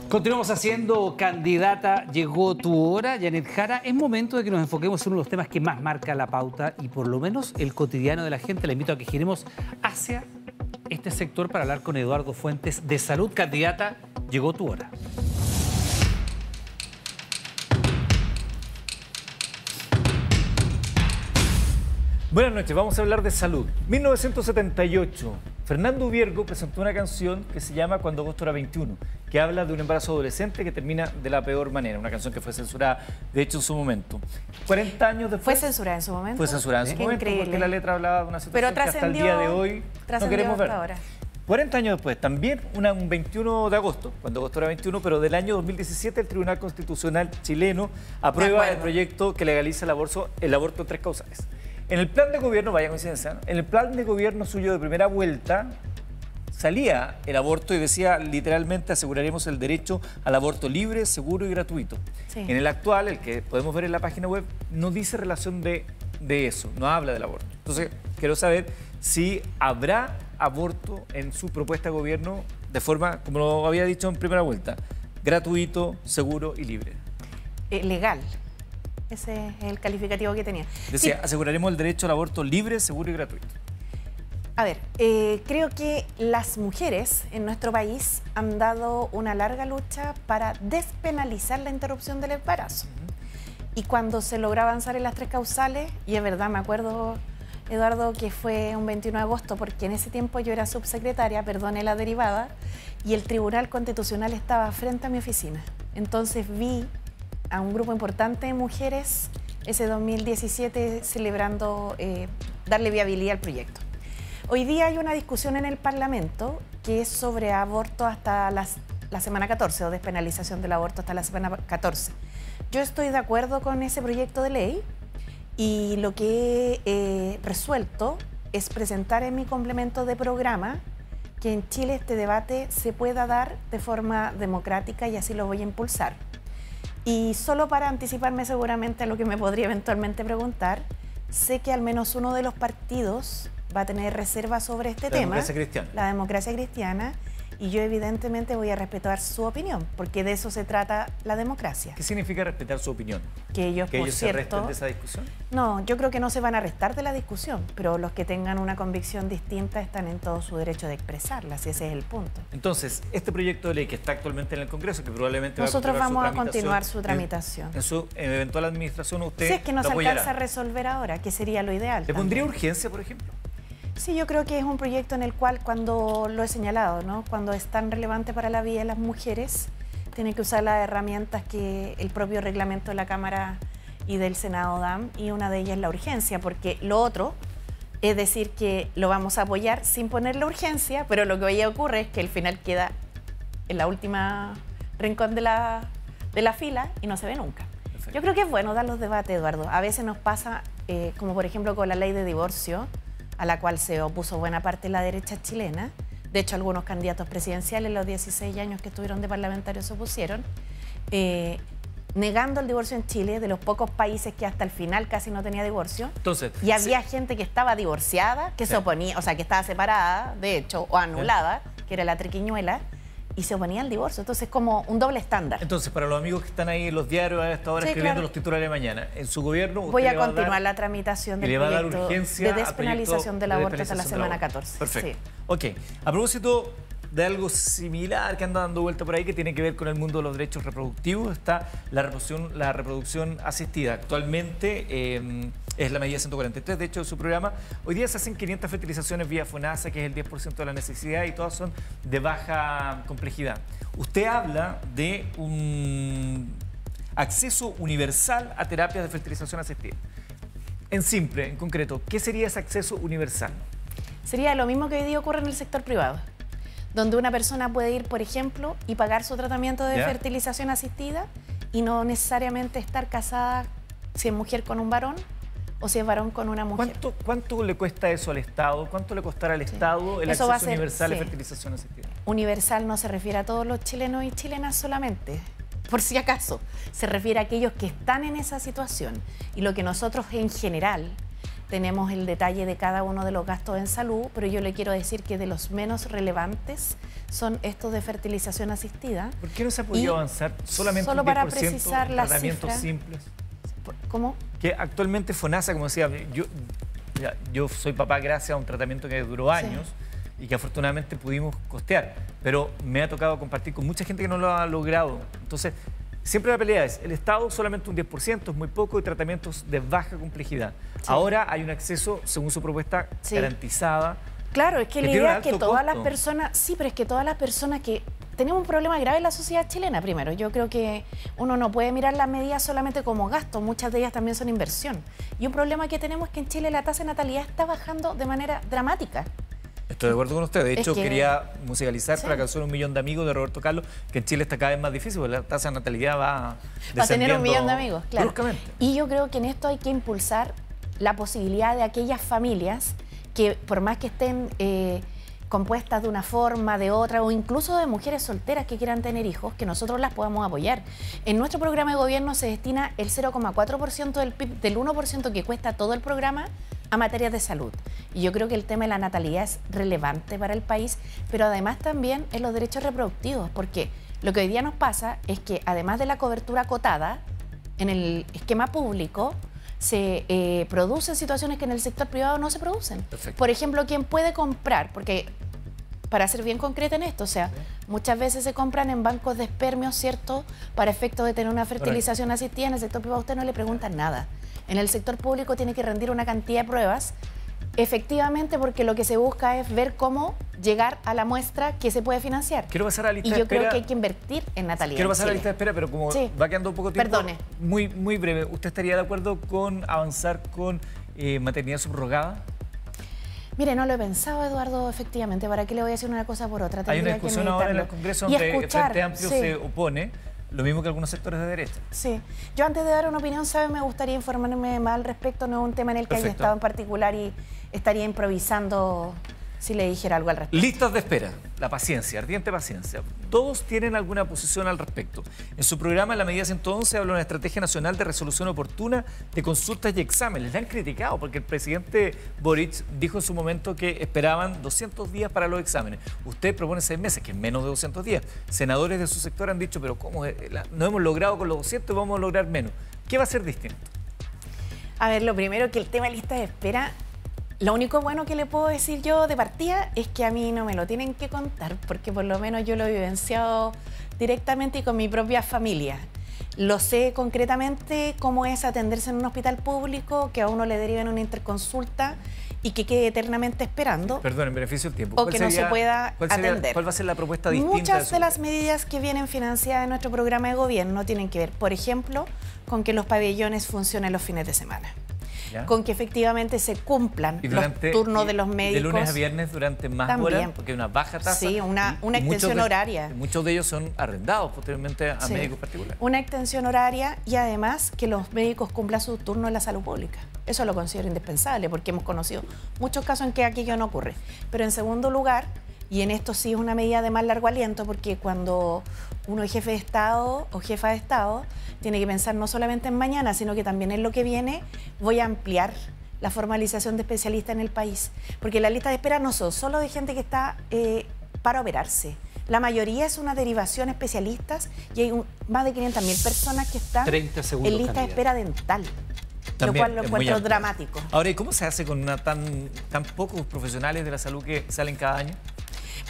Speaker 1: Continuamos haciendo Candidata Llegó Tu Hora. Janet Jara, es momento de que nos enfoquemos en uno de los temas que más marca la pauta y por lo menos el cotidiano de la gente. Le invito a que giremos hacia este sector para hablar con Eduardo Fuentes de Salud. Candidata, llegó tu hora.
Speaker 6: Buenas noches, vamos a hablar de salud. 1978, Fernando Viergo presentó una canción que se llama Cuando agosto era 21, que habla de un embarazo adolescente que termina de la peor manera. Una canción que fue censurada, de hecho, en su momento. 40 años después...
Speaker 2: ¿Fue censurada en su momento?
Speaker 6: Fue censurada en su momento,
Speaker 2: increíble.
Speaker 6: porque la letra hablaba de una situación que hasta el día de hoy no queremos ver.
Speaker 2: Ahora.
Speaker 6: 40 años después, también un 21 de agosto, cuando agosto era 21, pero del año 2017, el Tribunal Constitucional chileno aprueba el proyecto que legaliza el aborto en 3 causales. En el plan de gobierno, vaya coincidencia, ¿no? En el plan de gobierno suyo de primera vuelta salía el aborto y decía literalmente aseguraremos el derecho al aborto libre, seguro y gratuito. Sí. En el actual, el que podemos ver en la página web, no dice relación de eso, no habla del aborto. Entonces, quiero saber si habrá aborto en su propuesta de gobierno de forma, como lo había dicho en primera vuelta, gratuito, seguro y libre.
Speaker 2: Legal. Ese es el calificativo que tenía.
Speaker 6: Decía, aseguraremos el derecho al aborto libre, seguro y gratuito.
Speaker 2: A ver, creo que las mujeres en nuestro país han dado una larga lucha para despenalizar la interrupción del embarazo. Y cuando se logró avanzar en las 3 causales, y es verdad, me acuerdo, Eduardo, que fue un 21 de agosto, porque en ese tiempo yo era subsecretaria, perdone la derivada, y el Tribunal Constitucional estaba frente a mi oficina. Entonces vi a un grupo importante de mujeres ese 2017 celebrando darle viabilidad al proyecto. Hoy día hay una discusión en el Parlamento que es sobre aborto hasta la semana 14 o despenalización del aborto hasta la semana 14. Yo estoy de acuerdo con ese proyecto de ley y lo que he resuelto es presentar en mi complemento de programa que en Chile este debate se pueda dar de forma democrática y así lo voy a impulsar. Y solo para anticiparme seguramente a lo que me podría eventualmente preguntar, sé que al menos uno de los partidos va a tener reservas sobre este tema.
Speaker 6: La democracia cristiana.
Speaker 2: La democracia cristiana. Y yo evidentemente voy a respetar su opinión, porque de eso se trata la democracia.
Speaker 6: ¿Qué significa respetar su opinión?
Speaker 2: Que ellos,
Speaker 6: ¿Que ellos se resten de esa discusión?
Speaker 2: No, yo creo que no se van a restar de la discusión, pero los que tengan una convicción distinta están en todo su derecho de expresarla, si ese es el punto.
Speaker 6: Entonces, este proyecto de ley que está actualmente en el Congreso, que probablemente
Speaker 2: nosotros vamos a continuar su tramitación.
Speaker 6: En su eventual administración usted
Speaker 2: si es que no se alcanza a resolver ahora, que sería lo ideal.
Speaker 6: ¿Le pondría urgencia, por ejemplo?
Speaker 2: Sí, yo creo que es un proyecto en el cual, cuando lo he señalado, ¿no? Cuando es tan relevante para la vida de las mujeres, tiene que usar las herramientas que el propio reglamento de la Cámara y del Senado dan, y una de ellas es la urgencia, porque lo otro es decir que lo vamos a apoyar sin poner la urgencia, pero lo que hoy ocurre es que el final queda en la última rincón de la fila y no se ve nunca. Perfecto. Yo creo que es bueno dar los debates, Eduardo. A veces nos pasa, como por ejemplo con la ley de divorcio, a la cual se opuso buena parte de la derecha chilena. De hecho, algunos candidatos presidenciales, los 16 años que estuvieron de parlamentarios, se opusieron, negando el divorcio en Chile, de los pocos países que hasta el final casi no tenía divorcio.
Speaker 6: Entonces,
Speaker 2: y había gente que estaba divorciada, que se oponía, o sea, que estaba separada, de hecho, o anulada, que era la triquiñuela, y se oponía al divorcio. Entonces, como un doble estándar.
Speaker 6: Entonces, para los amigos que están ahí en los diarios a esta hora
Speaker 2: Sí,
Speaker 6: escribiendo
Speaker 2: claro.
Speaker 6: los titulares de mañana, en su gobierno
Speaker 2: Voy a continuar la tramitación del
Speaker 6: le va a dar
Speaker 2: proyecto
Speaker 6: urgencia
Speaker 2: de
Speaker 6: al
Speaker 2: despenalización del
Speaker 6: proyecto
Speaker 2: aborto
Speaker 6: de
Speaker 2: hasta la
Speaker 6: despenalización del
Speaker 2: semana
Speaker 6: aborto.
Speaker 2: 14.
Speaker 6: Perfecto.
Speaker 2: Sí.
Speaker 6: Ok. A propósito de algo similar que anda dando vuelta por ahí, que tiene que ver con el mundo de los derechos reproductivos, está la reproducción asistida. Actualmente es la medida 143, de hecho, de su programa. Hoy día se hacen 500 fertilizaciones vía FONASA, que es el 10% de la necesidad, y todas son de baja complejidad. Usted habla de un acceso universal a terapias de fertilización asistida. En simple, en concreto, ¿qué sería ese acceso universal?
Speaker 2: Sería lo mismo que hoy día ocurre en el sector privado, donde una persona puede ir, por ejemplo, y pagar su tratamiento de
Speaker 6: ¿Ya?
Speaker 2: fertilización asistida y no necesariamente estar casada, si es mujer con un varón o si es varón con una mujer.
Speaker 6: ¿Cuánto le cuesta eso al Estado? ¿Cuánto le costará al Estado el
Speaker 2: Eso
Speaker 6: acceso
Speaker 2: va a ser,
Speaker 6: universal de
Speaker 2: sí.
Speaker 6: fertilización asistida?
Speaker 2: Universal no se refiere a todos los chilenos y chilenas solamente, por si acaso. Se refiere a aquellos que están en esa situación. Y lo que nosotros en general tenemos el detalle de cada uno de los gastos en salud, pero yo le quiero decir que de los menos relevantes son estos de fertilización asistida.
Speaker 6: ¿Por qué no se ha podido avanzar solamente
Speaker 2: solo
Speaker 6: un 10%
Speaker 2: para precisar
Speaker 6: en
Speaker 2: la
Speaker 6: tratamientos
Speaker 2: cifra.
Speaker 6: simples?
Speaker 2: ¿Cómo?
Speaker 6: Que actualmente FONASA, como decía, yo soy papá gracias a un tratamiento que duró años y que afortunadamente pudimos costear, pero me ha tocado compartir con mucha gente que no lo ha logrado. Entonces, siempre la pelea es, el Estado solamente un 10%, es muy poco, y tratamientos de baja complejidad.
Speaker 2: Sí.
Speaker 6: Ahora hay un acceso, según su propuesta, garantizada.
Speaker 2: Claro, es que la
Speaker 6: tiene
Speaker 2: idea
Speaker 6: un
Speaker 2: es que
Speaker 6: alto
Speaker 2: todas las
Speaker 6: costo.
Speaker 2: personas, sí, pero es que todas las personas que tenemos un problema grave en la sociedad chilena, primero. Yo creo que uno no puede mirar las medidas solamente como gasto, muchas de ellas también son inversión. Y un problema que tenemos es que en Chile la tasa de natalidad está bajando de manera dramática.
Speaker 6: Estoy de acuerdo con usted. De hecho,
Speaker 2: Es que-
Speaker 6: quería musicalizar
Speaker 2: Sí.
Speaker 6: para la canción Un Millón de Amigos de Roberto Carlos, que en Chile está cada vez más difícil, porque la tasa de natalidad va
Speaker 2: Va a tener un
Speaker 6: descendiendo
Speaker 2: millón de amigos, claro.
Speaker 6: bruscamente.
Speaker 2: Y yo creo que en esto hay que impulsar la posibilidad de aquellas familias que, por más que estén compuestas de una forma, de otra, o incluso de mujeres solteras que quieran tener hijos, que nosotros las podamos apoyar. En nuestro programa de gobierno se destina el 0,4% del PIB, del 1% que cuesta todo el programa, a materias de salud. Y yo creo que el tema de la natalidad es relevante para el país, pero además también en los derechos reproductivos, porque lo que hoy día nos pasa es que además de la cobertura acotada, en el esquema público se producen situaciones que en el sector privado no se producen.
Speaker 6: Perfecto.
Speaker 2: Por ejemplo, ¿quién puede comprar? Porque, para ser bien concreta en esto, o sea, muchas veces se compran en bancos de espermios, ¿cierto? Para efecto de tener una fertilización asistida. En el sector privado a usted no le preguntan nada. En el sector público tiene que rendir una cantidad de pruebas, efectivamente, porque lo que se busca es ver cómo llegar a la muestra que se puede financiar.
Speaker 6: Quiero pasar a la lista
Speaker 2: Y
Speaker 6: de
Speaker 2: yo
Speaker 6: espera.
Speaker 2: creo que hay que invertir en natalidad.
Speaker 6: Quiero
Speaker 2: en
Speaker 6: pasar a la
Speaker 2: Chile.
Speaker 6: lista de espera, pero como
Speaker 2: Sí.
Speaker 6: va quedando un poco tiempo,
Speaker 2: Perdone.
Speaker 6: muy breve. ¿Usted estaría de acuerdo con avanzar con maternidad subrogada?
Speaker 2: Mire, no lo he pensado, Eduardo, efectivamente. ¿Para qué le voy a decir una cosa por otra?
Speaker 6: Hay
Speaker 2: Tendría
Speaker 6: una
Speaker 2: que
Speaker 6: discusión ahora en el
Speaker 2: meditarlo.
Speaker 6: Congreso
Speaker 2: Y
Speaker 6: donde el
Speaker 2: escuchar,
Speaker 6: Frente Amplio
Speaker 2: sí.
Speaker 6: se opone, lo mismo que algunos sectores de derecha.
Speaker 2: Sí. Yo antes de dar una opinión, ¿sabe? Me gustaría informarme más al respecto. No es un tema en el que haya
Speaker 6: Perfecto.
Speaker 2: estado en particular y estaría improvisando si le dijera algo al respecto.
Speaker 6: Listas de espera, la paciencia, ardiente paciencia. Todos tienen alguna posición al respecto. En su programa, la medida 111, habla de una estrategia nacional de resolución oportuna de consultas y exámenes. Le han criticado porque el presidente Boric dijo en su momento que esperaban 200 días para los exámenes. Usted propone 6 meses, que es menos de 200 días. Senadores de su sector han dicho, pero ¿cómo? No hemos logrado con los 200 y vamos a lograr menos. ¿Qué va a ser distinto?
Speaker 2: A ver, lo primero que el tema de lista de espera, lo único bueno que le puedo decir yo de partida es que a mí no me lo tienen que contar, porque por lo menos yo lo he vivenciado directamente y con mi propia familia. Lo sé concretamente cómo es atenderse en un hospital público, que a uno le deriven una interconsulta y que quede eternamente esperando.
Speaker 6: Perdón, en beneficio del tiempo.
Speaker 2: O que no se pueda atender.
Speaker 6: ¿Cuál va a ser la propuesta distinta?
Speaker 2: Muchas de
Speaker 6: su-
Speaker 2: las medidas que vienen financiadas en nuestro programa de gobierno tienen que ver, por ejemplo, con que los pabellones funcionen los fines de semana.
Speaker 6: ¿Ya?
Speaker 2: Con que efectivamente se cumplan
Speaker 6: Y
Speaker 2: los turnos de los médicos.
Speaker 6: De lunes a viernes durante más
Speaker 2: También.
Speaker 6: horas, porque hay una baja tasa.
Speaker 2: Sí, una
Speaker 6: muchos
Speaker 2: extensión horaria.
Speaker 6: Muchos de ellos son arrendados posteriormente a
Speaker 2: Sí.
Speaker 6: médicos particulares.
Speaker 2: Una extensión horaria y además que los médicos cumplan su turno en la salud pública. Eso lo considero indispensable porque hemos conocido muchos casos en que aquello no ocurre. Pero en segundo lugar, y en esto sí es una medida de más largo aliento, porque cuando uno es jefe de Estado o jefa de Estado, tiene que pensar no solamente en mañana, sino que también en lo que viene. Voy a ampliar la formalización de especialistas en el país, porque la lista de espera no son solo de gente que está para operarse. La mayoría es una derivación especialistas y hay más de 500.000 personas que están
Speaker 1: 30 segundos,
Speaker 2: en lista de espera dental.
Speaker 6: También,
Speaker 2: lo cual lo
Speaker 6: es muy
Speaker 2: encuentro
Speaker 6: amplio.
Speaker 2: dramático.
Speaker 6: Ahora, ¿y cómo se hace con tan pocos profesionales de la salud que salen cada año?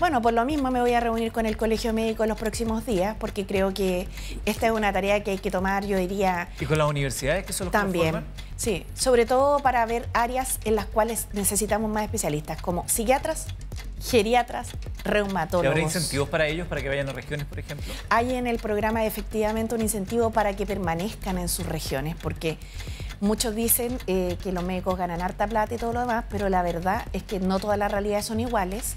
Speaker 2: Bueno, por lo mismo me voy a reunir con el Colegio Médico en los próximos días porque creo que esta es una tarea que hay que tomar, yo diría...
Speaker 6: ¿Y con las universidades que son los que
Speaker 2: También,
Speaker 6: forman?
Speaker 2: sí, sobre todo para ver áreas en las cuales necesitamos más especialistas, como psiquiatras, geriatras,
Speaker 6: ¿Y
Speaker 2: reumatólogos.
Speaker 6: habrá incentivos para ellos, para que vayan a regiones, por ejemplo?
Speaker 2: Hay en el programa efectivamente un incentivo para que permanezcan en sus regiones, porque muchos dicen que los médicos ganan harta plata y todo lo demás, pero la verdad es que no todas las realidades son iguales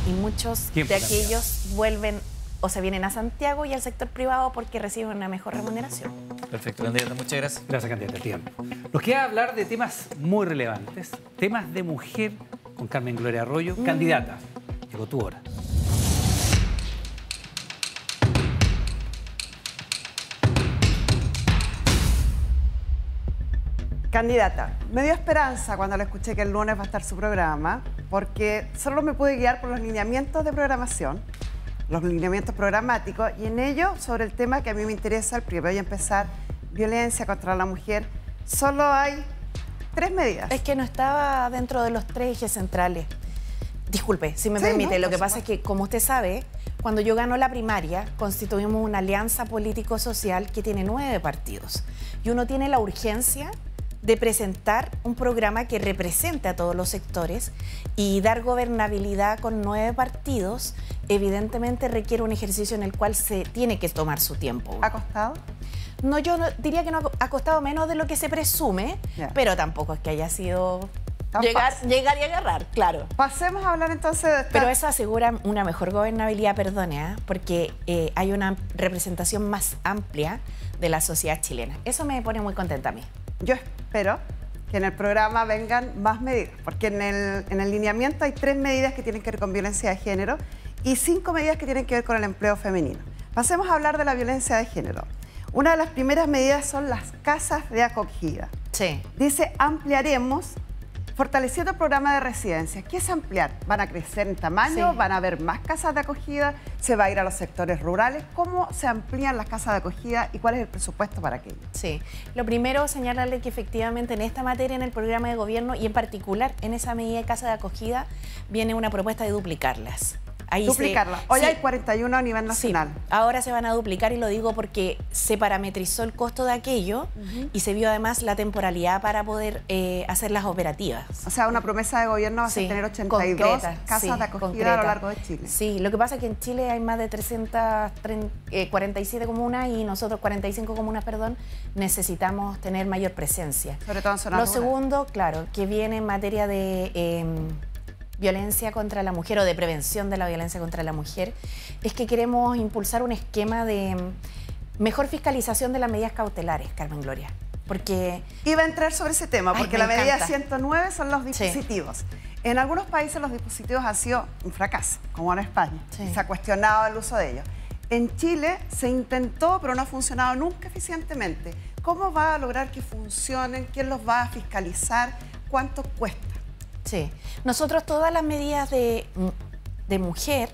Speaker 2: y muchos de aquellos vuelven o se vienen a Santiago y al sector privado porque reciben una mejor remuneración.
Speaker 6: Perfecto, candidata, muchas gracias.
Speaker 1: Gracias, candidata. Tiempo. Nos queda hablar de temas muy relevantes, temas de mujer con Carmen Gloria Arroyo. Candidata, llegó tu hora.
Speaker 4: Candidata, me dio esperanza cuando le escuché que el lunes va a estar su programa, porque solo me pude guiar por los lineamientos de programación, los lineamientos programáticos, y en ello, sobre el tema que a mí me interesa, el primero, voy a empezar, violencia contra la mujer, solo hay 3 medidas.
Speaker 2: Es que no estaba dentro de los 3 ejes centrales. Disculpe, si me permite,
Speaker 4: no,
Speaker 2: lo que
Speaker 4: por
Speaker 2: pasa es que, como usted sabe, cuando yo ganó la primaria, constituimos una alianza político-social que tiene 9 partidos. Y uno tiene la urgencia de presentar un programa que represente a todos los sectores y dar gobernabilidad con 9 partidos, evidentemente requiere un ejercicio en el cual se tiene que tomar su tiempo.
Speaker 4: ¿Ha costado?
Speaker 2: No, yo diría que no ha costado menos de lo que se presume, pero tampoco es que haya sido llegar y agarrar, claro.
Speaker 4: Pasemos a hablar entonces de esta...
Speaker 2: Pero eso asegura una mejor gobernabilidad, perdone, porque hay una representación más amplia de la sociedad chilena. Eso me pone muy contenta a mí.
Speaker 4: Yo espero que en el programa vengan más medidas, porque en el lineamiento hay 3 medidas que tienen que ver con violencia de género y 5 medidas que tienen que ver con el empleo femenino. Pasemos a hablar de la violencia de género. Una de las primeras medidas son las casas de acogida.
Speaker 2: Sí.
Speaker 4: Dice, ampliaremos, fortaleciendo el programa de residencias. ¿Qué es ampliar? ¿Van a crecer en tamaño?
Speaker 2: Sí.
Speaker 4: ¿Van a haber más casas de acogida? ¿Se va a ir a los sectores rurales? ¿Cómo se amplían las casas de acogida y cuál es el presupuesto para aquello?
Speaker 2: Sí, lo primero, señalarle que efectivamente en esta materia, en el programa de gobierno y en particular en esa medida de casa de acogida, viene una propuesta de duplicarlas.
Speaker 4: Duplicarlas. Hoy hay 41 a nivel nacional.
Speaker 2: Sí, ahora se van a duplicar y lo digo porque se parametrizó el costo de aquello y se vio además la temporalidad para poder hacerlas operativas.
Speaker 4: O sea, una promesa de gobierno va a ser tener 82 casas de acogida a lo largo de Chile.
Speaker 2: Sí, lo que pasa es que en Chile hay más de 347 comunas y nosotros 45 comunas, perdón, necesitamos tener mayor presencia.
Speaker 4: Sobre todo en zonas rurales.
Speaker 2: Lo segundo, claro, que viene en materia de violencia contra la mujer o de prevención de la violencia contra la mujer, es que queremos impulsar un esquema de mejor fiscalización de las medidas cautelares, Carmen Gloria. Porque...
Speaker 4: Iba a entrar sobre ese tema, porque la medida
Speaker 2: encanta.
Speaker 4: 109 son los dispositivos. Sí. En algunos países los dispositivos han sido un fracaso, como en España. Sí. Se ha cuestionado el uso de ellos. En Chile se intentó, pero no ha funcionado nunca eficientemente. ¿Cómo va a lograr que funcionen? ¿Quién los va a fiscalizar? ¿Cuánto cuesta?
Speaker 2: Sí, nosotros todas las medidas de mujer,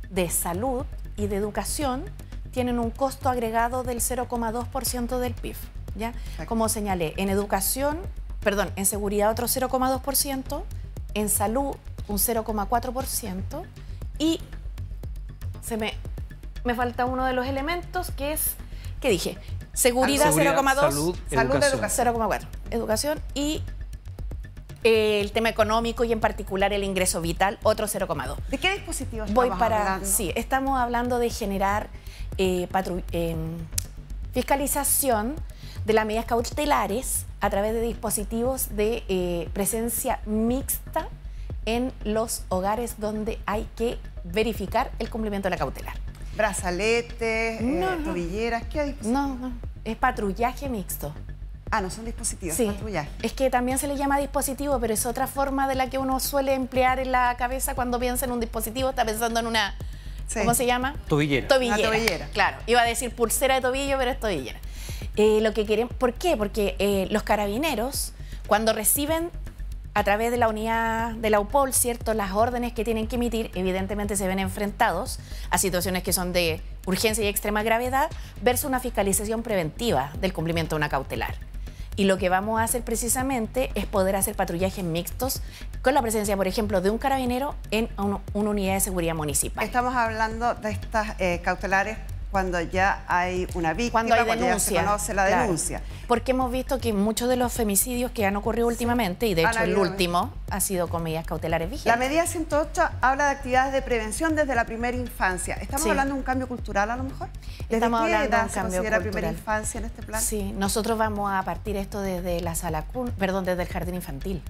Speaker 2: de salud y de educación tienen un costo agregado del 0,2% del PIB, ¿ya? Como señalé, en educación, perdón, en seguridad otro 0,2%, en salud un 0,4% y me falta uno de los elementos que es, ¿qué dije? Seguridad 0,2%,
Speaker 1: salud, educación
Speaker 2: 0,4%, educación y el tema económico y en particular el ingreso vital, otro 0,2%.
Speaker 4: ¿De qué dispositivos estamos hablando?
Speaker 2: Sí, estamos hablando de generar fiscalización de las medidas cautelares a través de dispositivos de presencia mixta en los hogares donde hay que verificar el cumplimiento de la cautelar.
Speaker 4: Brazaletes, tobilleras, ¿qué dispositivos?
Speaker 2: No, es patrullaje mixto.
Speaker 4: Ah, no son dispositivos,
Speaker 2: sí.
Speaker 4: Patrullaje.
Speaker 2: Es que también se le llama dispositivo, pero es otra forma de la que uno suele emplear en la cabeza cuando piensa en un dispositivo, está pensando en una, ¿cómo se llama?
Speaker 1: Tobillera.
Speaker 2: Tobillera.
Speaker 4: Una tobillera.
Speaker 2: Claro, iba a decir pulsera de tobillo, pero es tobillera. Lo que queremos, ¿por qué? Porque los carabineros, cuando reciben a través de la unidad de la UPOL, ¿cierto? Las órdenes que tienen que emitir, evidentemente se ven enfrentados a situaciones que son de urgencia y extrema gravedad, versus una fiscalización preventiva del cumplimiento de una cautelar. Y lo que vamos a hacer precisamente es poder hacer patrullajes mixtos con la presencia, por ejemplo, de un carabinero en una unidad de seguridad municipal.
Speaker 4: Estamos hablando de estas cautelares cuando ya hay una víctima,
Speaker 2: cuando hay denuncia,
Speaker 4: ya se conoce la denuncia.
Speaker 2: Porque hemos visto que muchos de los femicidios que han ocurrido últimamente, y de hecho el último, ha sido con medidas cautelares vigentes.
Speaker 4: La medida 108 habla de actividades de prevención desde la primera infancia. ¿Estamos hablando de un cambio cultural a lo mejor?
Speaker 2: Estamos hablando de un
Speaker 4: se
Speaker 2: cambio
Speaker 4: considera
Speaker 2: cultural.
Speaker 4: Primera infancia en este plan?
Speaker 2: Sí, nosotros vamos a partir esto desde la desde el jardín infantil.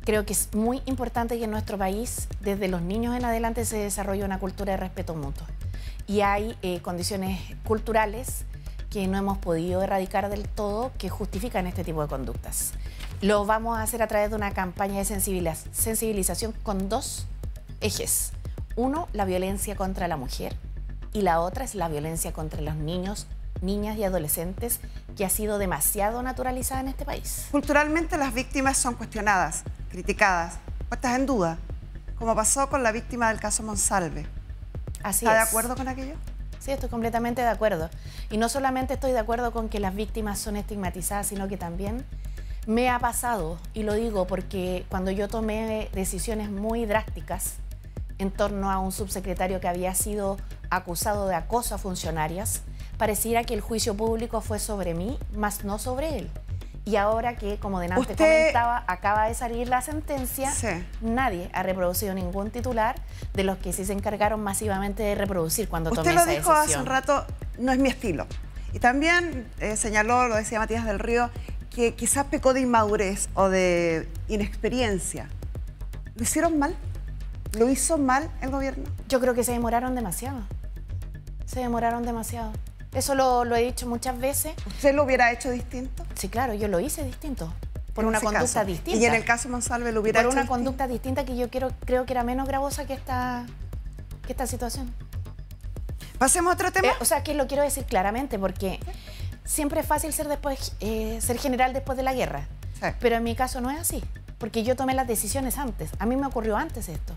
Speaker 2: Creo que es muy importante que en nuestro país, desde los niños en adelante, se desarrolle una cultura de respeto mutuo. Y hay condiciones culturales que no hemos podido erradicar del todo que justifican este tipo de conductas. Lo vamos a hacer a través de una campaña de sensibilización con dos ejes. Uno, la violencia contra la mujer, y la otra es la violencia contra los niños, niñas y adolescentes, que ha sido demasiado naturalizada en este país.
Speaker 4: Culturalmente las víctimas son cuestionadas, criticadas, puestas en duda, como pasó con la víctima del caso Monsalve.
Speaker 2: Así
Speaker 4: ¿Está de
Speaker 2: es.
Speaker 4: acuerdo con aquello?
Speaker 2: Sí, estoy completamente de acuerdo. Y no solamente estoy de acuerdo con que las víctimas son estigmatizadas, sino que también me ha pasado, y lo digo porque cuando yo tomé decisiones muy drásticas en torno a un subsecretario que había sido acusado de acoso a funcionarias, pareciera que el juicio público fue sobre mí, más no sobre él. Y ahora que, como delante comentaba, acaba de salir la sentencia, nadie ha reproducido ningún titular de los que sí se encargaron masivamente de reproducir cuando tomé esa decisión.
Speaker 4: Usted lo dijo hace un rato, no es mi estilo. Y también señaló, lo decía Matías del Río, que quizás pecó de inmadurez o de inexperiencia. ¿Lo hicieron mal? ¿Lo hizo mal el gobierno?
Speaker 2: Yo creo que se demoraron demasiado. Se demoraron demasiado. Eso lo he dicho muchas veces.
Speaker 4: ¿Usted lo hubiera hecho distinto?
Speaker 2: Sí, claro, yo lo hice distinto. Por una conducta distinta.
Speaker 4: ¿Y en el caso Monsalve lo hubiera hecho
Speaker 2: por una
Speaker 4: distinto?
Speaker 2: conducta distinta que yo creo que era menos gravosa que esta situación.
Speaker 4: ¿Pasemos a otro tema?
Speaker 2: O sea, que lo quiero decir claramente, porque siempre es fácil ser general después de la guerra. Sí. Pero en mi caso no es así, porque yo tomé las decisiones antes. A mí me ocurrió antes esto.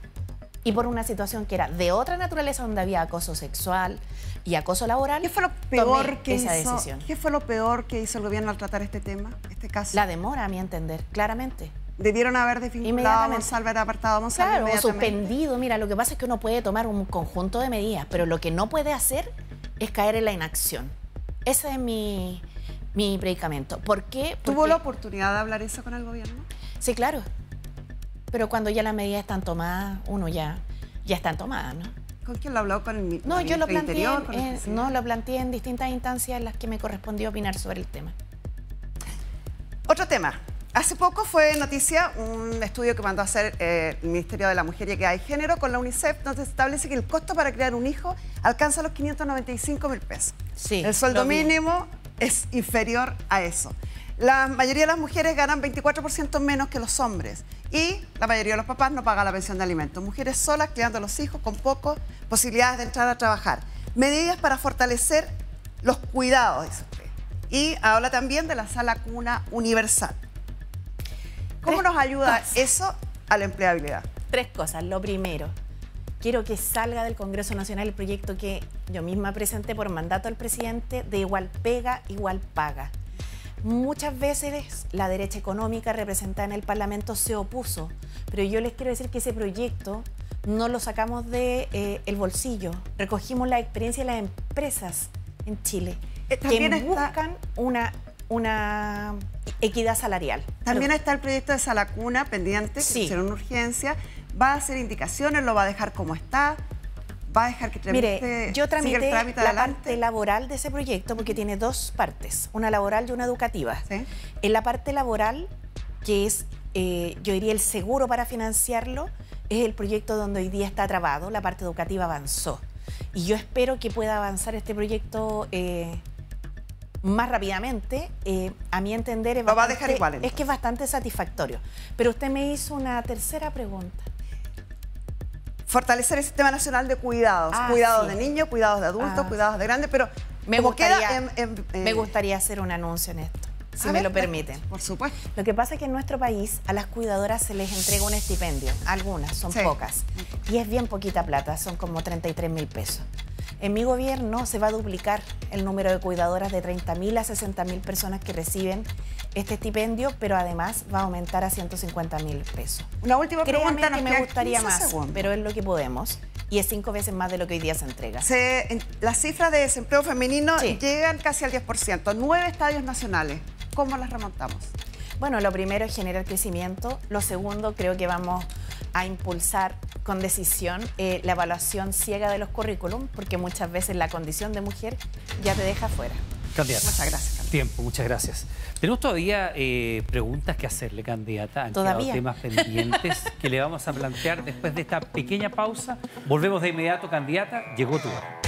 Speaker 2: Y por una situación que era de otra naturaleza, donde había acoso sexual y acoso laboral.
Speaker 4: ¿Qué fue lo peor que
Speaker 2: esa
Speaker 4: hizo?
Speaker 2: Decisión.
Speaker 4: ¿Qué fue lo peor que hizo el gobierno al tratar este tema, este caso?
Speaker 2: La demora, a mi entender, claramente.
Speaker 4: Debieron haber desvinculado a Monsalve, haber apartado a Monsalve
Speaker 2: inmediatamente. Suspendido. Mira, lo que pasa es que uno puede tomar un conjunto de medidas, pero lo que no puede hacer es caer en la inacción. Ese es mi predicamento. ¿Por qué?
Speaker 4: ¿Tuvo la oportunidad de hablar eso con el gobierno?
Speaker 2: Sí, claro. Pero cuando ya las medidas están tomadas, uno ya están tomadas, ¿no?
Speaker 4: ¿Con quién lo habló? ¿Con el ministro?
Speaker 2: No, yo lo planteé en distintas instancias en las que me correspondió opinar sobre el tema.
Speaker 4: Otro tema. Hace poco fue noticia un estudio que mandó a hacer el Ministerio de la Mujer y Equidad de Género con la UNICEF, donde se establece que el costo para criar un hijo alcanza los 595.000 pesos.
Speaker 2: Sí,
Speaker 4: el sueldo mínimo es inferior a eso. La mayoría de las mujeres ganan 24% menos que los hombres y la mayoría de los papás no pagan la pensión de alimentos. Mujeres solas criando a los hijos con pocas posibilidades de entrar a trabajar. Medidas para fortalecer los cuidados, dice usted. Y habla también de la sala cuna universal. ¿Cómo nos ayuda eso a la empleabilidad?
Speaker 2: 3 cosas. Lo primero, quiero que salga del Congreso Nacional el proyecto que yo misma presenté por mandato al presidente de igual pega, igual paga. Muchas veces la derecha económica representada en el Parlamento se opuso, pero yo les quiero decir que ese proyecto no lo sacamos de el bolsillo. Recogimos la experiencia de las empresas en Chile que buscan una equidad salarial.
Speaker 4: También está el proyecto de sala cuna pendiente, que hicieron una urgencia. ¿Va a hacer indicaciones? ¿Lo va a dejar como está? ¿Va a dejar que tramite?
Speaker 2: Mire, yo tramité la parte laboral de ese proyecto porque tiene 2 partes, una laboral y una educativa. ¿Sí? En la parte laboral, que es, yo diría, el seguro para financiarlo, es el proyecto donde hoy día está trabado, la parte educativa avanzó. Y yo espero que pueda avanzar este proyecto más rápidamente. A mi entender es,
Speaker 4: lo va a dejar igual, entonces.
Speaker 2: Es que es bastante satisfactorio. Pero usted me hizo una tercera pregunta.
Speaker 4: Fortalecer el Sistema Nacional de Cuidados. Cuidados de niños, cuidados de adultos, cuidados de grandes, pero
Speaker 2: me gustaría hacer un anuncio en esto. si me lo permiten.
Speaker 4: Por supuesto.
Speaker 2: Lo que pasa es que en nuestro país a las cuidadoras se les entrega un estipendio, algunas, son pocas, y es bien poquita plata, son como 33.000 pesos. En mi gobierno se va a duplicar el número de cuidadoras de 30.000 a 60.000 personas que reciben este estipendio, pero además va a aumentar a 150.000 pesos.
Speaker 4: Una última pregunta.
Speaker 2: Que me gustaría más, pero es lo que podemos. Y es 5 veces más de lo que hoy día se entrega.
Speaker 4: Las cifras de desempleo femenino llegan casi al 10%, 9 estadios nacionales. ¿Cómo las remontamos?
Speaker 2: Bueno, lo primero es generar crecimiento. Lo segundo, creo que vamos a impulsar con decisión la evaluación ciega de los currículum, porque muchas veces la condición de mujer ya te deja fuera.
Speaker 1: Candidata.
Speaker 4: Muchas gracias. Candidata.
Speaker 1: Tiempo, muchas gracias. Tenemos todavía preguntas que hacerle, candidata. Han quedado temas pendientes que le vamos a plantear después de esta pequeña pausa. Volvemos de inmediato, candidata. Llegó tu hora.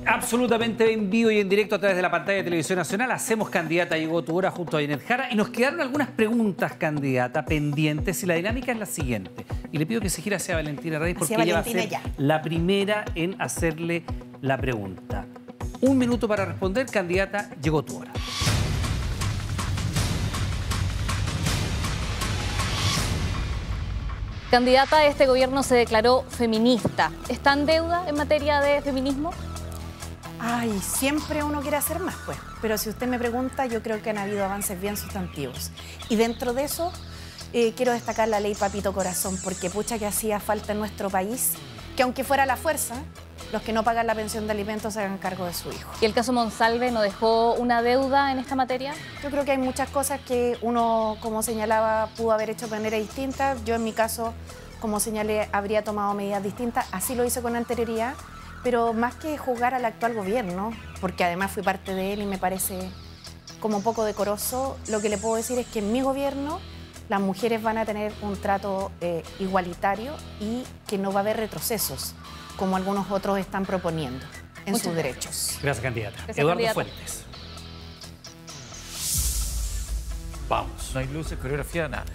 Speaker 1: Absolutamente en vivo y en directo a través de la pantalla de Televisión Nacional. Hacemos Candidata, llegó tu hora junto a Janet Jara. Y nos quedaron algunas preguntas, candidata, pendientes. Y la dinámica es la siguiente. Y le pido que se gire hacia Valentina Reyes porque ella va a ser la primera en hacerle la pregunta. 1 minuto para responder. Candidata, llegó tu hora.
Speaker 3: Candidata, este gobierno se declaró feminista. ¿Está en deuda en materia de feminismo?
Speaker 2: Ay, siempre uno quiere hacer más, pues. Pero si usted me pregunta, yo creo que han habido avances bien sustantivos. Y dentro de eso, quiero destacar la ley Papito Corazón, porque pucha que hacía falta en nuestro país, que aunque fuera la fuerza, los que no pagan la pensión de alimentos se hagan cargo de su hijo.
Speaker 3: ¿Y el caso Monsalve no dejó una deuda en esta materia?
Speaker 2: Yo creo que hay muchas cosas que uno, como señalaba, pudo haber hecho de manera distinta. Yo en mi caso, como señalé, habría tomado medidas distintas. Así lo hice con anterioridad. Pero más que juzgar al actual gobierno, porque además fui parte de él y me parece como un poco decoroso, lo que le puedo decir es que en mi gobierno las mujeres van a tener un trato igualitario y que no va a haber retrocesos, como algunos otros están proponiendo en sus derechos.
Speaker 1: Gracias, candidata.
Speaker 3: Gracias,
Speaker 1: Eduardo
Speaker 3: candidata.
Speaker 1: Fuentes. Vamos.
Speaker 6: No hay luces, coreografía, nada.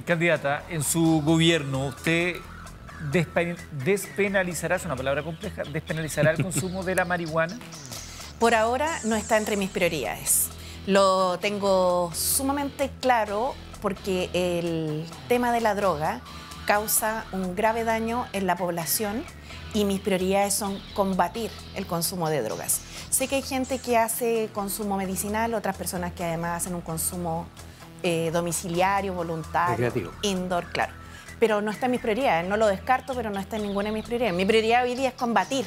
Speaker 6: Candidata, en su gobierno, usted despenalizará, es una palabra compleja, despenalizará el consumo de la marihuana.
Speaker 2: Por ahora no está entre mis prioridades. Lo tengo sumamente claro porque el tema de la droga causa un grave daño en la población y mis prioridades son combatir el consumo de drogas. Sé que hay gente que hace consumo medicinal, otras personas que además hacen un consumo domiciliario, voluntario,
Speaker 1: recreativo,
Speaker 2: indoor, claro. Pero no está en mis prioridades, no lo descarto, pero no está en ninguna de mis prioridades. Mi prioridad hoy día es combatir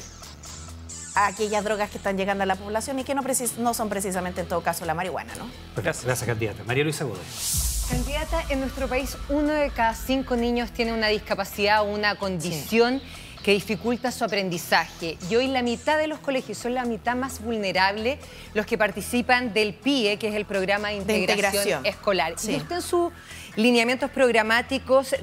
Speaker 2: a aquellas drogas que están llegando a la población y que no son precisamente en todo caso la marihuana, ¿no?
Speaker 1: Gracias, candidata. María Luisa Godoy.
Speaker 5: Candidata, en nuestro país 1 de cada 5 niños tiene una discapacidad o una condición que dificulta su aprendizaje. Y hoy la mitad de los colegios son la mitad más vulnerable los que participan del PIE, que es el programa de integración escolar.
Speaker 2: Sí.
Speaker 5: Y usted en sus lineamientos programáticos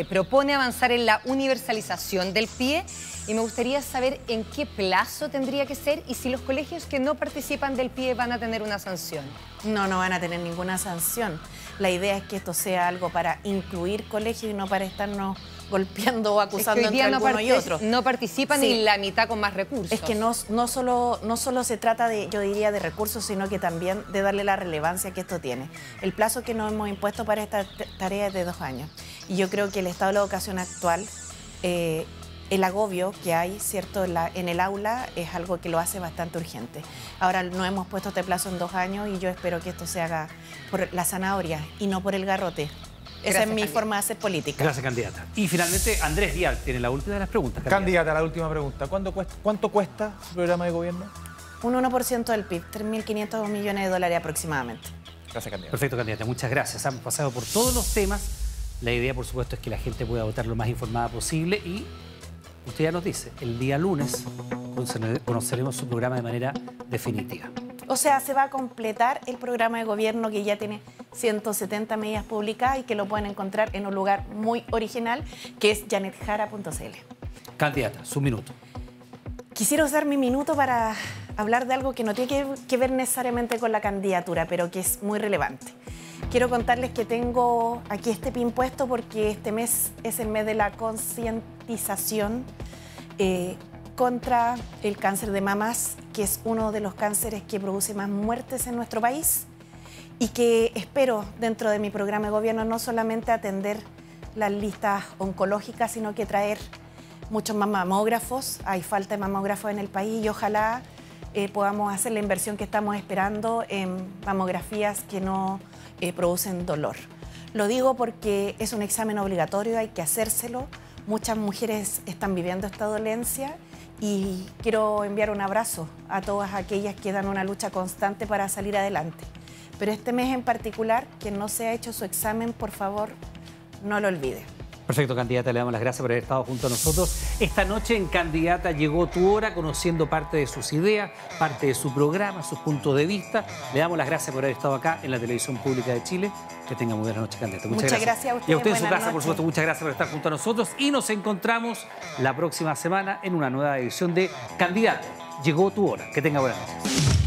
Speaker 5: propone avanzar en la universalización del PIE. Y me gustaría saber en qué plazo tendría que ser y si los colegios que no participan del PIE van a tener una sanción.
Speaker 2: No van a tener ninguna sanción. La idea es que esto sea algo para incluir colegios y no para estarnos golpeando o acusando entre alguno y otro.
Speaker 5: No participan y la mitad con más recursos.
Speaker 2: Es que no solo se trata de, yo diría, de recursos, sino que también de darle la relevancia que esto tiene. El plazo que nos hemos impuesto para esta tarea es de 2 años. Y yo creo que el estado de la educación actual, el agobio que hay, ¿cierto?, en el aula es algo que lo hace bastante urgente. Ahora no hemos puesto este plazo en 2 años y yo espero que esto se haga por la zanahoria y no por el garrote. Esa es mi forma de hacer política.
Speaker 1: Gracias, candidata. Y finalmente, Andrés Vial tiene la última de las preguntas.
Speaker 9: Candidata, la última pregunta. ¿Cuánto cuesta su programa de gobierno?
Speaker 2: Un 1% del PIB, 3.500 millones de dólares aproximadamente.
Speaker 9: Gracias, candidata.
Speaker 1: Perfecto, candidata. Muchas gracias. Hemos pasado por todos los temas. La idea, por supuesto, es que la gente pueda votar lo más informada posible y usted ya nos dice, el día lunes conoceremos su programa de manera definitiva.
Speaker 2: O sea, se va a completar el programa de gobierno que ya tiene 170 medidas publicadas y que lo pueden encontrar en un lugar muy original, que es janetjara.cl.
Speaker 1: Candidata, su minuto.
Speaker 2: Quisiera usar mi minuto para hablar de algo que no tiene que ver necesariamente con la candidatura, pero que es muy relevante. Quiero contarles que tengo aquí este pin puesto porque este mes es el mes de la concientización contra el cáncer de mamas, que es uno de los cánceres que produce más muertes en nuestro país y que espero dentro de mi programa de gobierno no solamente atender las listas oncológicas, sino que traer muchos más mamógrafos. Hay falta de mamógrafos en el país y ojalá podamos hacer la inversión que estamos esperando en mamografías que no producen dolor. Lo digo porque es un examen obligatorio, hay que hacérselo. Muchas mujeres están viviendo esta dolencia y quiero enviar un abrazo a todas aquellas que dan una lucha constante para salir adelante. Pero este mes en particular, quien no se ha hecho su examen, por favor, no lo olvide.
Speaker 1: Perfecto, candidata, le damos las gracias por haber estado junto a nosotros. Esta noche en Candidata llegó tu hora, conociendo parte de sus ideas, parte de su programa, sus puntos de vista. Le damos las gracias por haber estado acá en la Televisión Pública de Chile. Que tenga muy buena noche, candidata.
Speaker 2: Muchas gracias a ustedes.
Speaker 1: Y a usted en su
Speaker 2: Buenas
Speaker 1: casa, por supuesto, muchas gracias por estar junto a nosotros. Y nos encontramos la próxima semana en una nueva edición de Candidata. Llegó tu hora. Que tenga buenas noches.